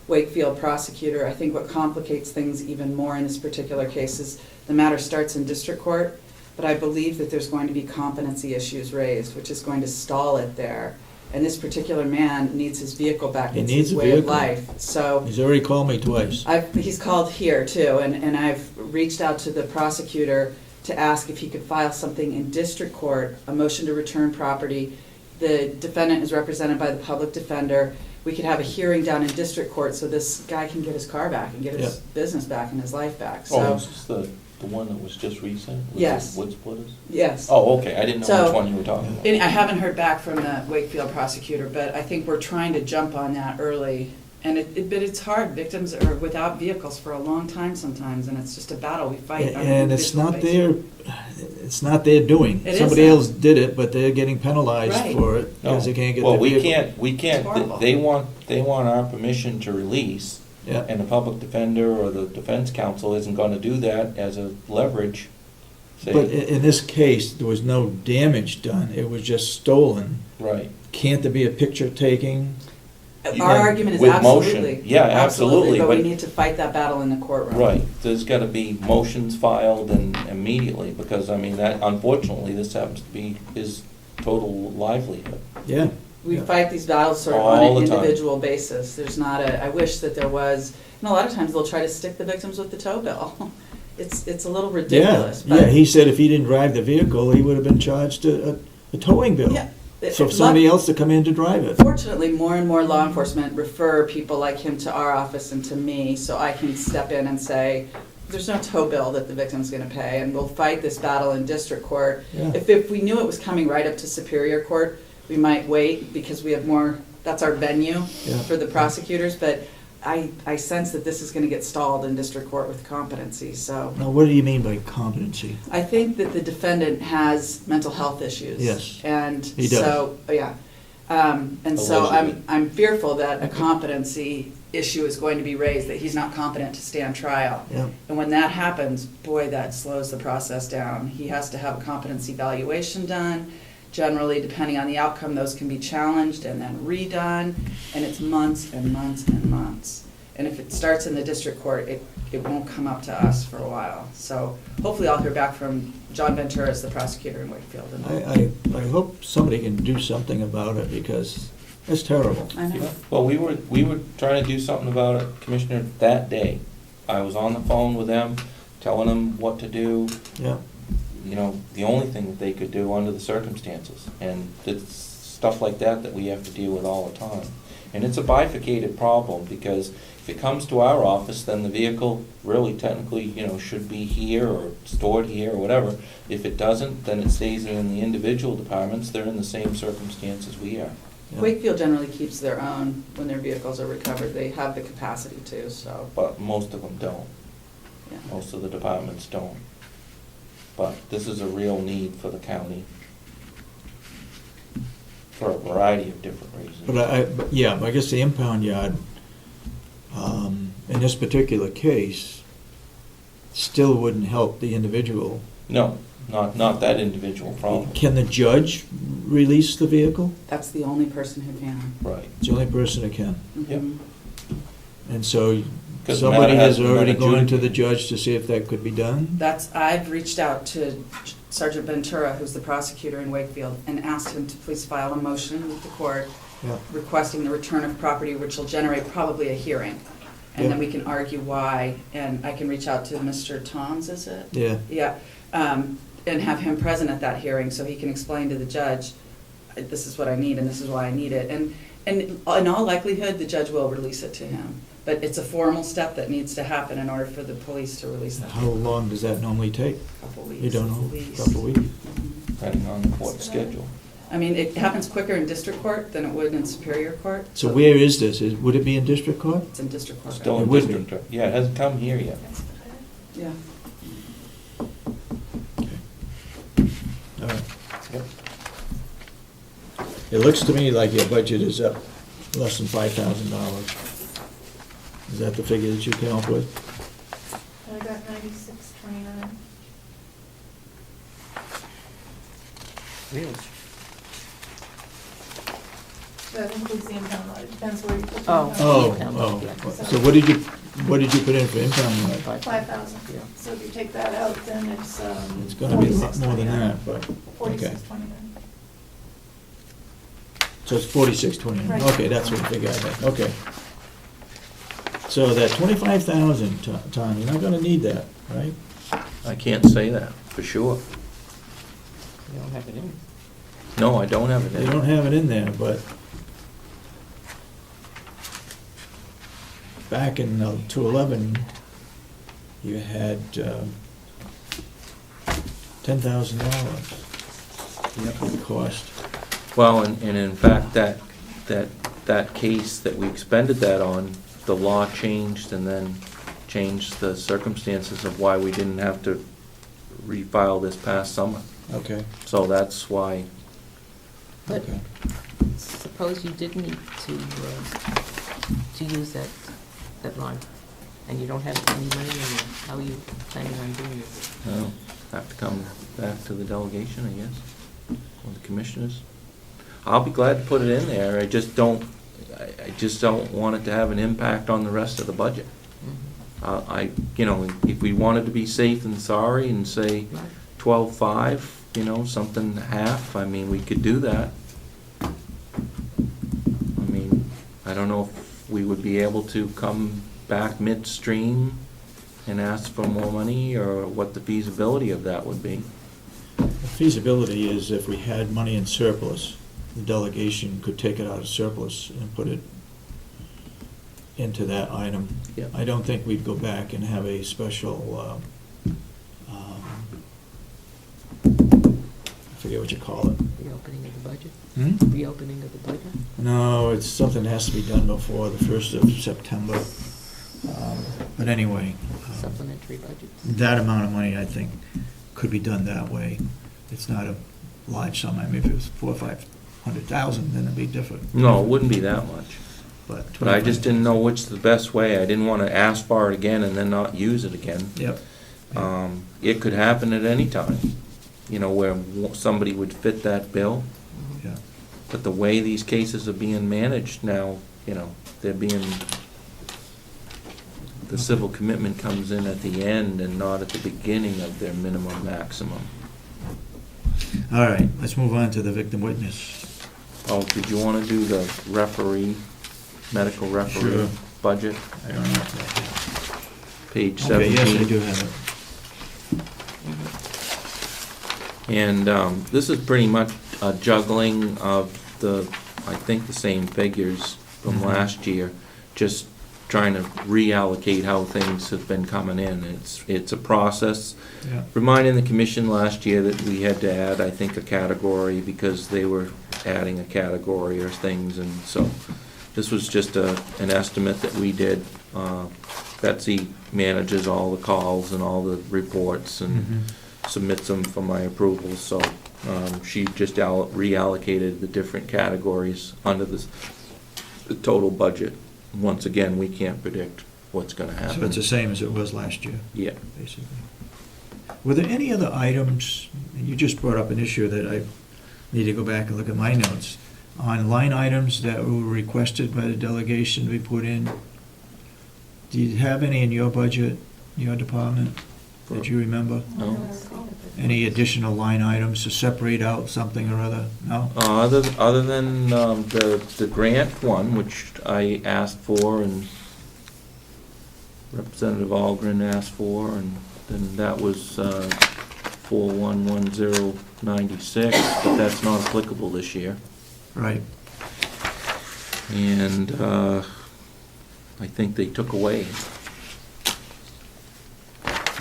Wakefield prosecutor. I think what complicates things even more in this particular case is the matter starts in district court, but I believe that there's going to be competency issues raised, which is going to stall it there. And this particular man needs his vehicle back. He It's needs his a way of vehicle. life. So He's already called me twice. he's called here too, and I've reached out to the prosecutor to ask if he could file something in district court, a motion to return property. The defendant is represented by the public defender. We could have a hearing down in district court so this guy can get his car back and get his business back and his life back. So, Is this the one that was just recent? Was Yes. it Wood Splitters? yes. Oh, okay, I didn't know So- which one you were talking about. And I haven't heard back from the Wakefield prosecutor, but I think we're trying to jump on that early. And but it's hard. Victims are without vehicles for a long time sometimes, and it's just a battle we fight on an And it's individual not basis. it's not their doing. It Somebody isn't. else did it, but they're getting penalized Right. for it because they can't get Well, the we vehicle. can't, horrible. they want our permission to release, Yeah. and the public defender or the defense counsel isn't gonna do that as a leverage. Say, But in this case, there was no damage done. It was just stolen. right. Can't there be a picture taking? Our argument is With motion. absolutely. Yeah, absolutely, But we but- need to fight that battle in the courtroom. Right, there's gotta be motions filed and immediately, because, that, unfortunately, this happens to be his total livelihood. Yeah. We Yeah. fight these battles sort of All on an the time. individual basis. There's not I wish that there was, and a lot of times they'll try to stick the victims with the tow bill. It's a little Yeah, ridiculous, yeah, but. he said if he didn't drive the vehicle, he would have been charged a towing bill. Yeah. So somebody else to come in to drive it. Fortunately, more and more law enforcement refer people like him to our office and to me, so I can step in and say, there's no tow bill that the victim's gonna pay, and we'll fight this battle in district court. Yeah. If we knew it was coming right up to Superior Court, we might wait, because we have more, that's our venue Yeah. for the prosecutors, but I sense that this is gonna get stalled in district court with competency, so. Now, what do you mean by competency? I think that the defendant has mental health issues. Yes, And he does. so, yeah. And so Allegedly. I'm fearful that a competency issue is going to be raised, that he's not competent to stand trial. Yeah. And when that happens, boy, that slows the process down. He has to have a competency evaluation done. Generally, depending on the outcome, those can be challenged and then redone, and it's months and months and months. And if it starts in the district court, it won't come up to us for a while. So hopefully I'll hear back from John Ventura as the prosecutor in Wakefield. And I hope somebody can do something about it, because it's terrible. I know. Well, we were trying to do something about it, Commissioner, that day. I was on the phone with them, telling them what to do. Yeah. You know, the only thing that they could do under the circumstances. And it's stuff like that we have to deal with all the time. And it's a bifurcated problem, because if it comes to our office, then the vehicle really technically, you know, should be here or stored here or whatever. If it doesn't, then it stays in the individual departments. They're in the same circumstances we are. Yeah. Wakefield generally keeps their own when their vehicles are recovered. They have the capacity to, so. But most of them don't. Yeah. Most of the departments don't. But this is a real need for the county for a variety of different reasons. But yeah, I guess the impound yard, in this particular case, still wouldn't help the individual. No, not that individual problem. Can the judge release the vehicle? That's the only person who can. Right. It's the only person that can. Yep. Mhm. And so 'Cause the somebody matter has hasn't been already gone to adjudicated. the judge to see if that could be done? I've reached out to Sergeant Ventura, who's the prosecutor in Wakefield, and asked him to please file a motion with the court Yeah. requesting the return of property, which will generate probably a hearing. And then we can argue why, and I can reach out to Mr. Toms, is it? Yeah. Yeah, and have him present at that hearing so he can explain to the judge, this is what I need and this is why I need it. And in all likelihood, the judge will release it to him. But it's a formal step that needs to happen in order for the police to release that. How long does that normally take? Couple weeks. You don't know? at least. Couple weeks? Mhm. Depending on the court schedule. I mean, it happens quicker in district court than it would in superior court. So where is this? Would it be in district court? It's in district court. Still It in would be. district. Yeah, it hasn't come here yet. Yeah. All right. Yep. It looks to me like your budget is up less than $5,000. Is that the figure that you came up with? I got 96.29. Really? That includes the impound lot, it depends where you put the Oh. impound Oh, lot. Impound, oh. yeah. So what did you put in for impound lot? 5,000. Yeah. So if you take that out, then it's It's gonna be a lot more than 46.29. that, but, okay. 46.29. So it's 46.29. Right. Okay, that's what I figured I had. Okay. So that 25,000, Tom, you're not gonna need that, right? I can't say that for sure. You don't have it in. No, I don't have it You in. don't have it in there, but back in 2011, you had $10,000 in cost. Well, and in fact, that case that we expended that on, the law changed and then changed the circumstances of why we didn't have to refile this past summer. Okay. So that's why. But Okay. suppose you did need to use that line, and you don't have any money in there, how are you planning on doing it? Well, have to come back to the delegation, I guess, or the commissioners. I'll be glad to put it in there, I just don't want it to have an impact on the rest of the budget. You know, if we wanted to be safe and sorry and say 12.5, you know, something half, I mean, we could do that. I mean, I don't know if we would be able to come back midstream and ask for more money, or what the feasibility of that would be. The feasibility is if we had money in surplus, the delegation could take it out of surplus and put it into that item. Yep. I don't think we'd go back and have a special, forget what you call it. Reopening of the budget? Hmm? Reopening of the budget? No, it's something that has to be done before the 1st of September. But anyway, Supplementary budgets? that amount of money, I think, could be done that way. It's not a large sum. I mean, if it was 400,000 or 500,000, then it'd be different. No, it wouldn't be that much. But But I just didn't know which the best way. I didn't want to ask for it again and then not use it again. Yep. It could happen at any time, where somebody would fit that bill. Yeah. But the way these cases are being managed now, they're being, the civil commitment comes in at the end and not at the beginning of their minimum maximum. All right, let's move on to the victim witness. Oh, did you want to do the referee, medical referee Sure. budget? I don't know. Page Okay, 17. yes, I do have it. And this is pretty much a juggling of I think the same figures from Mhm. last year, just trying to reallocate how things have been coming in. It's a process. Yeah. Reminding the commission last year that we had to add, I think, a category because they were adding a category or things, and so this was just an estimate that we did. Betsy manages all the calls and all the reports and Mhm. submits them for my approval, so she just reallocated the different categories under the total budget. Once again, we can't predict what's gonna happen. So it's the same as it was last year, Yeah. basically. Were there any other items, and you just brought up an issue that I need to go back and look at my notes, on line items that were requested by the delegation to be put in? Do you have any in your budget, your department, that you remember? No. Any additional line items to separate out something or other? No? Other than the grant one, which I asked for and Representative Algren asked for, and then that was 411096, but that's not applicable this year. Right. And I think they took away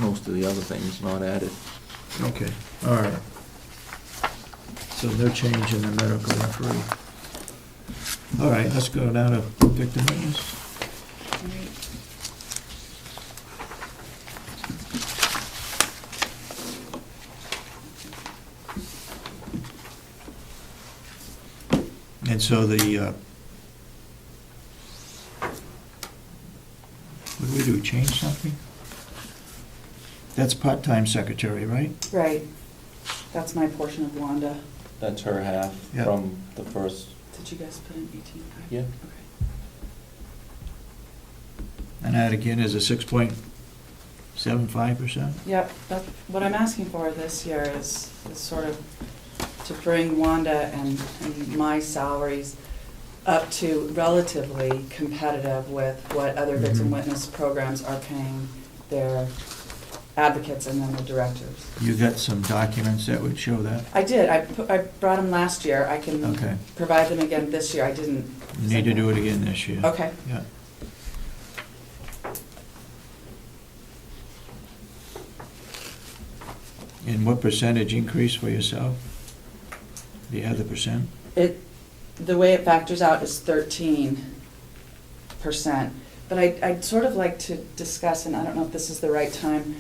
most of the other things, not added. Okay, all right. So no change in the medical referee. All right, let's go down to victim witness. And so what do we do, change something? That's part-time secretary, right? Right. That's my portion of Wanda. That's her half Yeah. from the first. Did you guys put in 18? Yeah. Okay. And that again is a 6.75%? Yep, what I'm asking for this year is sort of to bring Wanda and my salaries up to relatively competitive with what other victim Mhm. witness programs are paying their advocates and then the directors. You got some documents that would show that? I did, I brought them last year, I can Okay. provide them again this year, I didn't. You need to do it again this year. Okay. Yeah. And what percentage increase for yourself? Do you have the percent? The way it factors out is 13%. But I'd sort of like to discuss, and I don't know if this is the right time,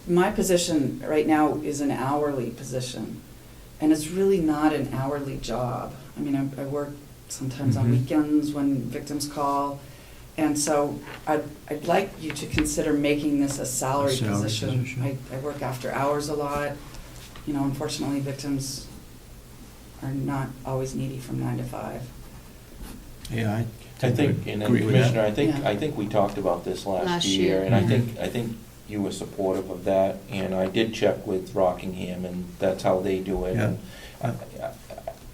my position right now is an hourly position, and it's really not an hourly job. I mean, I work sometimes on Mhm. weekends when victims call, and so I'd like you to consider making this a salary salary position. position. I work after hours a lot. Unfortunately, victims are not always needy from 9 to 5. Yeah, I think, and then agree with that. Commissioner, Yeah. I think we talked about this last Last year, year. and Mhm. I think you were supportive of that, and I did check with Rockingham, and that's how they do it. Yeah. And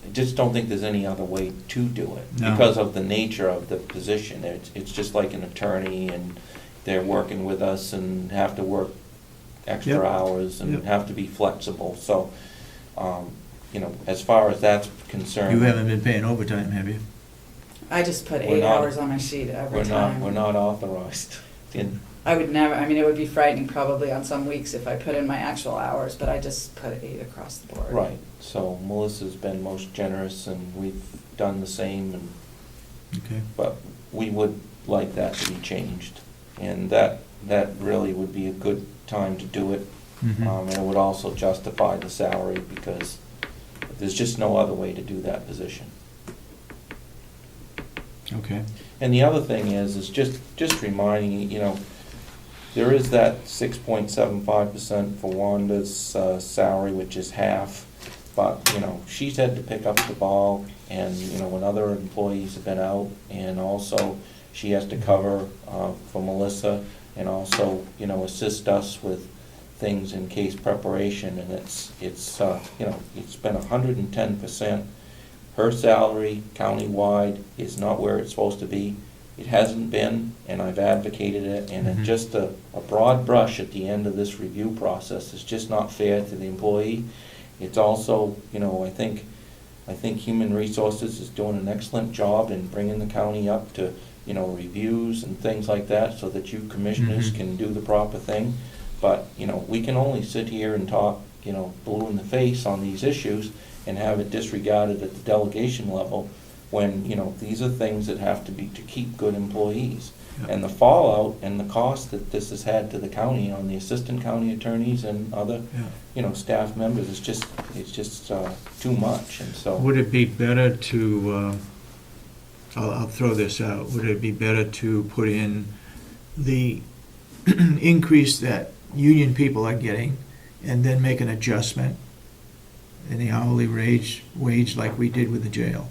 I just don't think there's any other way to do it, No. because of the nature of the position. It's just like an attorney, and they're working with us and have to work extra Yep. hours and Yep. have to be flexible, so, as far as that's concerned. You haven't been paying overtime, have you? I just put We're 8 not- hours on my sheet every We're time. not authorized. And I would never, I mean, it would be frightening probably on some weeks if I put in my actual hours, but I just put 8 across the board. Right, so Melissa's been most generous, and we've done the same, and, Okay. but we would like that to be changed. And that really would be a good time to do it. Mhm. And it would also justify the salary, because there's just no other way to do that position. Okay. And the other thing is just reminding you, there is that 6.75% for Wanda's salary, which is half, but, she's had to pick up the ball, and, when other employees have been out, and also she has to cover for Melissa, and also, assist us with things in case preparation, and it's been 110%. Her salary countywide is not where it's supposed to be. It hasn't been, and I've advocated it, and Mhm. it's just a broad brush at the end of this review process is just not fair to the employee. It's also, I think Human Resources is doing an excellent job in bringing the county up to, reviews and things like that, so that you commissioners Mhm. can do the proper thing. But, we can only sit here and talk, blue in the face on these issues and have it disregarded at the delegation level, when, these are things that have to be to keep good employees. Yeah. And the fallout and the cost that this has had to the county on the assistant county attorneys and other, Yeah. staff members, it's just too much, and so. Would it be better to, I'll throw this out, would it be better to put in the increase that union people are getting, and then make an adjustment in the hourly wage like we did with the jail?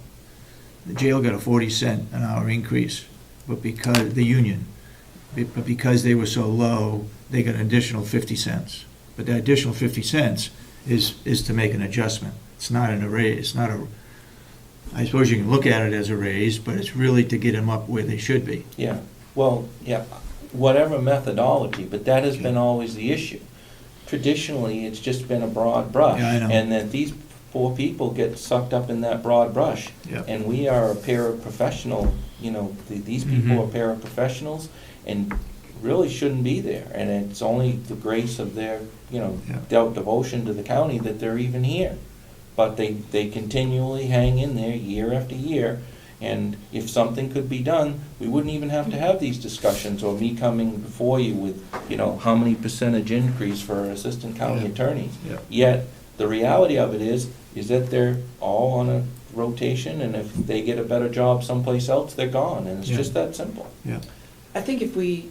The jail got a 40-cent an hour increase, but because, the union, but because they were so low, they got an additional 50 cents. But that additional 50 cents is to make an adjustment. It's not a raise, it's not a, I suppose you can look at it as a raise, but it's really to get them up where they should be. Yeah, well, yeah, whatever methodology, but that has been always the issue. Traditionally, it's just been a broad brush. Yeah, I know. And that these poor people get sucked up in that broad brush. Yeah. And we are a paraprofessional, these people Mhm. are paraprofessionals, and really shouldn't be there. And it's only the grace of their, Yeah. devotion to the county that they're even here. But they continually hang in there year after year, and if something could be done, we wouldn't even have to have these discussions, or me coming before you with, how many percentage increase for assistant county Yeah. attorneys. Yeah. Yet, the reality of it is that they're all on a rotation, and if they get a better job someplace else, they're gone, and it's Yeah. just that simple. Yeah. I think if we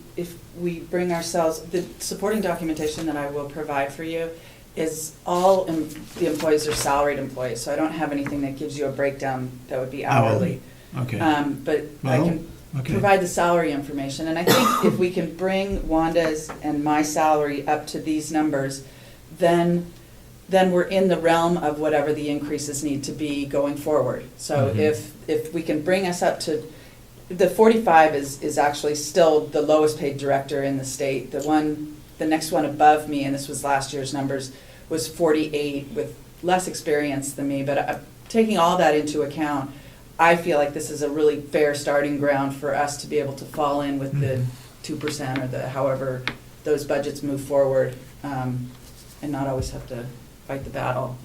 bring ourselves, the supporting documentation that I will provide for you is all the employees are salaried employees, so I don't have anything that gives you a breakdown that would be hourly. Okay. But I Well, can okay. provide the salary information, and I think if we can bring Wanda's and my salary up to these numbers, then we're in the realm of whatever the increases need to be going forward. So Mhm. if we can bring us up to, the 45 is actually still the lowest paid director in the state. The next one above me, and this was last year's numbers, was 48 with less experience than me. But taking all that into account, I feel like this is a really fair starting ground for us to be able to fall in with the Mhm. 2% or however those budgets move forward, and not always have to fight the battle,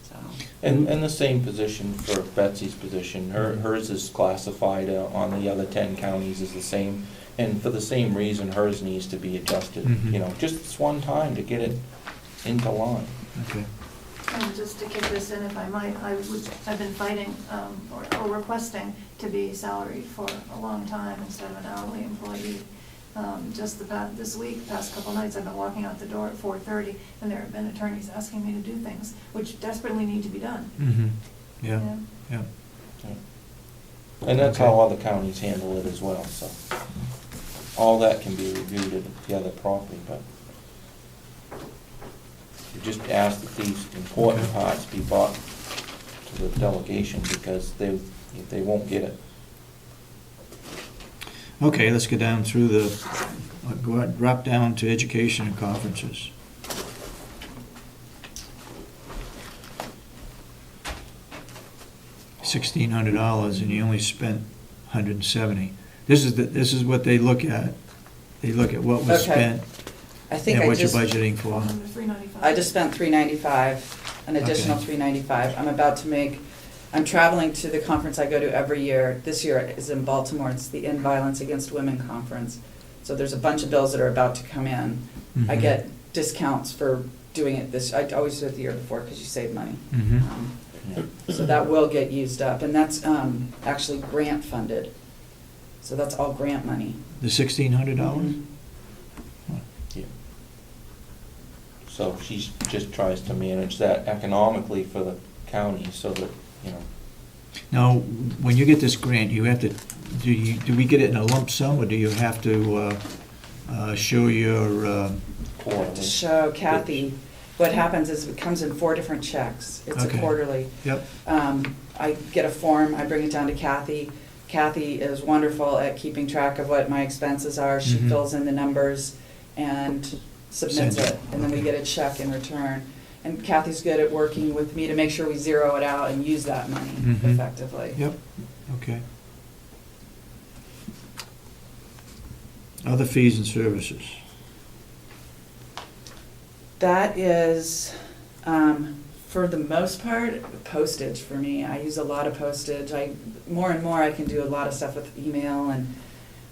so. And the same position for Betsy's position, hers is classified on the other 10 counties is the same, and for the same reason, hers needs to be adjusted, Mhm. just this one time to get it into line. Okay. And just to kick this in, if I might, I've been fighting or requesting to be salaried for a long time instead of an hourly employee. Just this week, past couple nights, I've been walking out the door at 4:30, and there have been attorneys asking me to do things which desperately need to be done. Mm-hmm. Yeah, yeah. And that's how other counties handle it as well, so. All that can be reviewed together properly, but you just ask that these important Okay. parts be brought to the delegation, because they won't get it. Okay, let's go down through drop down to education and conferences. $1,600, and you only spent $170. This is what they look at They look at what was Okay. spent I think and I what you're just, budgeting for. $395. I just spent $395, an additional Okay. $395. I'm about to make, I'm traveling to the conference I go to every year. This year is in Baltimore. It's the End Violence Against Women Conference. So there's a bunch of bills that are about to come in. I Mhm. get discounts for doing it this, I always do it the year before because you save money. Mhm. So that will get used up, and that's actually grant funded. So that's all grant money. The $1,600? Mhm. So she just tries to manage that economically for the county so that, you know, Now, when you get this grant, you have to, do we get it in a lump sum, or do you have to show your, quarterly. To show Kathy, what happens is it comes in 4 different checks. It's a Okay. quarterly. yep, I get a form, I bring it down to Kathy. Kathy is wonderful at keeping track of what my expenses are. She Mhm. fills in the numbers and submits Sends it. it, and then we Okay. get a check in return. And Kathy's good at working with me to make sure we zero it out and use that money Mhm. effectively. yep, okay. Other fees and services. That is, for the most part, postage for me. I use a lot of postage. More and more I can do a lot of stuff with email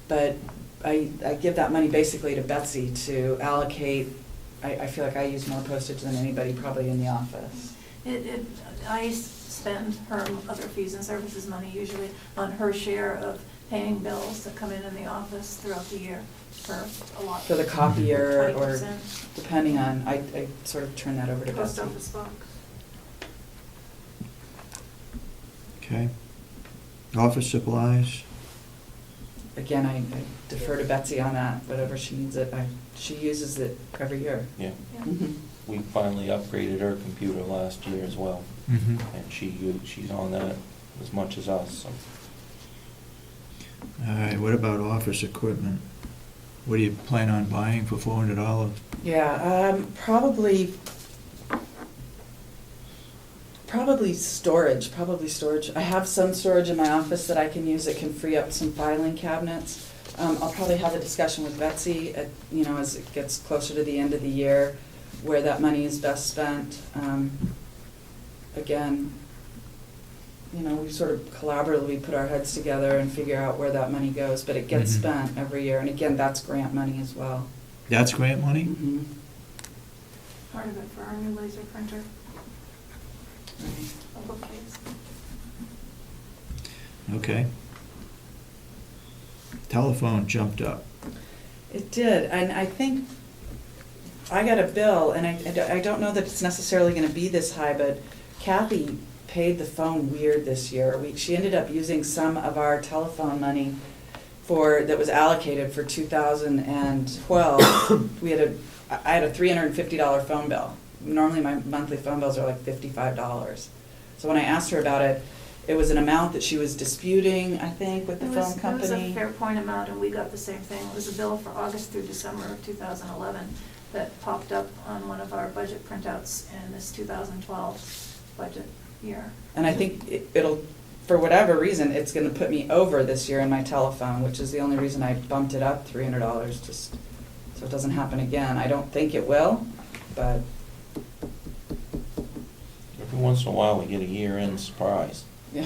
but I give that money basically to Betsy to allocate. I feel like I use more postage than anybody probably in the office. I spend her other fees and services money usually on her share of paying bills that come in the office throughout the year for a lot. For the copier or 20%. depending on, I sort of turn that over to Post Betsy. office box. Okay. Office supplies, Again, I defer to Betsy on that, whatever she needs it, she uses it every year. Yeah, Yeah. Mhm. we finally upgraded her computer last year as well, mhm. and she's on that as much as us, so. All right, what about office equipment? What do you plan on buying for $400? Yeah, probably storage. I have some storage in my office that I can use that can free up some filing cabinets. I'll probably have a discussion with Betsy as it gets closer to the end of the year, where that money is best spent. Again, we sort of collaboratively put our heads together and figure out where that money goes, but it gets Mhm. spent every year, and again, that's grant money as well. That's grant money? Mhm. Part of it for our new laser printer, a bookcase. Okay. Telephone jumped up. It did, and I think I got a bill, and I don't know that it's necessarily gonna be this high, but Kathy paid the phone weird this year. She ended up using some of our telephone money that was allocated for 2012. I had a $350 phone bill. Normally my monthly phone bills are like $55. So when I asked her about it, it was an amount that she was disputing, I think, with the phone company. It was a fair point amount, and we got the same thing. It was a bill for August through December of 2011 that popped up on one of our budget printouts in this 2012 budget year. And I think it'll, for whatever reason, it's gonna put me over this year in my telephone, which is the only reason I bumped it up $300, just so it doesn't happen again. I don't think it will, but Every once in a while, we get a year-end surprise. yeah.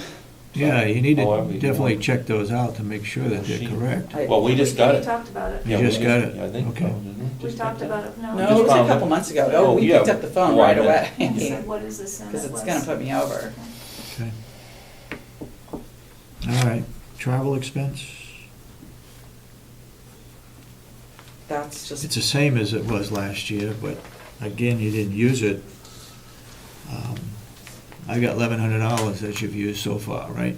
Yeah, you need However to you definitely want. check those out to make sure that they're She- correct. Well, we just got We it. talked about it. You Yeah, we just got it? I think so, Okay. didn't We Just talked got about that? it, no. No, it was a found couple it. months ago. Oh, We yeah. picked up the phone Why right not? away. And said, what is this? And Because it it's was- gonna put me over. Okay. All right, travel expense? That's just. It's the same as it was last year, but again, you didn't use it. I got $1,100 that you've used so far, right?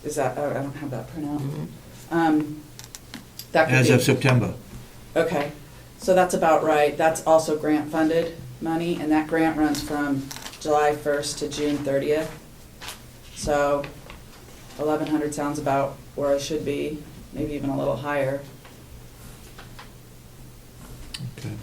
Is that, oh, I don't have that printout. Mm-hmm. That could As be- of September. Okay, so that's about right. That's also grant-funded money, and that grant runs from July 1st to June 30th. So 1,100 sounds about where I should be, maybe even a little higher. Okay.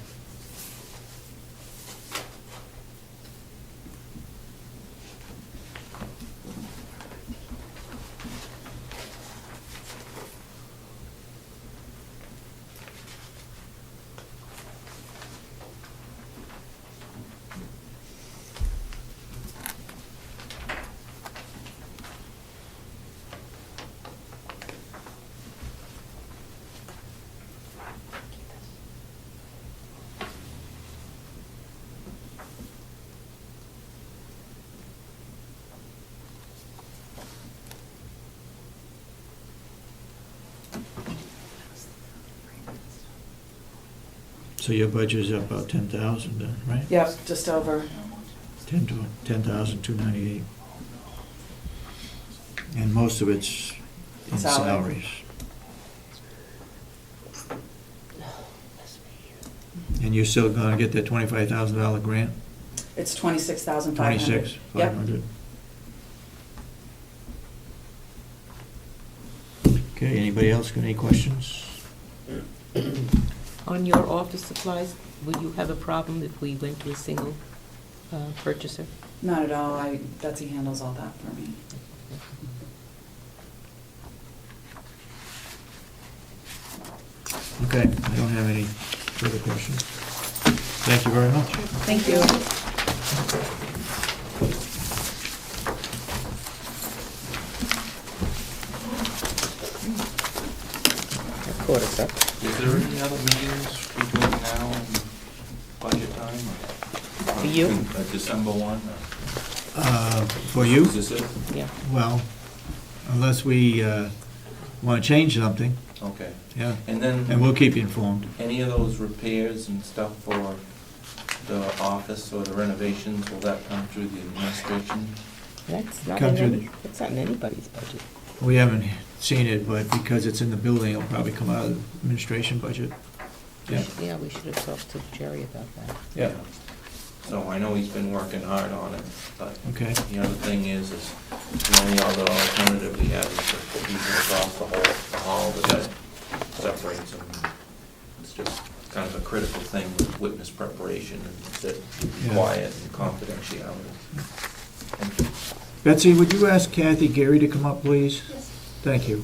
So your budget is up about 10,000 then, right? Yep, just over. 10,298. And most of it's in Salary. salaries. And you're still gonna get that $25,000 grant? It's 26,500. 26,500. Okay, anybody else got any questions? On your office supplies, would you have a problem if we went to a single purchaser? Not at all. Betsy handles all that for me. Okay, I don't have any further questions. Thank you very much. Thank you. That caught us up. Is there any other meetings between now and budget time? Or For you? December 1? For you? Is this it? Yeah. Well, unless we want to change something, Okay. yeah, And then, and we'll keep you informed. any of those repairs and stuff for the office or the renovations, will that come through the administration? That's not Come in through any, that's not in anybody's budget. We haven't seen it, but because it's in the building, it'll probably come out of the administration budget. Yeah. Yeah, we should have talked to Jerry about that. Yeah. So I know he's been working hard on it, but Okay. the other thing is the only other alternative we have is to put these across the hall that separates them. It's just kind of a critical thing with witness preparation and sit Yeah. quiet and confidentiality. Thank you. Betsy, would you ask Kathy Garry to come up, please? Yes. Thank you.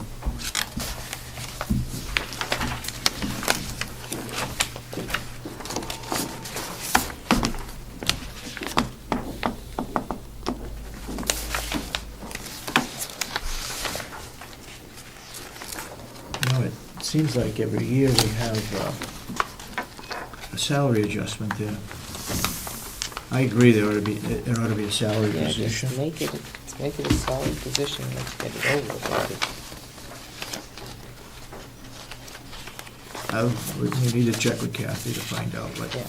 You know, it seems like every year we have a salary adjustment there. I agree, there ought to be a salary Yeah, position. just make it a solid position, let's get it over with. We need to check with Kathy to find out what. Yeah.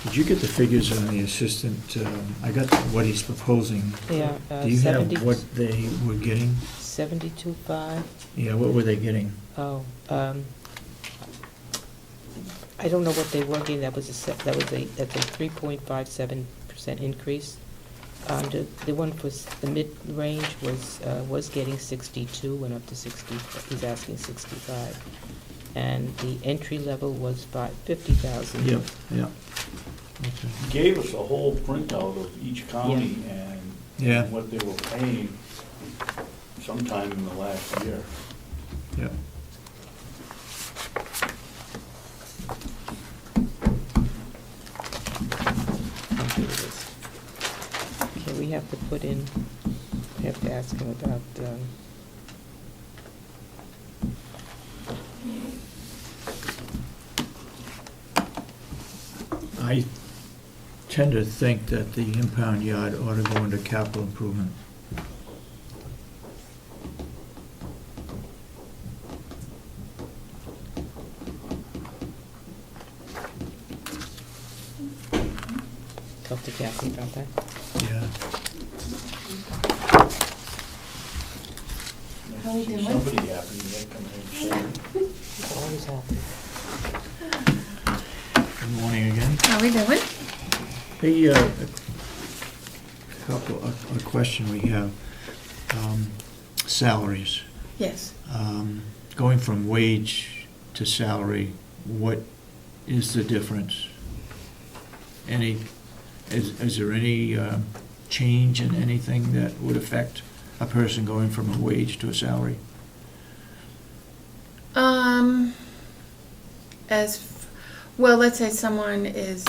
Did you get the figures on the assistant? I got what he's proposing. Yeah, Do you 70 have what they were getting? 72.5. Yeah, what were they getting? Oh, I don't know what they were getting, that's a 3.57% increase. The one for the mid-range was getting 62, went up to 60, he's asking 65. And the entry level was 50,000. Yep, yeah. Okay. He gave us a whole printout of each county Yeah. and what they were paying sometime in the last year. Yeah. Here it is. Okay, we have to put in, we have to ask him about, I tend to think that the impound yard ought to go into capital improvement. talk to Kathy about that. Yeah. How we doing? Somebody happened to make them Always happy. Good morning again. How we doing? Hey, a question we have. Salaries. Yes. Going from wage to salary, what is the difference? Any is there any change in anything that would affect a person going from a wage to a salary? Well, let's say someone is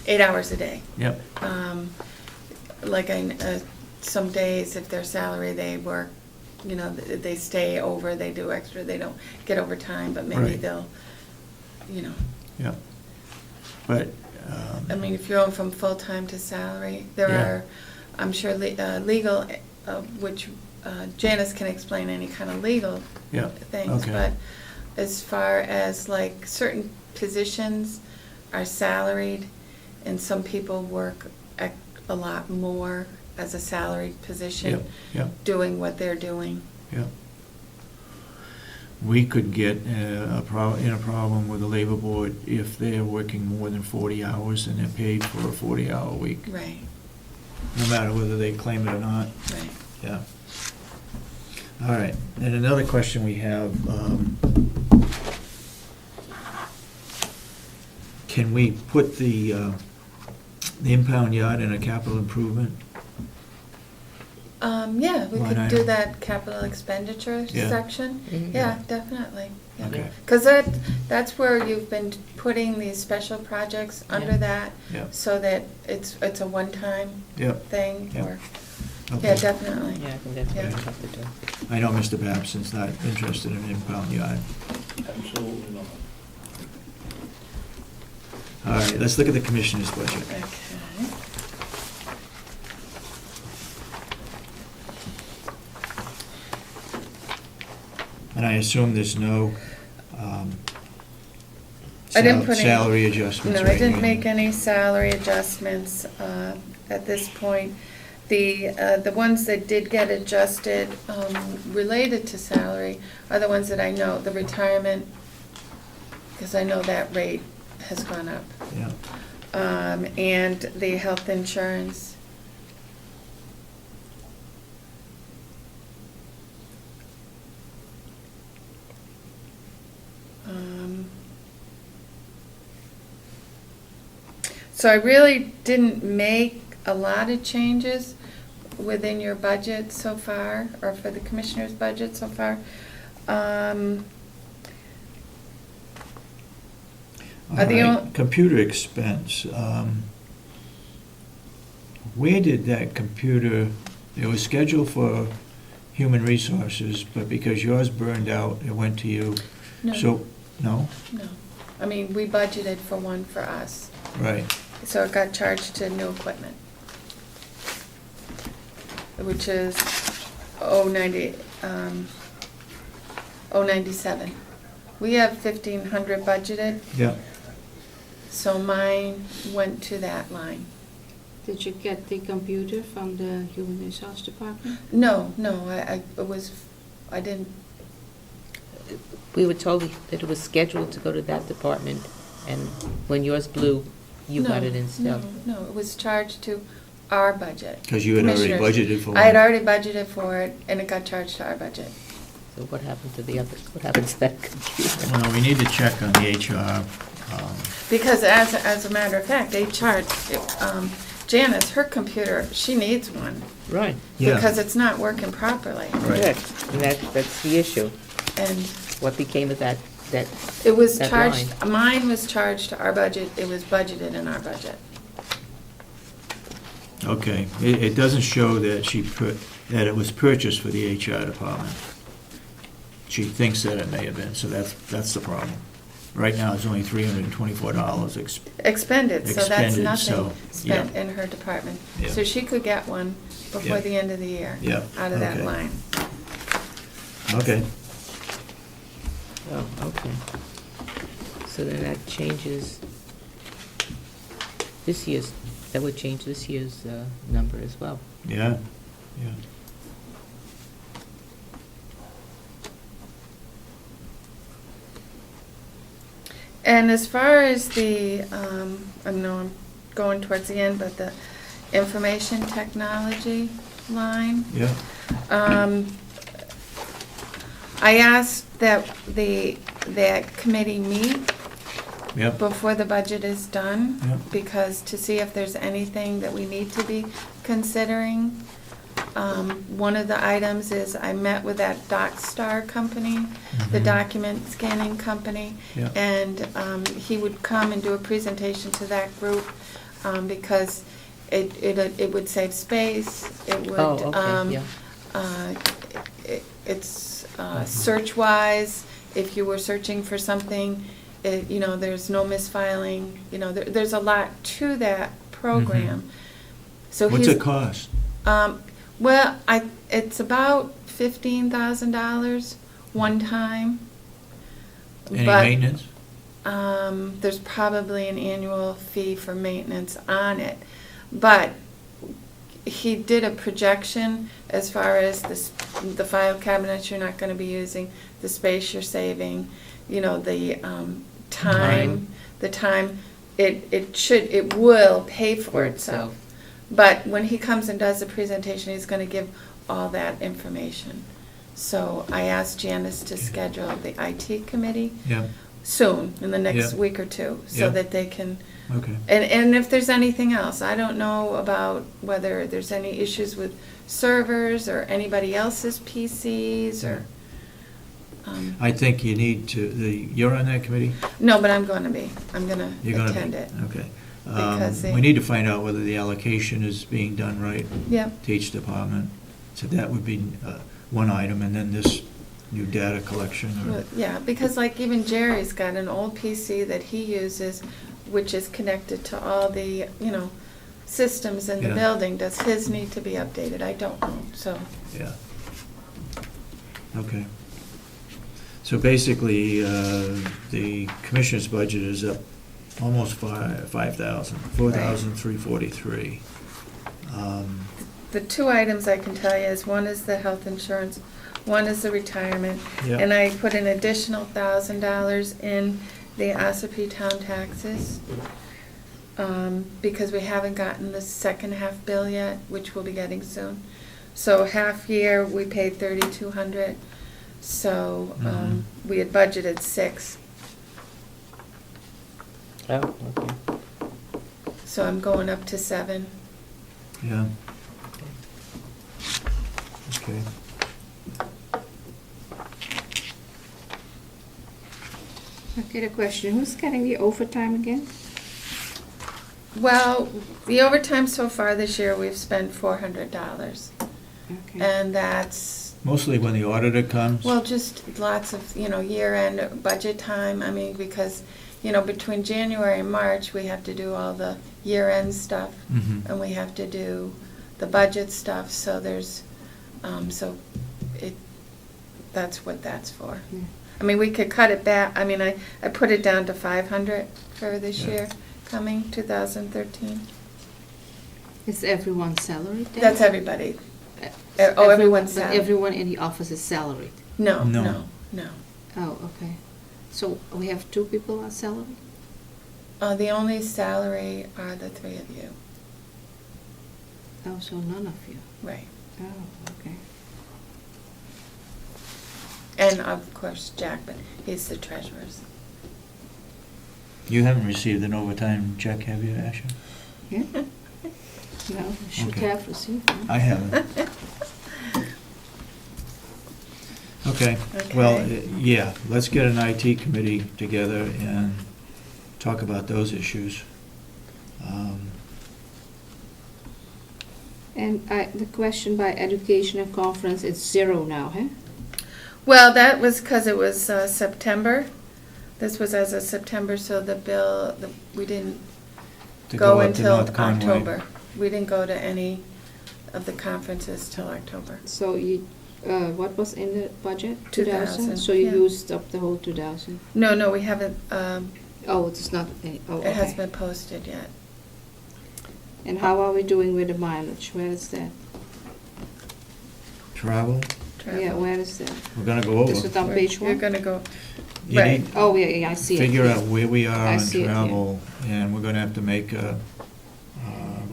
8 hours a day. Yep, Like some days, if their salary, they work, they stay over, they do extra, they don't get overtime, but maybe Right. they'll, yep. But, I mean, if you're going from full-time to salary, there Yeah. are, I'm sure, legal, which Janice can explain any kind of legal yeah, things, okay. but as far as like certain positions are salaried, and some people work a lot more as a salaried position, Yep, yep. doing what they're doing. Yeah. We could get in a problem with the labor board if they're working more than 40 hours and they're paid for a 40-hour week, Right, no matter whether they claim it or not. right. Yeah. All right, and another question we have, can we put the impound yard in a capital improvement? Yeah, we Line could do item. that capital expenditure Yeah. section. Mhm. Yeah, definitely. Yeah. Okay. Because that's where you've been putting these special projects under that, Yeah, so that it's a one-time yep. thing, Yeah. or, Okay. yeah, definitely. Yeah, I think that's what Yeah. we have to do. I know Mr. Babson's not interested in impound yard. Absolutely not. All right, let's look at the commissioner's budget. Okay. And I assume there's no I didn't put any- salary adjustments No, or I didn't anything? make any salary adjustments at this point. The ones that did get adjusted related to salary are the ones that I know, the retirement, because I know that rate has gone up. Yeah, And the health insurance. So I really didn't make a lot of changes within your budget so far, or for the commissioner's budget so far. all Are the right, on- computer expense. Where did that computer, it was scheduled for human resources, but because yours burned out, it went to you. No. So, no? No. I mean, we budgeted for one for us, Right, so it got charged to new equipment, which is 097. We have 1,500 budgeted, yeah. so mine went to that line. Did you get the computer from the Human Resource Department? No, I didn't, We were told that it was scheduled to go to that department, and when yours blew, you got No, it instead. No, it was charged to our budget. Because you had already Commissioners. budgeted for it. I had already budgeted for it, and it got charged to our budget. So what happened to the other, what happened to that computer? Well, we need to check on the HR. Because as a matter of fact, they charged, Janice, her computer, she needs one, Right. Yeah. because it's not working properly. Right. Correct, and that's the issue. And What became of that it was that charged, line? mine was charged to our budget, it was budgeted in our budget. Okay, it doesn't show that that it was purchased for the HR department. She thinks that it may have been, so that's the problem. Right now, it's only $324 Expended, so that's Expended, nothing so, spent yeah. in her department. Yeah. So she could get one Yeah. before the end of the year. Yeah, Out of that okay. line. Okay, Oh, okay. So then that changes this year's, that would change this year's number as well. yeah, yeah. And as far as the, I know I'm going towards the end, but the information technology line, Yeah, I asked that that committee meet Yep. before the budget is done, Yep. because to see if there's anything that we need to be considering. One of the items is I met with that DocStar company, the Mhm. document scanning company, Yeah. and he would come and do a presentation to that group, because it would save space, it would, Oh, okay, yeah. it's search-wise, if you were searching for something, you know, there's no misfiling, you know, there's a lot to that program. So What's he's- it cost? Well, it's about $15,000 one time. Any but, maintenance? There's probably an annual fee for maintenance on it. But he did a projection as far as the file cabinets you're not gonna be using, the space you're saving, you know, the time, it will pay for itself. But when he comes and does the presentation, he's gonna give all that information. So I asked Janice to schedule the IT committee Yeah, soon, in the next Yeah. week or two, so Yeah. that they can, okay. and if there's anything else, I don't know about whether there's any issues with servers or anybody else's PCs or, I think you need to, you're on that committee? no, but I'm gonna You're gonna attend be, it. okay. Because We need to find out whether the allocation is being done right Yep. to each department. So that would be one item, and then this new data collection. Well, yeah, because like even Jerry's got an old PC that he uses, which is connected to all the, you know, systems in the Yeah. building. Does his need to be updated? I don't know, so. Yeah. Okay. So basically, the commissioner's budget is up almost 5,000, 4,343. The two items I can tell you is, one is the health insurance, one is the retirement. Yeah. And I put an additional $1,000 in the Ossipee town taxes, because we haven't gotten the second half bill yet, which we'll be getting soon. So half year, we paid 3,200, so we had budgeted 6. Oh, okay. So I'm going up to 7. Yeah. Okay. Okay, the question, who's getting the overtime again? Well, the overtime so far this year, we've spent $400. Okay. And that's, Mostly when the auditor comes? well, just lots of, you know, year-end budget time. I mean, because, you know, between January and March, we have to do all the year-end stuff, Mhm. and we have to do the budget stuff, so there's, that's what that's for. Yeah. I mean, we could cut it back, I mean, I put it down to 500 for this Yeah. year, coming 2013. Is everyone salaried then? That's everybody. Uh, Oh, everyone's But salaried. everyone in the office is salaried? No, No. no, no. Oh, okay. So we have 2 people on salary? The only salary are the 3 of you. Oh, so none of you? Right. Oh, okay. And of course, Jack, but he's the treasurer's. You haven't received an overtime check, have you, Asha? Yeah? No, you should Okay. have received one. I haven't. Okay, well, Okay. yeah, let's get an IT committee together and talk about those issues. And the question by education and conference, it's 0 now, huh? Well, that was because it was September. This was as of September, so the bill, we didn't To go up to until North Conway. October. We didn't go to any of the conferences till October. So you, what was in the budget? 2,000, So you yeah. used up the whole 2,000? No, we haven't, Oh, it's not, oh, it hasn't okay. been posted yet. And how are we doing with the mileage? Where is that? Travel, Yeah, where is that? we're gonna go over. Is it on page You're 1? gonna go, You right. need- Oh, yeah, I see it. Figure out where we are I on see it, yeah. travel, and we're gonna have to make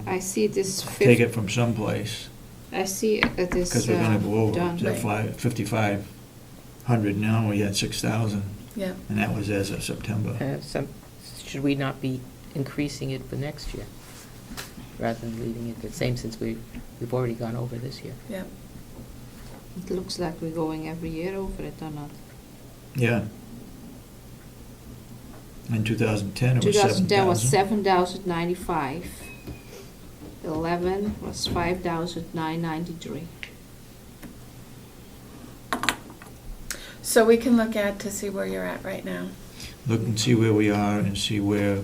I see this take it from someplace, I see it is because we're gonna go over done. to 5,500 now, we had 6,000, Yeah. and that was as of September. should we not be increasing it for next year, rather than leaving it the same, since we've already gone over this year? Yep. It looks like we're going every year over it or not. Yeah. In 2010, it was 2010 was 7,000. 7,095. 11 was 5,993. So we can look at to see where you're at right now. Look and see where we are and see where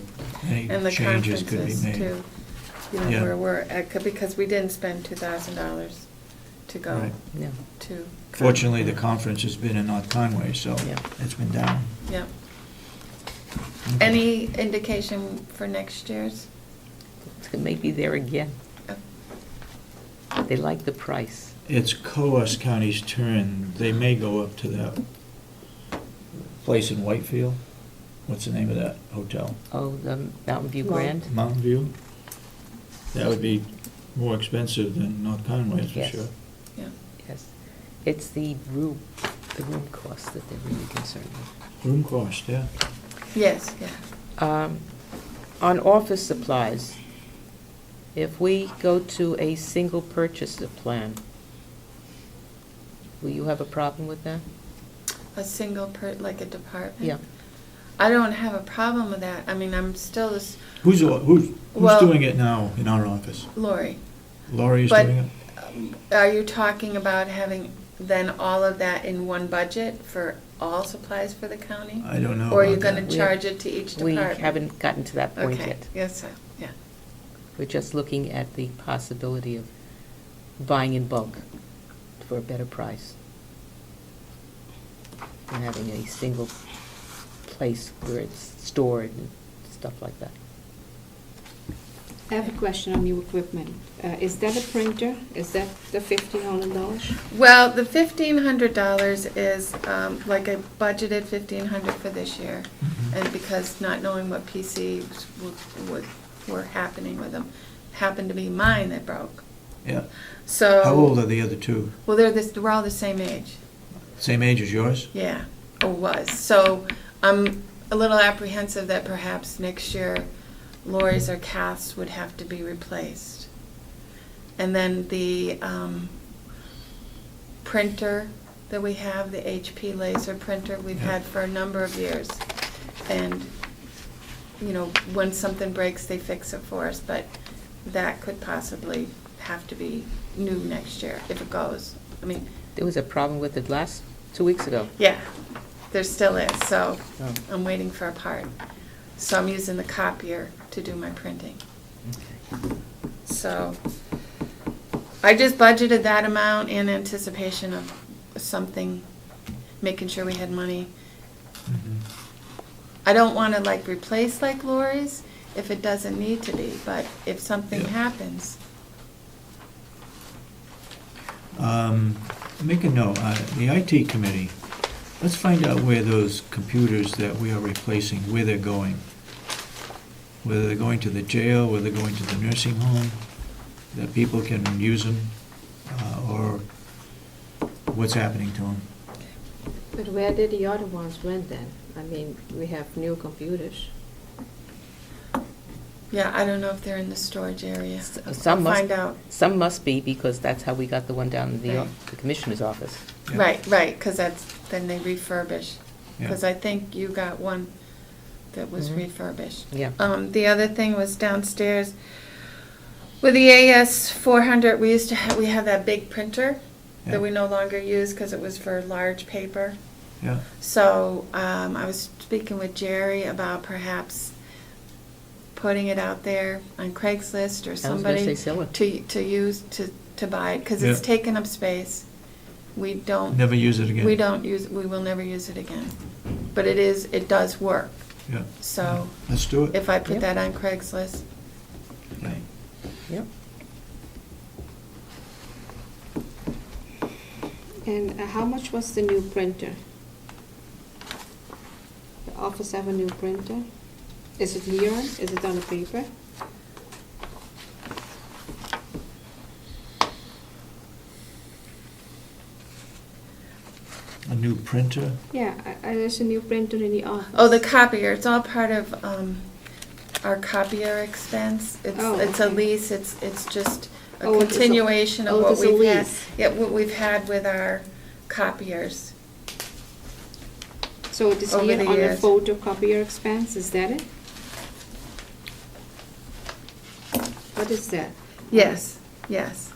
any And the changes could be conferences made. too. You know, Yeah. where we're at, because we didn't spend $2,000 to go Right. No. to. Fortunately, the conference has been in North Conway, so Yeah. it's been down. Yep. Okay. Any indication for next year's? It may be there again. Oh. They like the price. It's Coas County's turn. They may go up to that place in Whitefield. What's the name of that hotel? Oh, the Mountain View Grand? Mountain View? That would be more expensive than North Conway, that's for Yes. sure. Yeah. Yes. It's the room cost that they're really concerned with. Room cost, yeah. Yes, yeah. On office supplies, if we go to a single purchase plan, will you have a problem with that? A single like a department? Yeah. I don't have a problem with that. I mean, I'm still this, Who's Well- doing it now in our office? Lori. Lori is But doing it? Are you talking about having then all of that in one budget for all supplies for the county? I don't know Or are you about going that. to charge it to each We department? haven't gotten to that point Okay, yet. yes, yeah. We're just looking at the possibility of buying in bulk for a better price and having a single place where it's stored and stuff like that. I have a question on new equipment. Is that a printer? Is that the $1,500? Well, the $1,500 is like I budgeted $1,500 for this year. Mhm. And because not knowing what PCs were happening with them, happened to be mine that broke. Yeah. So. How old are the other two? Well, we're all the same age. Same age as yours? Yeah, or was. So I'm a little apprehensive that perhaps next year Lori's or Kath's would have to be replaced. And then the printer that we have, the HP laser printer we've Yeah. had for a number of years. And, you know, when something breaks, they fix it for us, but that could possibly have to be new next year if it goes. I mean, There was a problem with it 2 weeks ago. yeah, there still is, so Oh. I'm waiting for a part. So I'm using the copier to do my printing. Okay. So I just budgeted that amount in anticipation of something, making sure we had money. Mhm. I don't want to like replace like Lori's if it doesn't need to be, but if something Yeah. happens. Make a note, the IT committee, let's find out where those computers that we are replacing, where they're going. Whether they're going to the jail, whether they're going to the nursing home, that people can use them, or what's happening to them. But where did the other ones went then? I mean, we have new computers. Yeah, I don't know if they're in the storage area. I'll Some must, find out. some must be, because that's how we got the one down in the Right. the commissioner's office. Yeah. Right, because then they refurbish. Yeah. Because I think you got one that was Mhm. refurbished. Yeah. The other thing was downstairs with the AS 400. We used to have that big printer Yeah. that we no longer use because it was for large paper. Yeah, So I was speaking with Jerry about perhaps putting it out there on Craigslist or I was somebody gonna say sell it. to use to buy it because it's Yeah. taking up space. We don't. never use it again. We will never use it again. But it does work. Yeah. So Let's do it. if I put Yep. that on Craigslist, Okay. Yep. And how much was the new printer? The office have a new printer? Is it here? Is it on the paper? A new printer? Yeah, there's a new printer in the office. oh, the copier, it's all part of our copier expense. Oh, It's a okay. lease, it's just a Oh, it is a- continuation oh, of it what is a we've had. lease. Yeah, what we've had with our copiers. So it is Over here the on the years. photocopier expense, is that it? What is that? Yes, yes.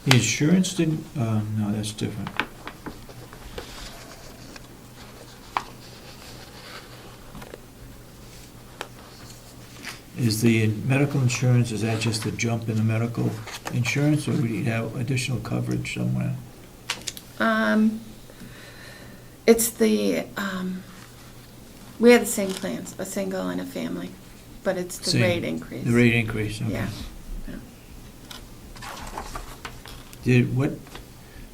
The insurance didn't, no, that's different. Is the medical insurance, is that just a jump in the medical insurance, or would you have additional coverage somewhere? It's we have the same plans, a single and a family, but it's the Same. rate increase. The rate increase, okay. Yeah.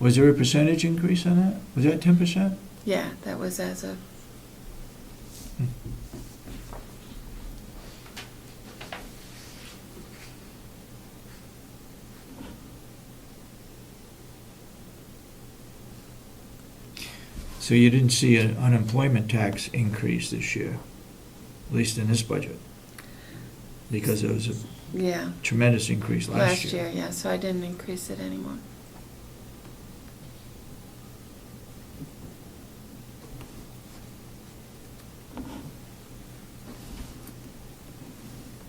Was there a percentage increase on that? Was that 10%? Yeah, that was as of, So you didn't see an unemployment tax increase this year, at least in this budget? Because there was a yeah, tremendous increase last year, yeah, so I didn't increase it anymore.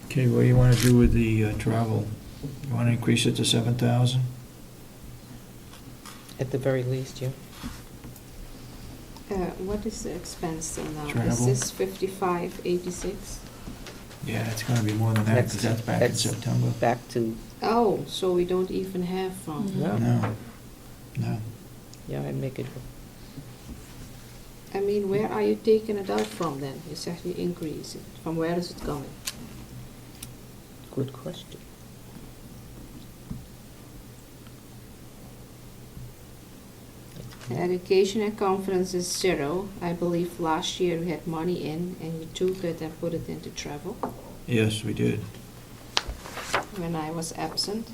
Okay, what do you want to do with the travel? You want to increase it to 7,000? At the very least, yeah. What is the expense then now? Is Travel. this 5586? Yeah, it's going to be more than that, because that's back in September. Back to, Oh, so we don't even have from. no, No. yeah, I'd make it, I mean, where are you taking it out from then? You said you increase it. From where is it coming? good question. Education and conference is 0. I believe last year we had money in and we took it and put it into travel Yes, we did. when I was absent.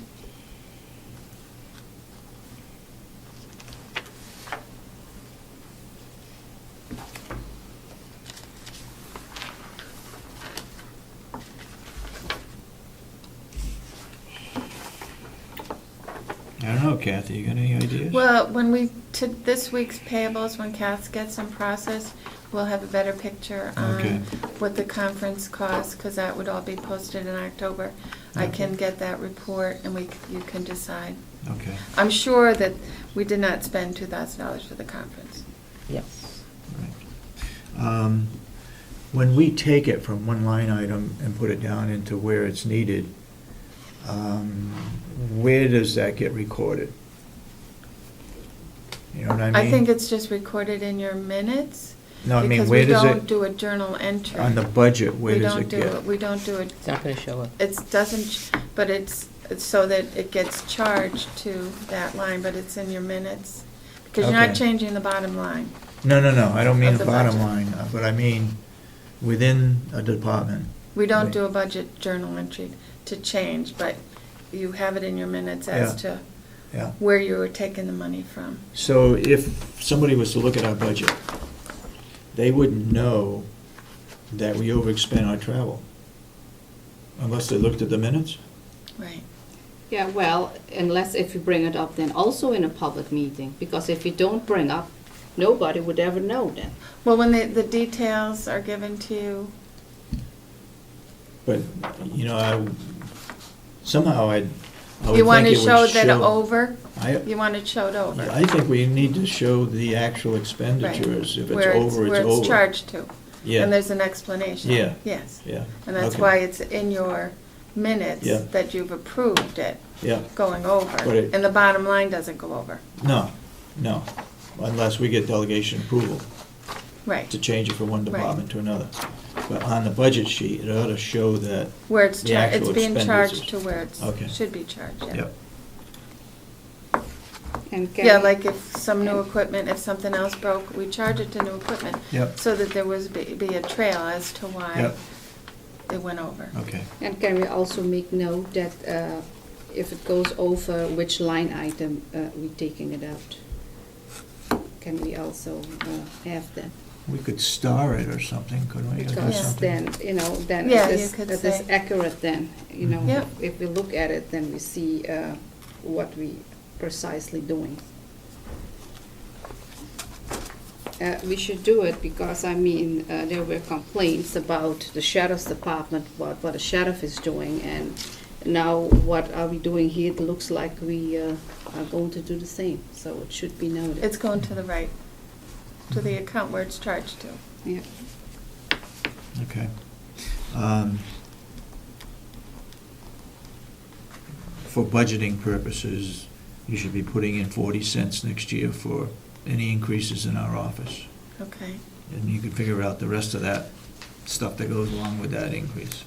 I don't know, Kathy, you got any ideas? Well, when this week's payables, when Kath gets them processed, we'll have a better picture Okay. on what the conference costs, because that would all be posted in October. I Okay. can get that report and you can decide. Okay. I'm sure that we did not spend $2,000 for the conference. Yes. When we take it from one line item and put it down into where it's needed, where does that get recorded? You know what I mean? I think it's just recorded in your minutes. No, I mean, where does Because we don't it, do a journal entry. on the budget, where does it We don't do get? it, we don't do it. It's not gonna show up. It doesn't, but it's so that it gets charged to that line, but it's in your minutes. Because you're not Okay. changing the bottom line. No, I don't mean Of the the bottom budget. line, but I mean within a department. We don't Right. do a budget journal entry to change, but you have it in your minutes as Yeah. to Yeah. where you were taking the money from. So if somebody was to look at our budget, they wouldn't know that we overspent our travel unless they looked at the minutes? Right. Yeah, well, unless if you bring it up then also in a public meeting, because if you don't bring up, nobody would ever know then. Well, when the details are given to you, But, you know, somehow I would you want to think it would show that over? I- You want it showed over? I think we need to show the actual expenditures. If it's Where over, it's where over. it's charged to. Yeah. And there's an explanation. Yeah. Yes. Yeah. And that's Okay. why it's in your minutes Yeah. that you've approved it Yeah. going over. But it- And the bottom line doesn't go over. No, unless we get delegation approval Right. to change it from one Right. department to another. But on the budget sheet, it ought to show that, Where it's the charged, actual it's being charged to expenditures. where it's, Okay. should be charged, yeah. yep, And Yeah, can- like if some new equipment, if something else broke, we charge it to new equipment. Yep. So that there was, be a trail as to why Yep. it went over. okay. And can we also make note that if it goes over, which line item we taking it out? can we also have that? We could star it or something, couldn't we? Or do Because something? then, then Yeah, it you is, could it is say. accurate then, Yep. if we look at it, then we see what we precisely doing. We should do it because, there were complaints about the sheriff's department, what the sheriff is doing, and now what are we doing here? It looks like we are going to do the same, so it should be noted. It's going to the right, to the account where it's charged to. Yeah. Okay. For budgeting purposes, you should be putting in 40 cents next year for any increases in our office. Okay. And you can figure out the rest of that stuff that goes along with that increase.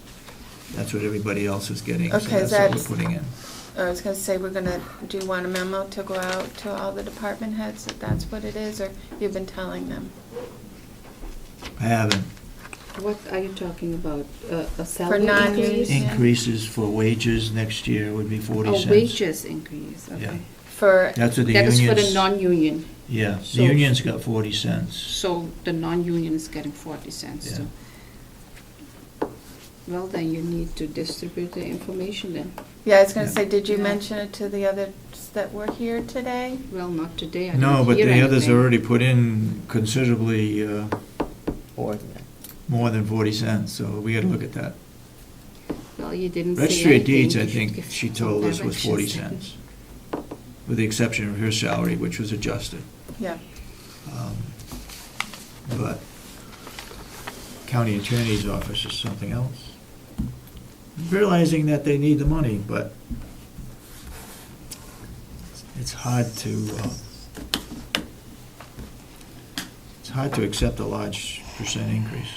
That's what everybody else is getting, so Okay, that's what that's- we're putting in. I was gonna say, do you want a memo to go out to all the department heads that that's what it is, or you've been telling them? I haven't. What are you talking about? A For salary non-union? increase? Increases for wages next year would be 40 Oh, cents. wages increase, Yeah. okay. For, That's what the That is unions. for the non-union, Yeah, the So- union's got 40 cents. so the non-union is getting 40 cents. Yeah. So. Well, then you need to distribute the information then. yeah, I was gonna Yeah. say, did you Yeah. mention it to the others that were here today? Well, not today, I No, didn't but hear the others anything. already put in considerably More than that. more than 40 cents, so we gotta look at that. Well, you didn't say Registry of anything. Deeds, I You should think give she some told us was 40 directions. cents, with the exception of her salary, which was adjusted. Yeah. But county attorney's office is something else. Realizing that they need the money, but it's hard to accept a large percent increase.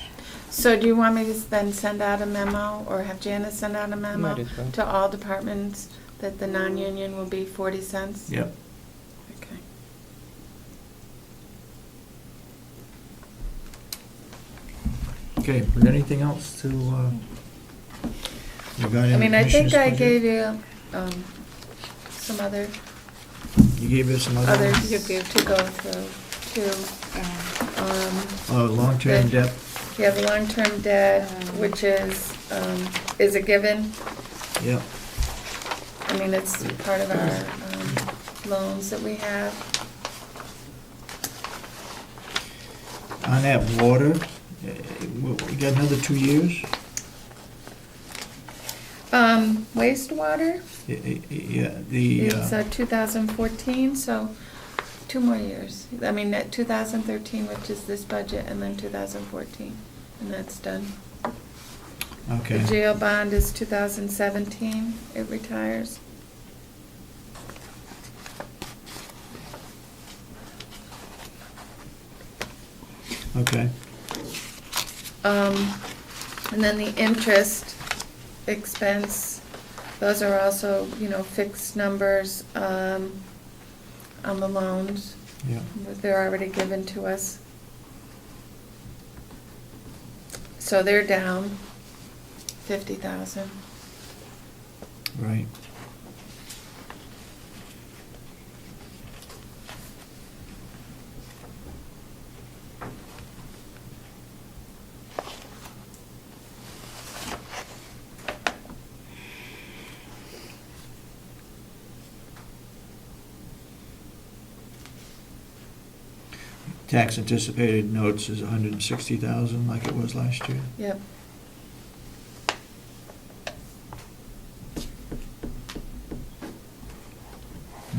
So do you want me to then send out a memo, or have Janice send out a memo Might as well. to all departments that the non-union will be 40 cents? Yep. Okay. Okay, was there anything else to, regarding I the mean, I think commissioner's I budget? gave you some other, You gave us some other, others you gave to go through, too. long-term the- debt, You have long-term debt, which is a given. yep. I mean, it's part of our loans that we have. On that water, we got another 2 years? Wastewater, Yeah, the, it's 2014, so 2 more years. I mean, 2013, which is this budget, and then 2014, and that's done. okay. The jail bond is 2017, it retires. Okay, And then the interest expense, those are also, fixed numbers on the loans. yeah. They're already given to us. So they're down 50,000. Right. Tax anticipated notes is 160,000 like it was last year. Yep.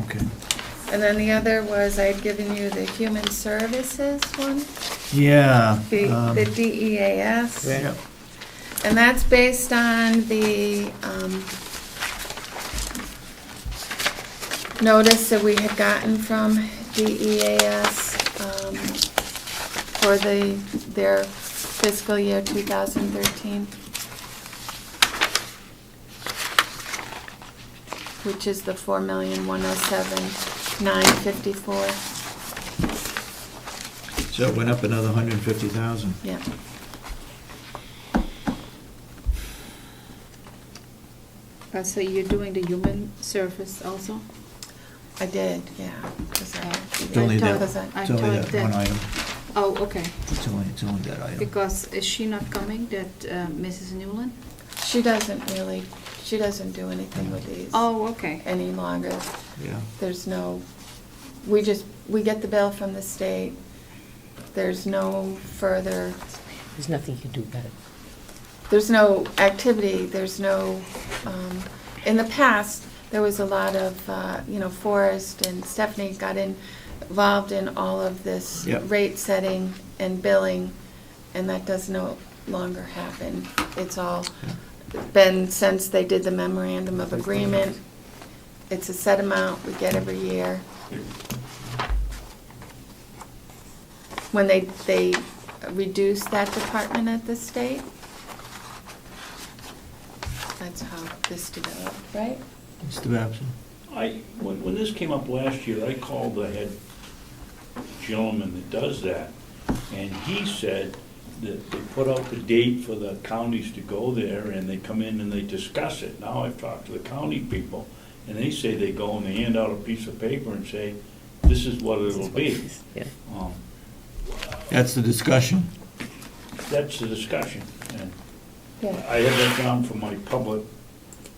Okay. And then the other was, I'd given you the human services one, Yeah. the DEAS. Yeah. And that's based on the notice that we had gotten from DEAS for their fiscal year 2013, which is the 4,107,954. So it went up another 150,000. Yeah. So you're doing the human service also? I did, yeah. 'cause I- It's only that, because I- it's only that one item. Oh, okay. It's only that item. Because is she not coming, that Mrs. Newland? She doesn't really, she doesn't do anything with these Oh, okay. any longer. Yeah. There's no, we get the bill from the state. There's no further, There's nothing you can do about it. there's no activity, there's no, in the past, there was a lot of, Forrest and Stephanie got involved in all of this Yep. rate setting and billing, and that does no longer happen. It's all been since they did the memorandum of agreement. It's a set amount we get every year. When they reduced that department at the state, that's how this developed, right? Mr. Babson? When this came up last year, I called the head gentleman that does that, and he said that they put out the date for the counties to go there, and they come in and they discuss it. Now I've talked to the county people, and they say they go and they hand out a piece of paper and say, this is what it'll be. Yeah. That's the discussion. That's the discussion, and Yeah. I had that down for my public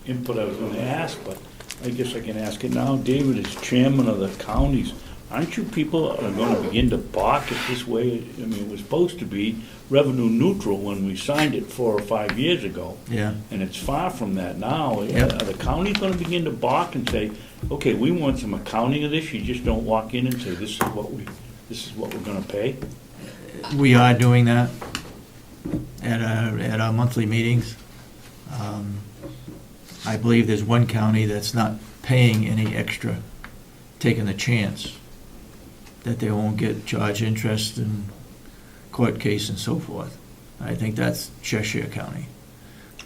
input I was gonna ask, but I guess I can ask it now. David, as chairman of the counties, aren't you people are gonna begin to balk at this way? I mean, it was supposed to be revenue neutral when we signed it 4 or 5 years ago, Yeah. and it's far from that now. Yep. Are the counties gonna begin to balk and say, okay, we want some accounting of this? You just don't walk in and say, this is what we're gonna pay? We are doing that at our monthly meetings. I believe there's one county that's not paying any extra, taking the chance that they won't get charged interest and court case and so forth. I think that's Cheshire County.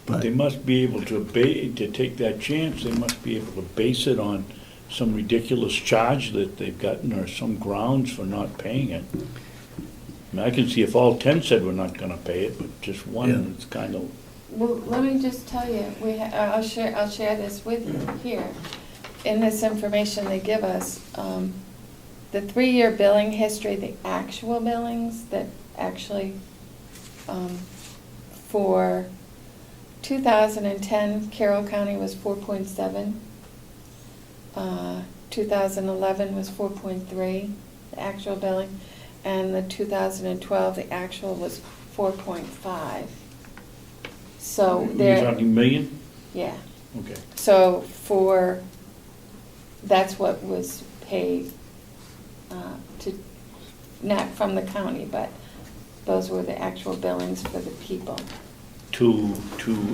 But They must be able to take that chance, they must be able to base it on some ridiculous charge that they've gotten or some grounds for not paying it. I mean, I can see if all 10 said we're not gonna pay it, but just one, Yeah. it's kind of, Well, let me just tell you, I'll share this with you here. In this information they give us, the 3-year billing history, the actual billings that actually, for 2010, Carroll County was 4.7. 2011 was 4.3, the actual billing. And the 2012, the actual was 4.5. So you're there, talking million? yeah. Okay. So that's what was paid not from the county, but those were the actual billings for the people. To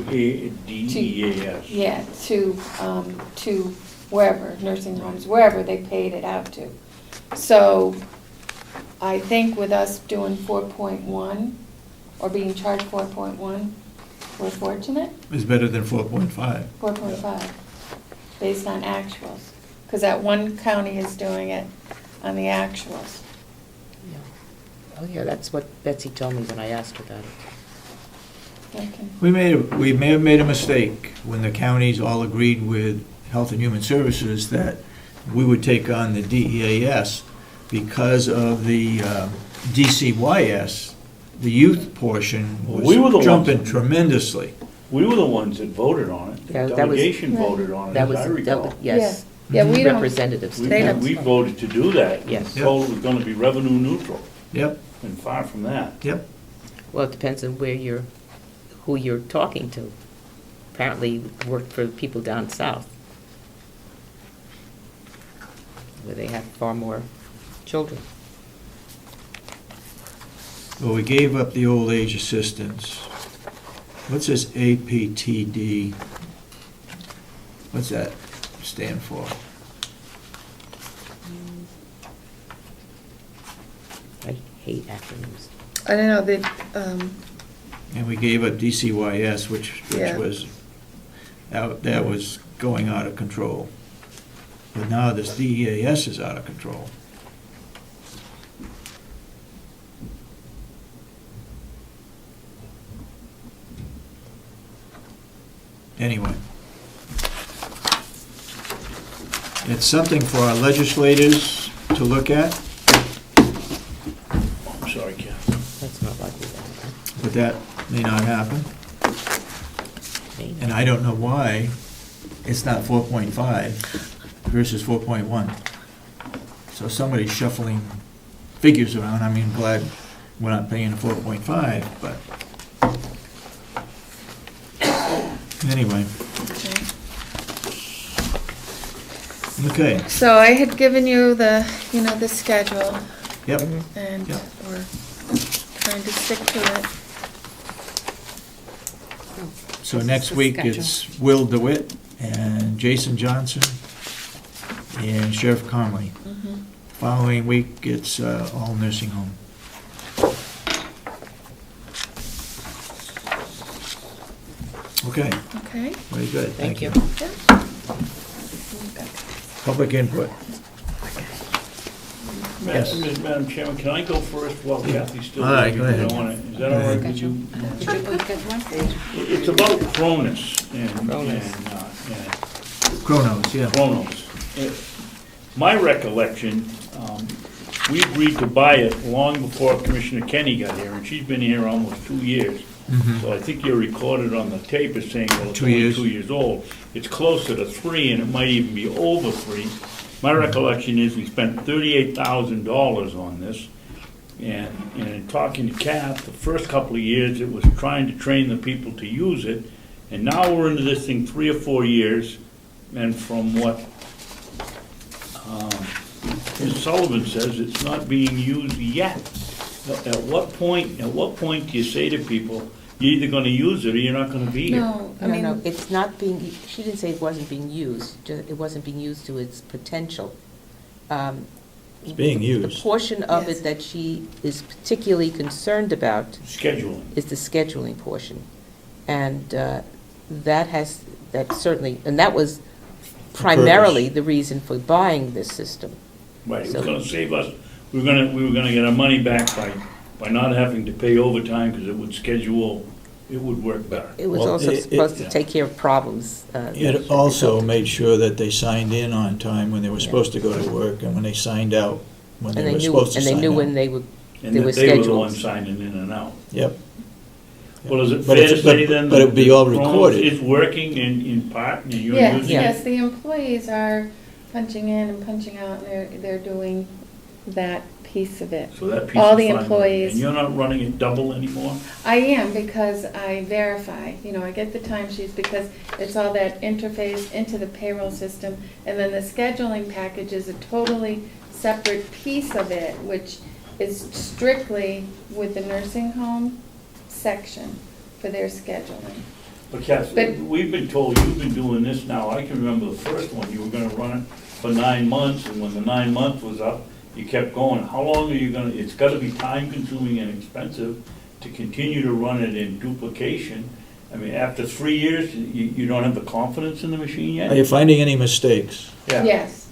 DEAS. Yeah, to wherever, nursing homes, wherever they paid it out to. So I think with us doing 4.1, or being charged 4.1, we're fortunate, it's better than 4.5. 4.5, based on actuals. Because that one county is doing it on the actuals. Yeah. Oh, yeah, that's what Betsy told me when I asked her about it. Okay. We may have made a mistake when the counties all agreed with Health and Human Services that we would take on the DEAS because of the DCYS. The youth portion We were the was ones jumping that- tremendously. We were the ones that voted on it. The Yeah, that was- delegation Right. voted on it, That as was, I that recall. was- yes. Yeah, we don't, Representatives. We They don't- we voted to do that. Yes. We told it was gonna be revenue neutral, Yep, and far from that. yep. Well, it depends on who you're talking to. Apparently worked for people down south, where they have far more children. Well, we gave up the old age assistance. What's this APTD? What's that stand for? I hate acronyms. I don't know, And we gave up DCYS, which Yeah. was, that was going out of control. But now this DEAS is out of control. Anyway. It's something for our legislators to look at, I'm sorry, Ken. That's not likely to happen. but that may not happen. And I don't know why it's not 4.5 versus 4.1. So somebody's shuffling figures around. I mean, glad we're not paying a 4.5, but anyway. Okay, So I had given you the, the schedule, yep. and Yep. we're trying to stick to it. So This is next the week, schedule. it's Will DeWitt and Jason Johnson and Sheriff Conley. Mhm. Following week, it's all nursing home. Okay, Okay? very good, thank you. Yeah. Public input. Yes. Madam Chairman, can I go first while Kathy's still? All right, here? go ahead. I don't wanna- Is that all right with you? It's about Cronus and Chronos, yeah. Chronos. My recollection, we agreed to buy it long before Commissioner Kenny got here, and she's been here almost 2 years. Mhm. So I think you're recorded on the tape as saying, well, it's 2 only years. 2 years old. It's closer to 3, and it might even be over 3. My recollection is we spent $38,000 on this. And in talking to Kath, the first couple of years, it was trying to train the people to use it. And now we're into this thing 3 or 4 years, and from what Ms. Sullivan says, it's not being used yet. At what point do you say to people, you're either gonna use it or you're not gonna be here? No, I No, mean, no, it's not being, she didn't say it wasn't being used, it wasn't being used to its potential. It's being The used. portion of Yes. it that she is particularly concerned about Scheduling. is the scheduling portion. And that certainly, and that was primarily the reason for buying this system. Right, it was So- gonna save us, we were gonna get our money back by not having to pay overtime, because it would work better. It was Well, also it- supposed to yeah. take care of problems. It also made sure that they signed in on time when they were supposed to go to work, and when they signed out, when And they they were knew, supposed to and sign they knew out. when they were, And they that were they were the scheduled. ones signing in and out. Yep. Well, is it But fair it's- to say but- then? but it'd be all that Chronos recorded. is working in part, and you're yes, using it? yes, the employees are punching in and punching out, and they're doing that piece of it. So that piece All is the fine. employees. And you're not running it double anymore? I am, because I verify, I get the timesheets, because it's all that interface into the payroll system, and then the scheduling package is a totally separate piece of it, which is strictly with the nursing home section for their scheduling. But Kath, But- we've been told you've been doing this now, I can remember the first one, you were gonna run it for 9 months, and when the 9 months was up, you kept going. How long are you gonna, it's gotta be time consuming and expensive to continue to run it in duplication. I mean, after 3 years, you don't have the confidence in the machine yet? Are you finding any mistakes? Yeah. Yes.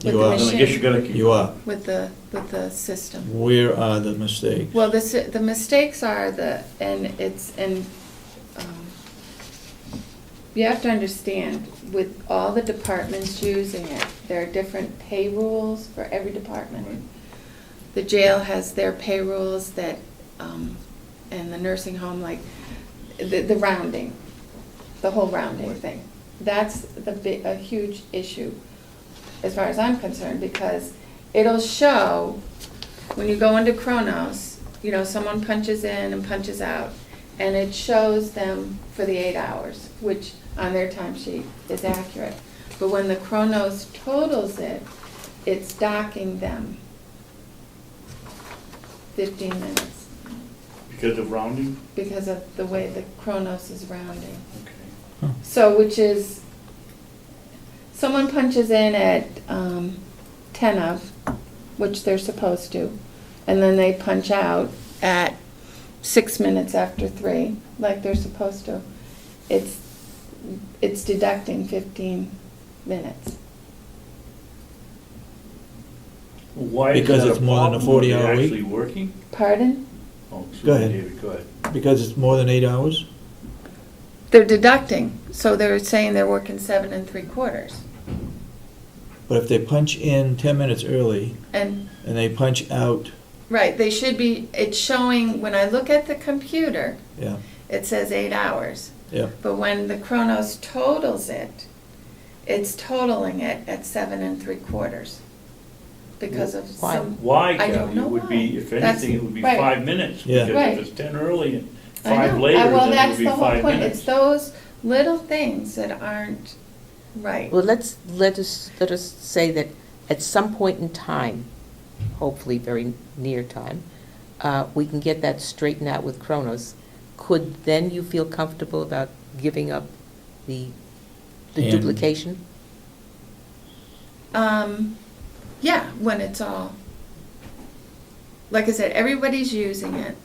With You the are. Then I guess you gotta keep. You are. With the system. Where are the mistakes? Well, the mistakes are you have to understand, with all the departments using it, there are different pay rules for every department. Right. The jail has their pay rules that, and the nursing home, like, the rounding, the whole rounding thing. That's a huge issue, as far as I'm concerned, because it'll show, when you go into Chronos, someone punches in and punches out, and it shows them for the 8 hours, which on their timesheet is accurate. But when the Chronos totals it, it's docking them 15 minutes Because of rounding? because of the way the Chronos is rounding. Okay. So, which is, someone punches in at 10 of, which they're supposed to, and then they punch out at 6 minutes after 3, like they're supposed to. It's deducting 15 minutes. Why is Because that it's more than a problem? Are they 40-hour week? actually working? Pardon? Oh, excuse Go me, ahead. David, go ahead. Because it's more than 8 hours? They're deducting, so they're saying they're working 7 3/4. But if they punch in 10 minutes early And, and they punch out, right, they should be, it's showing, when I look at the computer, yeah, it says 8 hours. yeah. But when the Kronos totals it, it's totaling it at 7 3/4. Because of Why? some, Why, I don't Kathy? know It would why. be, if That's- anything, it would be right. 5 minutes. Yeah. Because Right. if it's 10 early and I 5 know. later, Well, then it that's would be the whole 5 point. minutes. It's those little things that aren't right. Well, let us say that at some point in time, hopefully very near time, we can get that straightened out with Kronos. Could then you feel comfortable about giving up the And- duplication? Yeah, when it's all, like I said, everybody's using it.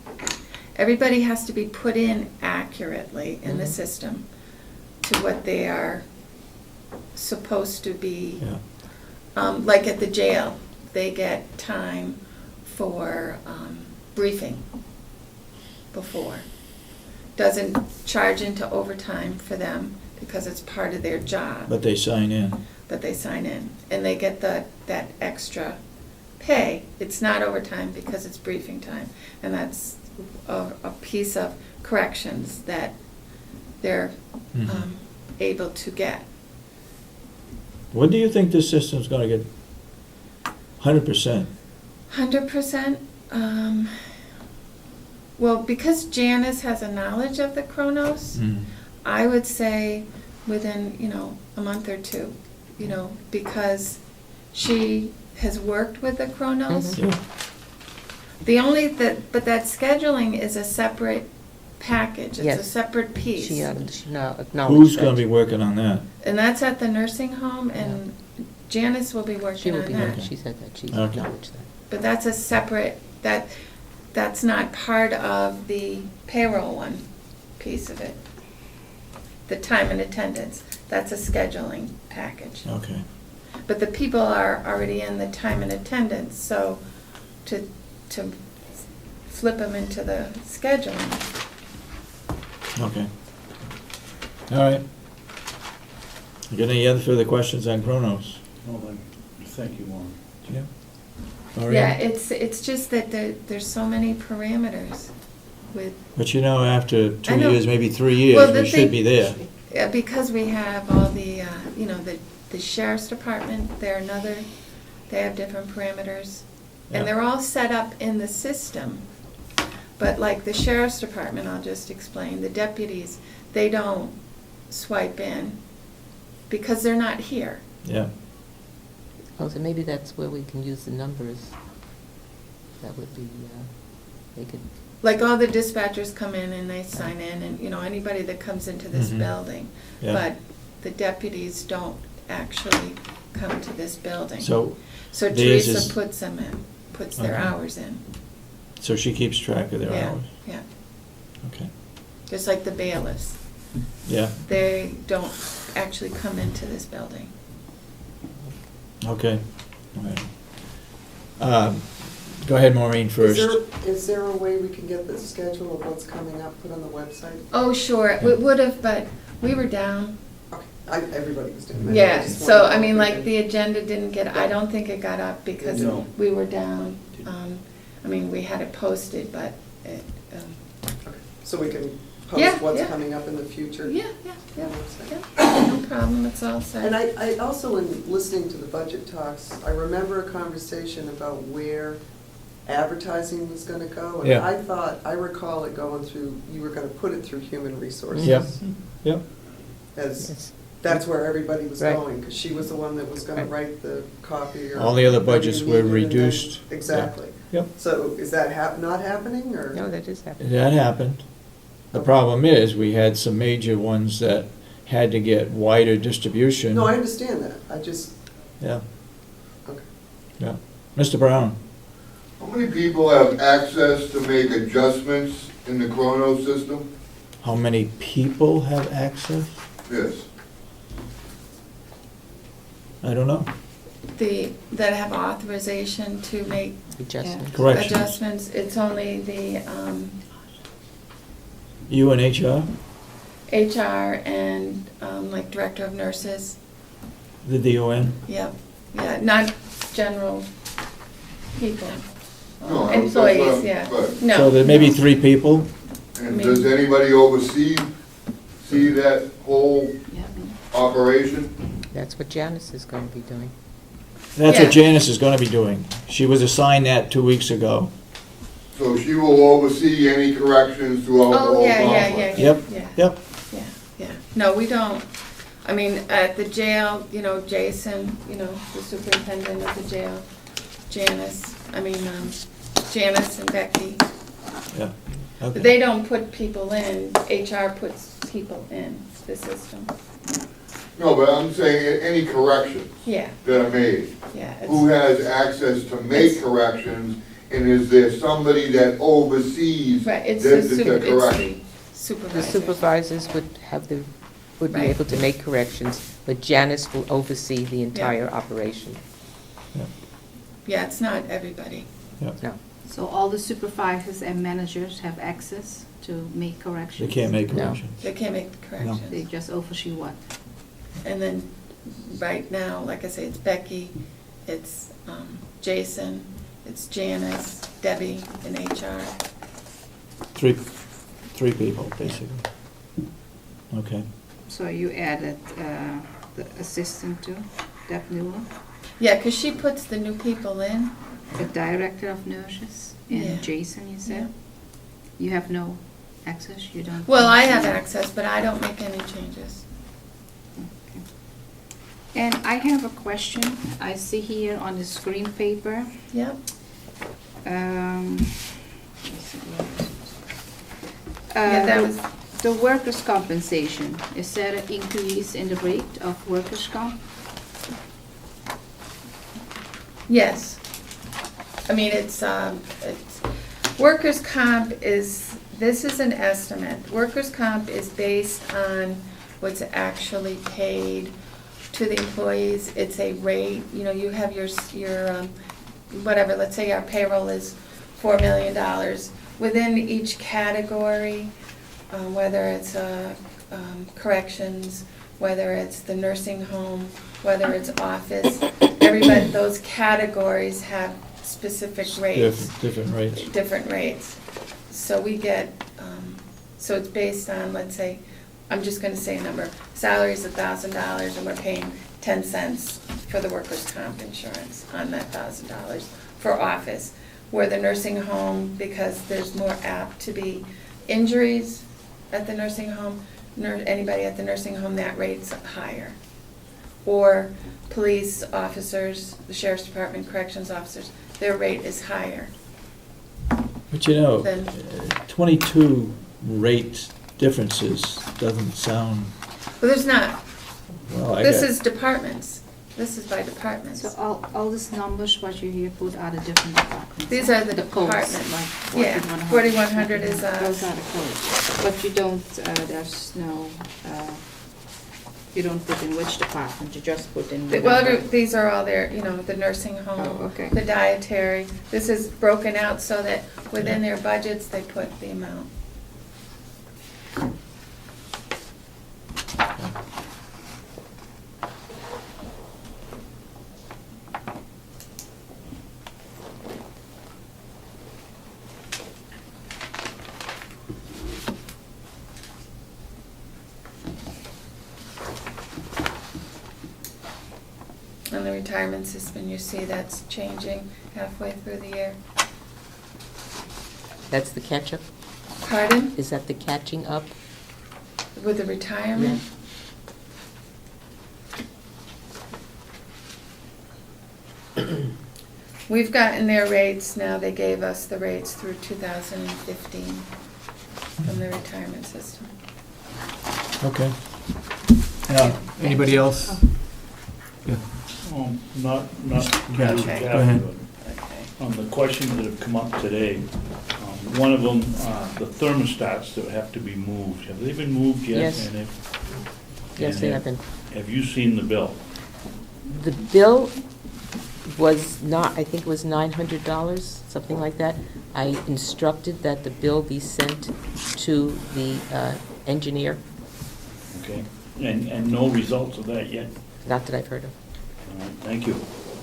Everybody has to be put in accurately in the Mhm. system to what they are supposed to be. Yeah. Like at the jail, they get time for briefing before. Doesn't charge into overtime for them because it's part of their job. But they sign in. But they sign in, and they get that extra pay. It's not overtime because it's briefing time, and that's a piece of corrections that they're Mhm. able to get. When do you think this system's gonna get 100%? 100%, well, because Janice has a knowledge of the Kronos, Mm. I would say within, a month or two, because she has worked with the Kronos. Mhm. Yeah. But that scheduling is a separate package, it's a Yes. separate piece. She now acknowledged Who's that. gonna be working on that? And that's at the nursing home, and Janice will be She working will on be that. working, she said that, she Okay. acknowledged that. But that's a separate, that's not part of the payroll one piece of it. The time and attendance, that's a scheduling package. Okay. But the people are already in the time and attendance, so to flip them into the scheduling. Okay. All right. You got any other further questions on Kronos? No, then, thank you, Warren. Jim? Maureen? Yeah, it's just that there's so many parameters with, But after 2 I know. years, maybe 3 years, Well, the we should thing- be there. because we have all the, the sheriff's department, they have different parameters. Yeah. And they're all set up in the system. But like the sheriff's department, I'll just explain, the deputies, they don't swipe in because they're not here. Yeah. Oh, so maybe that's where we can use the numbers. That would be, they could, Like all the dispatchers come in and they sign in, and, anybody that comes into this Mhm. building. Yeah. But the deputies don't actually come to this building. So So theirs Teresa is- puts them in, puts their Okay. hours in. So she keeps track of their Yeah, hours? yeah. Okay. Just like the bailiffs. Yeah, They don't actually come into this building. okay. All right. Go ahead, Maureen, first. Is there a way we can get the schedule of what's coming up put on the website? Oh, sure, it would have, but we were down. Okay, everybody was doing that. I Yeah, just so, wanted to know if we like, could- the agenda didn't get, I don't think it got up because No. we were down. We had it posted, but it, Okay, so we can Yeah, post what's yeah. coming up in the future? yeah, yeah, on yeah, the website? yeah, no problem, it's all set. And I also, in listening to the budget talks, I remember a conversation about where advertising was gonna go. And Yeah. I recall it going through, you were gonna put it through human resources. Yep, yep. As, yes. that's where everybody was Right. going, because she was the one that was gonna Right. write the copy or. All the other whatever budgets you were needed, and then- reduced. Exactly. Yep. So is that not happening, or? No, that is happening. That happened. The problem is, we had some major ones that had to get wider distribution. No, I understand that, I just, Yeah, okay. yeah. Mr. Brown? How many people have access to make adjustments in the Kronos system? How many people have access? Yes. I don't know. That have authorization to make Adjustment. Corrections. adjustments, it's only the You and HR? HR and like director of nurses, The DON? yep. Yeah, not general people. No, Employees, that's yeah. what I'm- No. So there may be no. 3 people? And does anybody see that whole operation? That's what Janice is going to be doing. That's Yeah. what Janice is gonna be doing. She was assigned that 2 weeks ago. So she will oversee any corrections throughout the Oh, whole yeah, yeah, complex? yeah, Yep, yeah. yep. Yeah, yeah. No, we don't. I mean, at the jail, Jason, the superintendent of the jail, Janice and Becky. Yeah. Okay. They don't put people in, HR puts people in the system. No, but I'm saying any corrections Yeah, that are made. yeah. Who has access to make corrections, and is there somebody that oversees Right, it's the the correction? The supervisor. supervisors would be Right. able to make corrections, but Janice will oversee the entire operation. Yeah, it's not everybody. No. So all the supervisors and managers have access to make They corrections? can't make No. corrections. They can't make the They corrections. just oversee what? And then, right now, like I say, it's Becky, it's Jason, it's Janice, Debbie, and HR. 3 people, basically. Okay. So you added the assistant to Deb Newell, Yeah, because she puts the new people in. the director of nurses, Yeah. and Jason, you said? You have no access, you don't? Well, I have access, but I don't make any changes. And I have a question. I see here on the screen paper. Yep. Let's see where it is. Yeah, that was, The workers' compensation, is there an increase in the rate of workers' comp? yes. I mean, it's workers' comp this is an estimate. Workers' comp is based on what's actually paid to the employees. It's a rate, you have your whatever, let's say our payroll is $4 million. Within each category, whether it's corrections, whether it's the nursing home, whether it's office, everybody, those categories have specific rates. Different rates. So we get, so it's based on, let's say, I'm just gonna say a number, salary's $1,000 and we're paying 10 cents for the workers' comp insurance on that $1,000 for office. Where the nursing home, because there's more apt to be injuries at the nursing home, anybody at the nursing home, that rate's higher. Or police officers, the sheriff's department, corrections officers, their rate is higher. But Then- 22 rate differences doesn't sound, Well, there's not. well, This is departments. This is by departments. So all these numbers, what you here put are the different departments? These are the codes, departments. like Yeah, 4100 is, Those are the codes, but you don't, there's no, you don't put in which department, you just put in the Well, number. these are all there, the nursing home, Oh, okay. the dietary. This is broken out so that within their budgets, they put the amount. On the retirement system, you see that's changing halfway through the year. That's the catch-up? Pardon? Is that the catching up? With the retirement? We've gotten their rates now, they gave us the rates through 2015 from the retirement system. okay. Anybody else? Yeah. Not Yeah, really go ahead. Okay. the questions that have come up today, one of them, the thermostats that have to be moved, have they been moved yet? Yes. And if- Yes, and they if- have been. Have you seen the bill? The bill was not, I think it was $900, something like that. I instructed that the bill be sent to the engineer, Okay, and no results of that yet? not that I've heard of. All right, thank you.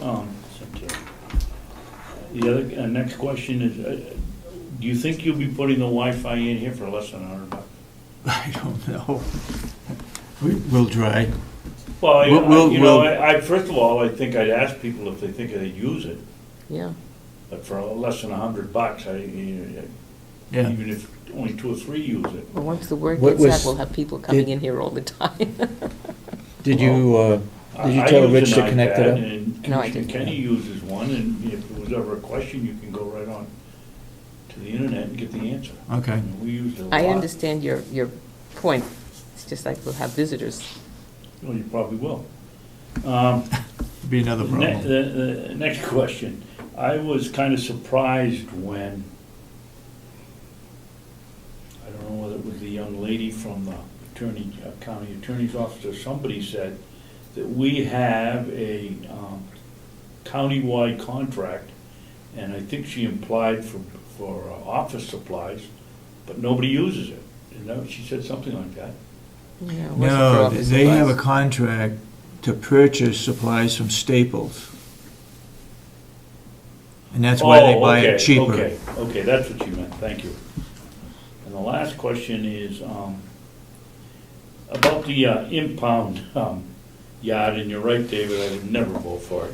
The other, next question is, do you think you'll be putting the Wi-Fi in here for less than $100? I don't know. We'll try. Well, We'll- I first of all, I think I'd ask people if they think they'd use it, Yeah. but for less than $100, Yeah. even if only 2 or 3 use it. Well, once the word What gets out, was- we'll have people coming in here all the time. Did you I tell use Rich an to connect it iPad, up? and No, I Commissioner didn't. Kenny uses one, and if there was ever a question, you can go right on to the internet and get the answer. Okay. And we used it a lot. I understand your point. It's just like we'll have visitors. Well, you probably will. Be another problem. The next question. I was kind of surprised when, I don't know whether it was the young lady from the county attorney's office or somebody said that we have a countywide contract, and I think she implied for office supplies, but nobody uses it. You know, she said something like that. Yeah, it wasn't for No, office they have a supplies. contract to purchase supplies from Staples. And that's why they buy it cheaper. Okay, that's what you meant, thank you. And the last question is about the impound yard, and you're right, David, I would never vote for it.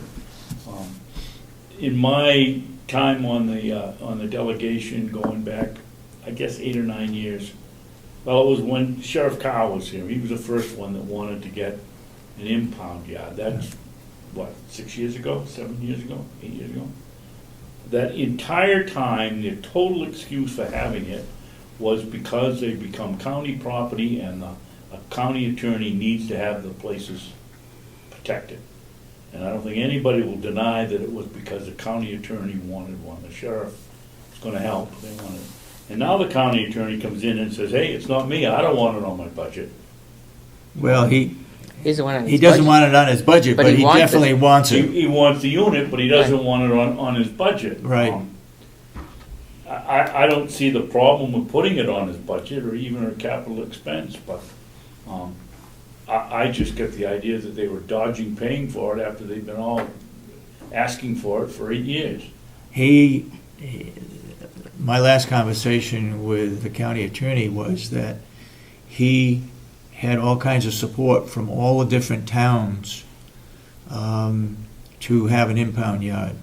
In my time on the delegation, going back, I guess 8 or 9 years, well, it was when Sheriff Carroll was here, he was the first one that wanted to get an impound yard. That's, what, 6 years ago, 7 years ago, 8 years ago? That entire time, the total excuse for having it was because they become county property and a county attorney needs to have the places protected. And I don't think anybody will deny that it was because the county attorney wanted one. The sheriff was gonna help, they wanted it. And now the county attorney comes in and says, hey, it's not me, I don't want it on my budget. Well, he He's the one on his He doesn't budget. want it on his budget, But but he he wants it. definitely wants it. He wants the unit, but he doesn't Right. want it on his budget. Right. I don't see the problem with putting it on his budget or even a capital expense, but I just get the idea that they were dodging paying for it after they've been all asking for it for 8 years. My last conversation with the county attorney was that he had all kinds of support from all the different towns to have an impound yard.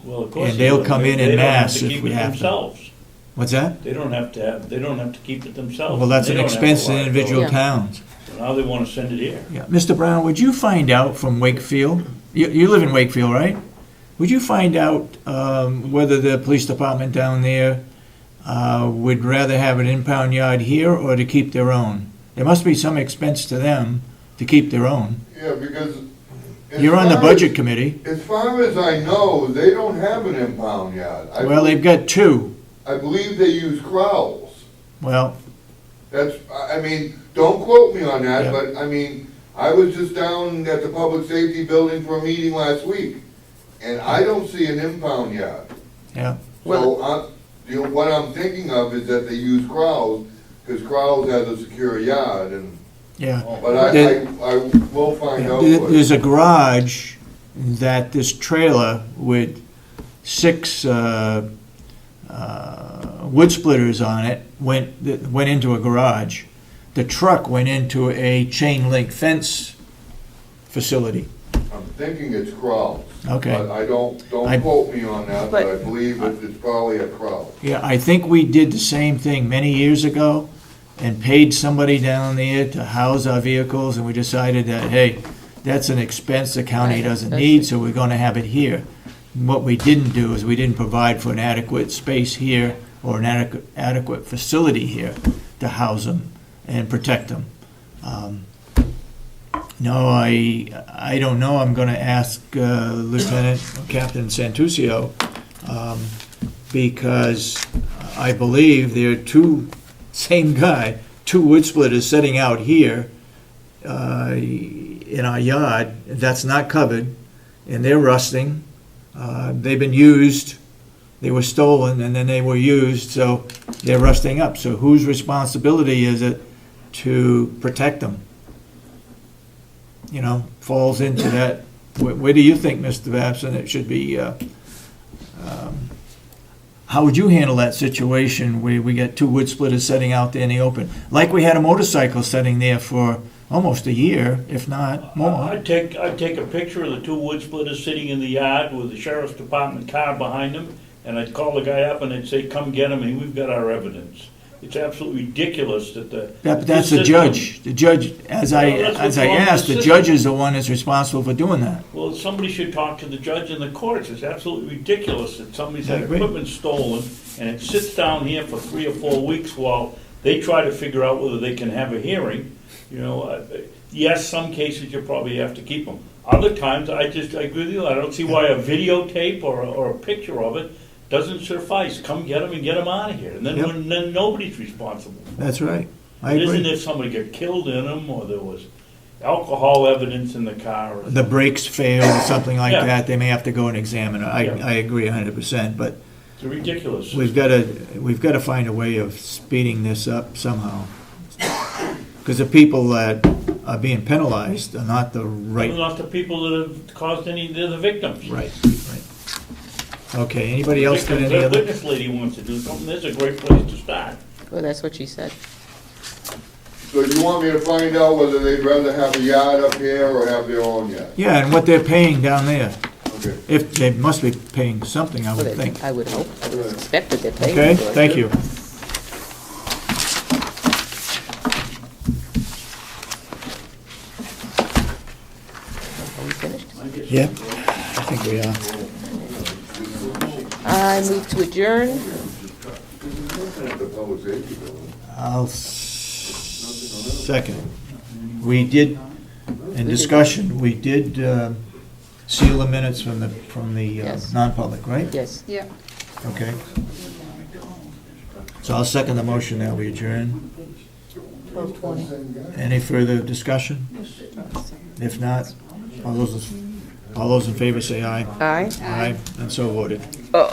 Well, of course. And they'll they come would. in They en don't have masse to if keep we it have to. themselves. What's that? They don't have to keep it themselves. Well, that's They an don't have expense to a individual liability. towns. So now they want to send it here. Yeah. Mr. Brown, would you find out from Wakefield, you live in Wakefield, right? Would you find out whether the police department down there would rather have an impound yard here or to keep their own? There must be some expense to them to keep their own. Yeah, because. as You're on the far budget as- committee. As far as I know, they don't have an impound yard. Well, they've got two. I believe they use Crowell's. Well, That's, I mean, don't quote me on that, Yeah. but, I mean, I was just down at the public safety building for a meeting last week, and I don't see an impound yard. yeah. So, what I'm thinking of is that they use Crowell's, because Crowell's has a secure yard, and, Yeah. but I will find out. what- There's a garage that this trailer with 6 wood splitters on it went into a garage. The truck went into a chain link fence facility. I'm thinking it's Crowell's. Okay. But I don't I- quote me on that, but I But- believe it's probably at Crowell's. Yeah, I think we did the same thing many years ago and paid somebody down there to house our vehicles, and we decided that, hey, that's an expense the county Right, doesn't that's need, it. so we're gonna have it here. What we didn't do is we didn't provide for an adequate space here or an adequate facility here to house them and protect them. No, I don't know. I'm gonna ask Lieutenant Captain Santuccio, because I believe there are same guy, 2 wood splitters sitting out here in our yard. That's not covered, and they're rusting. They've been used, they were stolen, and then they were used, so they're rusting up. So whose responsibility is it to protect them? You know, falls into that Where do you think, Mr. Babson, it should be, how would you handle that situation where we get two wood splitters sitting out there in the open? Like we had a motorcycle sitting there for almost a year, if not more. I'd take a picture of the two wood splitters sitting in the yard with the sheriff's department car behind them, and I'd call the guy up and I'd say, come get him, and we've got our evidence. It's absolutely ridiculous that the... But that's the judge. The judge, as I asked, the judge is the one that's responsible for doing that. Well, somebody should talk to the judge in the courts. It's absolutely ridiculous that somebody's I had agree. equipment stolen, and it sits down here for 3 or 4 weeks while they try to figure out whether they can have a hearing. You know, yes, some cases you probably have to keep them. Other times, I agree with you. I don't see why a videotape or a picture of it doesn't suffice. Come get them and get them out of here. And then, Yep. then nobody's responsible. That's right. I It isn't agree. if somebody got killed in them, or there was alcohol evidence in the car. Or The brakes fail or something like Yeah. that, they may have to go and examine it. Yeah. I agree 100%, but It's ridiculous. we've got to find a way of speeding this up somehow. Because the people that are being penalized are not the right. Not the people that have caused any, they're the victims. Right, right. Okay, anybody else got any The other? witness lady wants to do something, this is a great place to start. Well, that's what she said. So you want me to find out whether they'd rather have a yard up here or have their own yard? Yeah, and what they're paying down there. Okay. If, they must be paying something, I Well, would think. I would hope, I would expect that they're paying Okay, for it. thank you. Are we finished? Yeah, I think we are. I move to adjourn. The public safety building. I'll second. We did, in discussion, we did seal the minutes from the Yes. non-public, right? Yes. Yeah. Okay. So I'll second the motion that we adjourn. 12:20. Any further discussion? If not, all those in favor say aye. Aye. Aye, and so voted. Oh.